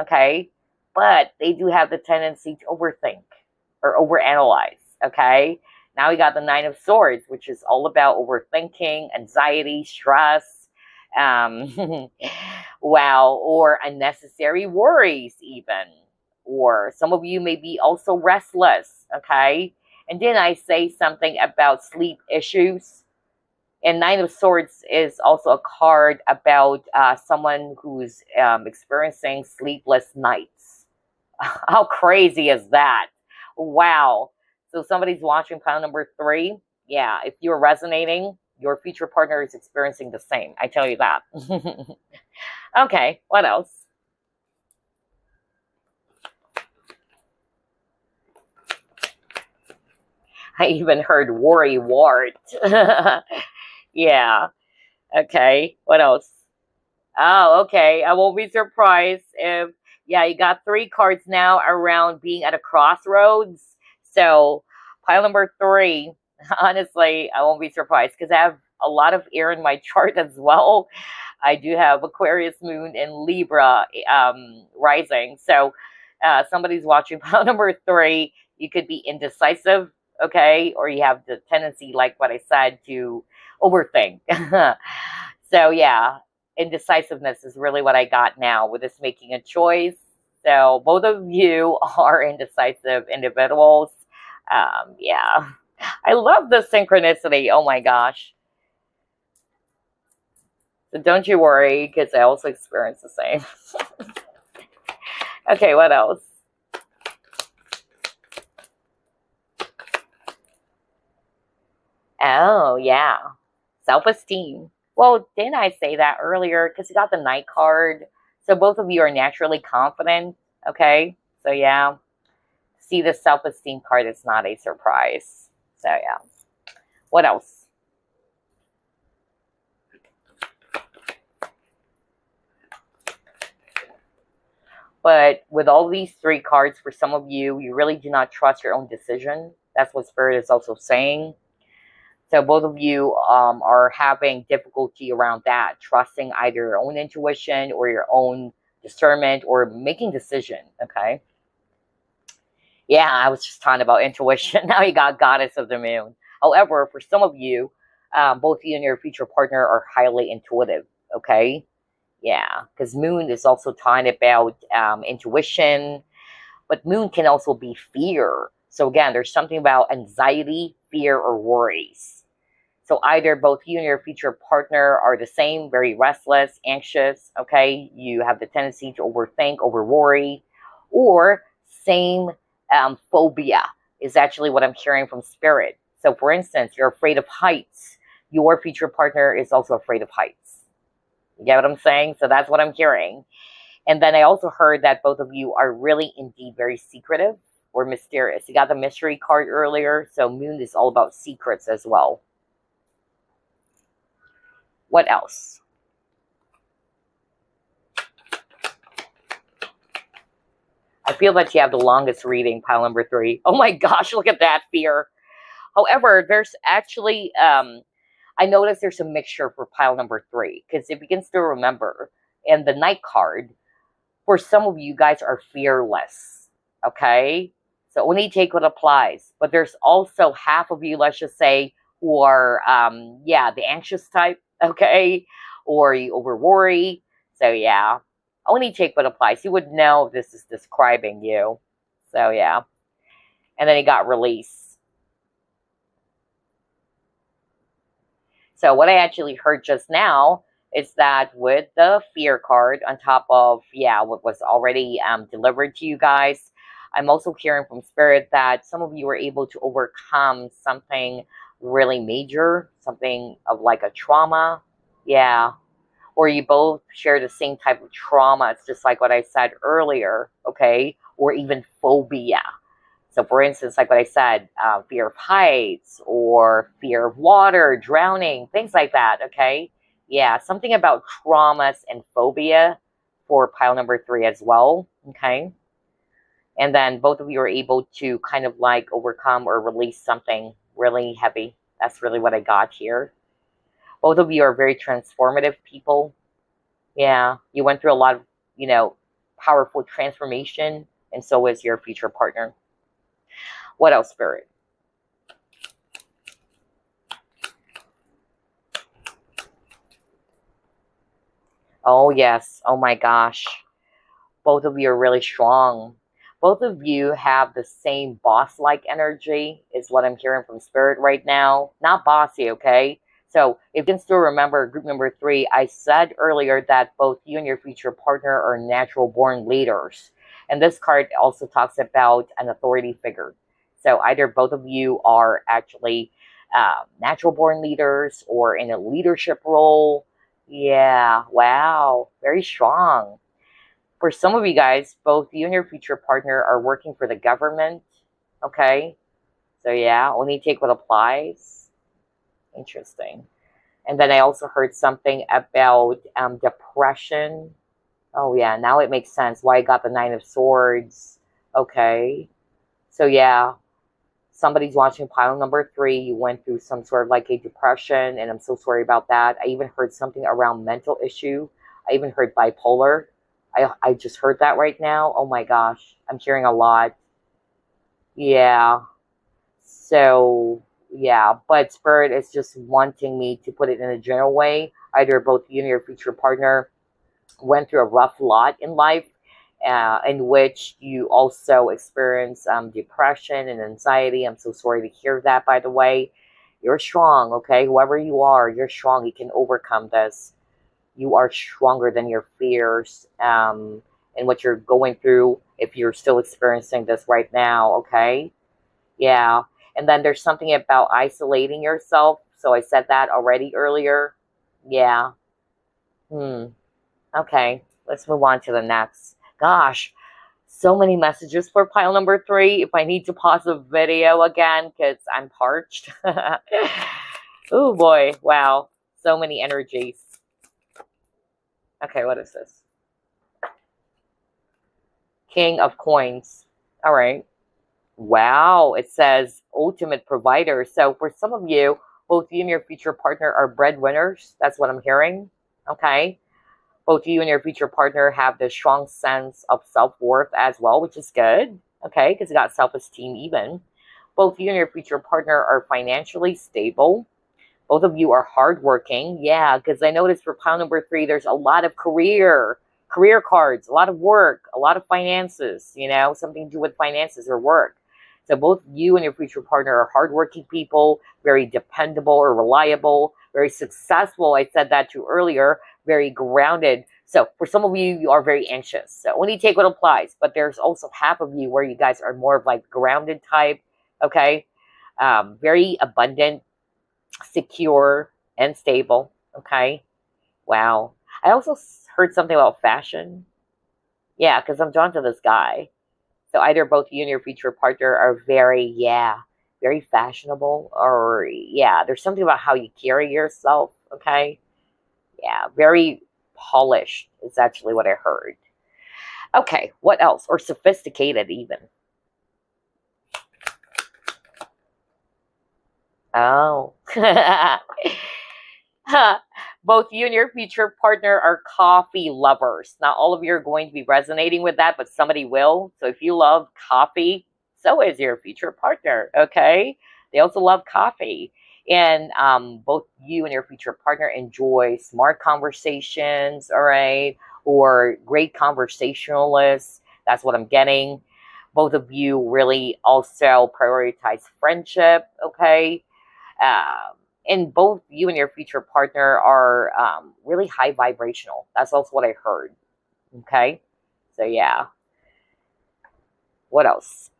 okay? But they do have the tendency to overthink or overanalyze, okay? Now we got the Nine of Swords, which is all about overthinking, anxiety, stress, wow, or unnecessary worries even. Or some of you may be also restless, okay? And then I say something about sleep issues. And Nine of Swords is also a card about someone who's experiencing sleepless nights. How crazy is that? Wow. So somebody's watching pile number 3. Yeah, if you're resonating, your future partner is experiencing the same. I tell you that. Okay, what else? I even heard worry wart. Yeah. Okay, what else? Oh, okay. I won't be surprised if, yeah, you got 3 cards now around being at a crossroads. So, pile number 3, honestly, I won't be surprised because I have a lot of air in my chart as well. I do have Aquarius moon and Libra rising. So, somebody's watching pile number 3. You could be indecisive, okay? Or you have the tendency, like what I said, to overthink. So, yeah, indecisiveness is really what I got now with this making a choice. So both of you are indecisive individuals. Yeah, I love the synchronicity. Oh my gosh. So don't you worry, because I also experience the same. Okay, what else? Oh, yeah. Self-esteem. Well, didn't I say that earlier? Because you got the Knight card. So both of you are naturally confident. Okay? So, yeah. See the self-esteem card. It's not a surprise. So, yeah. What else? But with all these 3 cards, for some of you, you really do not trust your own decision. That's what Spirit is also saying. So both of you are having difficulty around that, trusting either your own intuition or your own discernment or making decision, okay? Yeah, I was just talking about intuition. Now you got Goddess of the Moon. However, for some of you, both you and your future partner are highly intuitive, okay? Yeah, because Moon is also talking about intuition, but Moon can also be fear. So again, there's something about anxiety, fear, or worries. So either both you and your future partner are the same, very restless, anxious, okay? You have the tendency to overthink, over-worry, or same phobia is actually what I'm hearing from Spirit. So for instance, you're afraid of heights. Your future partner is also afraid of heights. You get what I'm saying? So that's what I'm hearing. And then I also heard that both of you are really indeed very secretive or mysterious. You got the mystery card earlier, so Moon is all about secrets as well. What else? I feel that you have the longest reading, pile number 3. Oh my gosh, look at that fear. However, there's actually, I noticed there's a mixture for pile number 3. Because if you can still remember, in the Knight card, for some of you guys are fearless. Okay? So only take what applies. But there's also half of you, let's just say, who are, yeah, the anxious type, okay? Or you over worry. So yeah, only take what applies. You would know this is describing you. So yeah. And then he got release. So what I actually heard just now is that with the fear card on top of, yeah, what was already delivered to you guys, I'm also hearing from Spirit that some of you were able to overcome something really major, something of like a trauma. Yeah. Or you both share the same type of trauma. It's just like what I said earlier, okay? Or even phobia. So for instance, like what I said, fear of heights or fear of water, drowning, things like that, okay? Yeah, something about traumas and phobia for pile number 3 as well, okay? And then both of you are able to kind of like overcome or release something really heavy. That's really what I got here. Both of you are very transformative people. Yeah, you went through a lot of, you know, powerful transformation, and so is your future partner. What else, Spirit? Oh, yes. Oh, my gosh. Both of you are really strong. Both of you have the same boss-like energy, is what I'm hearing from Spirit right now. Not bossy, okay? So if you can still remember group number 3, I said earlier that both you and your future partner are natural-born leaders. And this card also talks about an authority figure. So either both of you are actually natural-born leaders or in a leadership role. Yeah, wow, very strong. For some of you guys, both you and your future partner are working for the government, okay? So yeah, only take what applies. Interesting. And then I also heard something about depression. Oh yeah, now it makes sense why I got the 9 of Swords. Okay. So yeah, somebody's watching pile number 3. You went through some sort of like a depression, and I'm so sorry about that. I even heard something around mental issue. I even heard bipolar. I just heard that right now. Oh my gosh, I'm hearing a lot. Yeah. So, yeah, but Spirit is just wanting me to put it in a general way. Either both you and your future partner went through a rough lot in life, in which you also experience depression and anxiety. I'm so sorry to hear that, by the way. You're strong, okay? Whoever you are, you're strong. You can overcome this. You are stronger than your fears and what you're going through if you're still experiencing this right now, okay? Yeah. And then there's something about isolating yourself. So I said that already earlier. Yeah. Okay. Let's move on to the next. Gosh, so many messages for pile number 3. If I need to pause the video again because I'm parched. Oh boy. Wow. So many energies. Okay, what is this? King of Coins. All right. Wow, it says ultimate provider. So for some of you, both you and your future partner are breadwinners. That's what I'm hearing. Okay. Both you and your future partner have this strong sense of self-worth as well, which is good. Okay, because you got self-esteem even. Both you and your future partner are financially stable. Both of you are hardworking. Yeah, because I noticed for pile number 3, there's a lot of career cards, a lot of work, a lot of finances, you know, something to do with finances or work. So both you and your future partner are hardworking people, very dependable or reliable, very successful. I said that too earlier, very grounded. So for some of you, you are very anxious. So only take what applies. But there's also half of you where you guys are more of like grounded type, okay? Very abundant, secure, and stable, okay? Wow. I also heard something about fashion. Yeah, because I'm drawn to this guy. So either both you and your future partner are very, yeah, very fashionable, or yeah, there's something about how you carry yourself, okay? Yeah, very polished is actually what I heard. Okay, what else? Or sophisticated even. Oh. Both you and your future partner are coffee lovers. Not all of you are going to be resonating with that, but somebody will. So if you love coffee, So is your future partner, okay? They also love coffee. And both you and your future partner enjoy smart conversations, all right? Or great conversationalists. That's what I'm getting. Both of you really also prioritize friendship, okay? Um, and both you and your future partner are really high vibrational. That's also what I heard, okay? So, yeah. What else?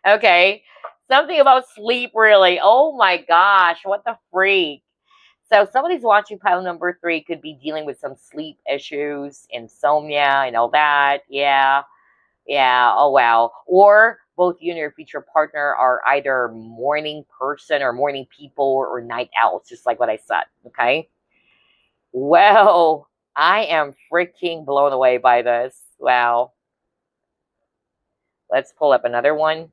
Okay. Something about sleep, really. Oh my gosh, what the freak. So somebody's watching pile number 3 could be dealing with some sleep issues, insomnia, and all that. Yeah. Yeah. Oh, wow. Or both you and your future partner are either morning person or morning people or night owls, just like what I said. Okay. Well, I am freaking blown away by this. Wow. Let's pull up another one.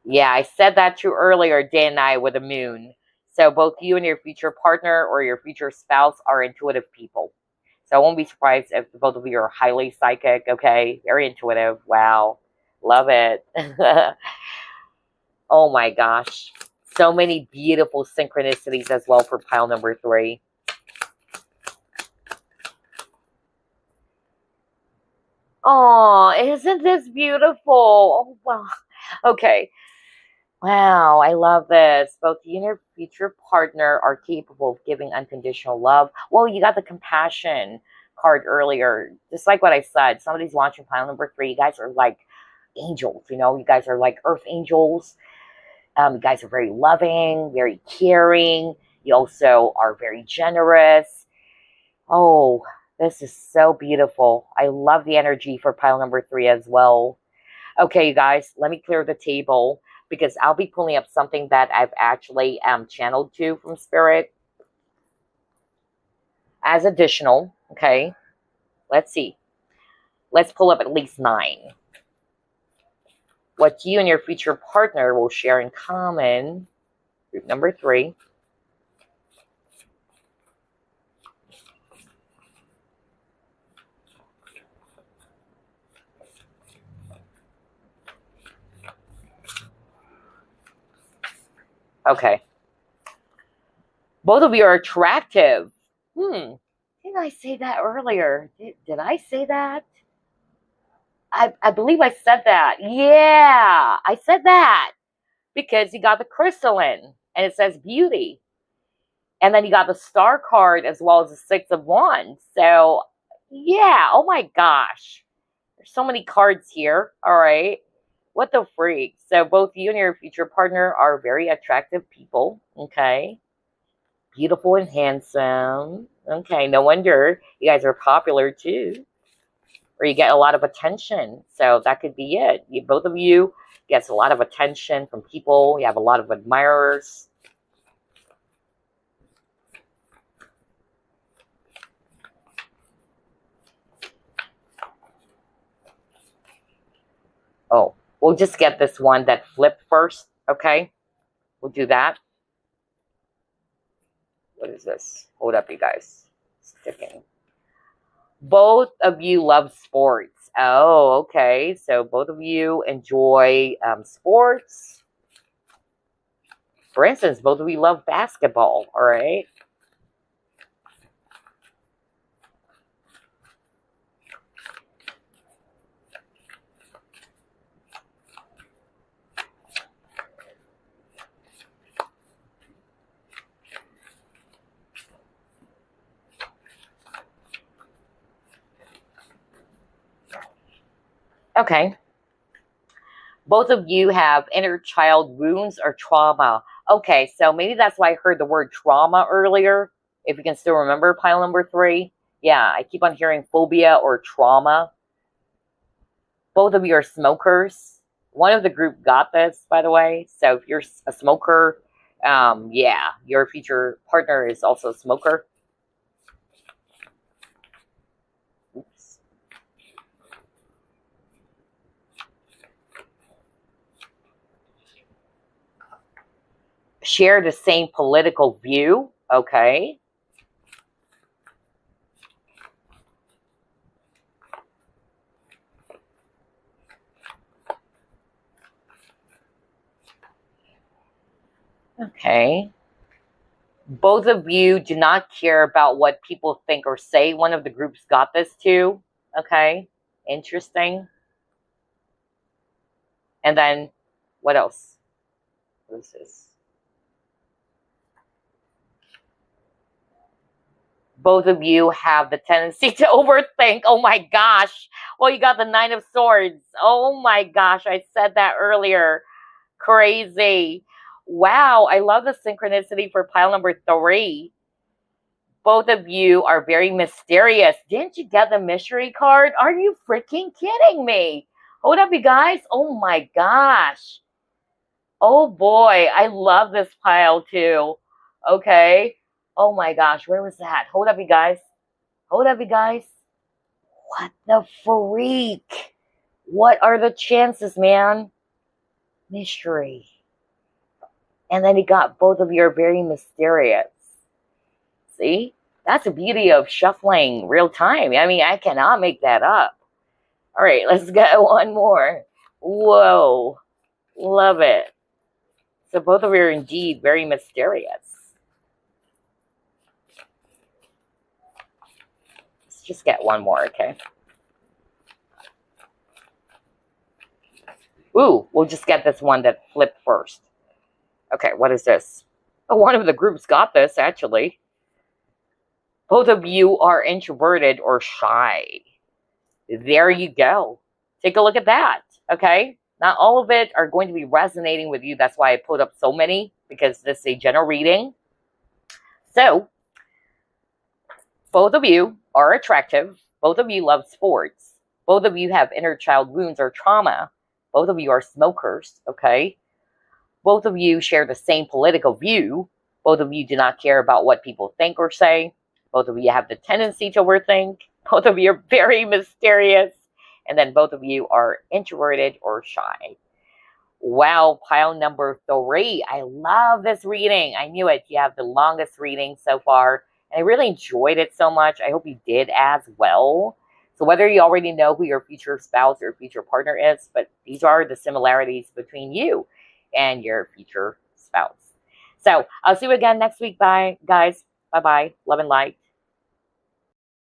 Yeah, I said that to you earlier, didn't I, with the moon. So both you and your future partner or your future spouse are intuitive people. So I won't be surprised if both of you are highly psychic, okay? Very intuitive. Wow. Love it. Oh my gosh. So many beautiful synchronicities as well for pile number 3. Oh, isn't this beautiful? Oh, wow. Okay. Wow, I love this. Both you and your future partner are capable of giving unconditional love. Well, you got the compassion card earlier. Just like what I said, somebody's watching pile number 3. You guys are like angels, you know? You guys are like earth angels. You guys are very loving, very caring. You also are very generous. Oh, this is so beautiful. I love the energy for pile number 3 as well. Okay, you guys, let me clear the table because I'll be pulling up something that I've actually channeled to from Spirit as additional. Okay, let's see. Let's pull up at least 9. What you and your future partner will share in common. Group number 3. Okay. Both of you are attractive. Didn't I say that earlier? Did I say that? I believe I said that. Yeah, I said that because you got the crystalline and it says beauty. And then you got the star card as well as the 6 of wands. So, yeah, oh my gosh. There's so many cards here. All right. What the freak? So, both you and your future partner are very attractive people. Okay. Beautiful and handsome. Okay. No wonder you guys are popular too. Or you get a lot of attention. So, that could be it. Both of you gets a lot of attention from people. You have a lot of admirers. Oh, we'll just get this one that flipped first, okay? We'll do that. What is this? Hold up, you guys. Sticking. Both of you love sports. Oh, okay. So both of you enjoy sports. For instance, both of you love basketball, all right? Okay. Both of you have inner child wounds or trauma. Okay, so maybe that's why I heard the word trauma earlier. If you can still remember pile number 3. Yeah, I keep on hearing phobia or trauma. Both of you are smokers. One of the group got this, by the way. So if you're a smoker, yeah, your future partner is also a smoker. Oops. share the same political view. Okay. Okay. Both of you do not care about what people think or say. One of the groups got this too. Okay. Interesting. And then, what else? What is this? Both of you have the tendency to overthink. Oh my gosh. Well, you got the Nine of Swords. Oh my gosh. I said that earlier. Crazy. Wow. I love the synchronicity for pile number 3. Both of you are very mysterious. Didn't you get the mystery card? Are you freaking kidding me? Hold up, you guys. Oh my gosh. Oh boy. I love this pile too. Okay. Oh my gosh. Where was that? Hold up, you guys. Hold up, you guys. What the freak? What are the chances, man? Mystery. And then you got both of you are very mysterious. See? That's the beauty of shuffling real time. I mean, I cannot make that up. All right, let's get one more. Whoa. Love it. So both of you are indeed very mysterious. Let's just get one more, okay? Ooh, we'll just get this one that flipped first. Okay, what is this? Oh, one of the groups got this, actually. Both of you are introverted or shy. There you go. Take a look at that, okay? Not all of it are going to be resonating with you. That's why I put up so many, because this is a general reading. So, both of you are attractive. Both of you love sports. Both of you have inner child wounds or trauma. Both of you are smokers, okay? Both of you share the same political view. Both of you do not care about what people think or say. Both of you have the tendency to overthink. Both of you are very mysterious. And then both of you are introverted or shy. Wow, pile number 3. I love this reading. I knew it. You have the longest reading so far. And I really enjoyed it so much. I hope you did as well. So whether you already know who your future spouse or future partner is, but these are the similarities between you and your future spouse. So I'll see you again next week. Bye, guys. Bye-bye. Love and light.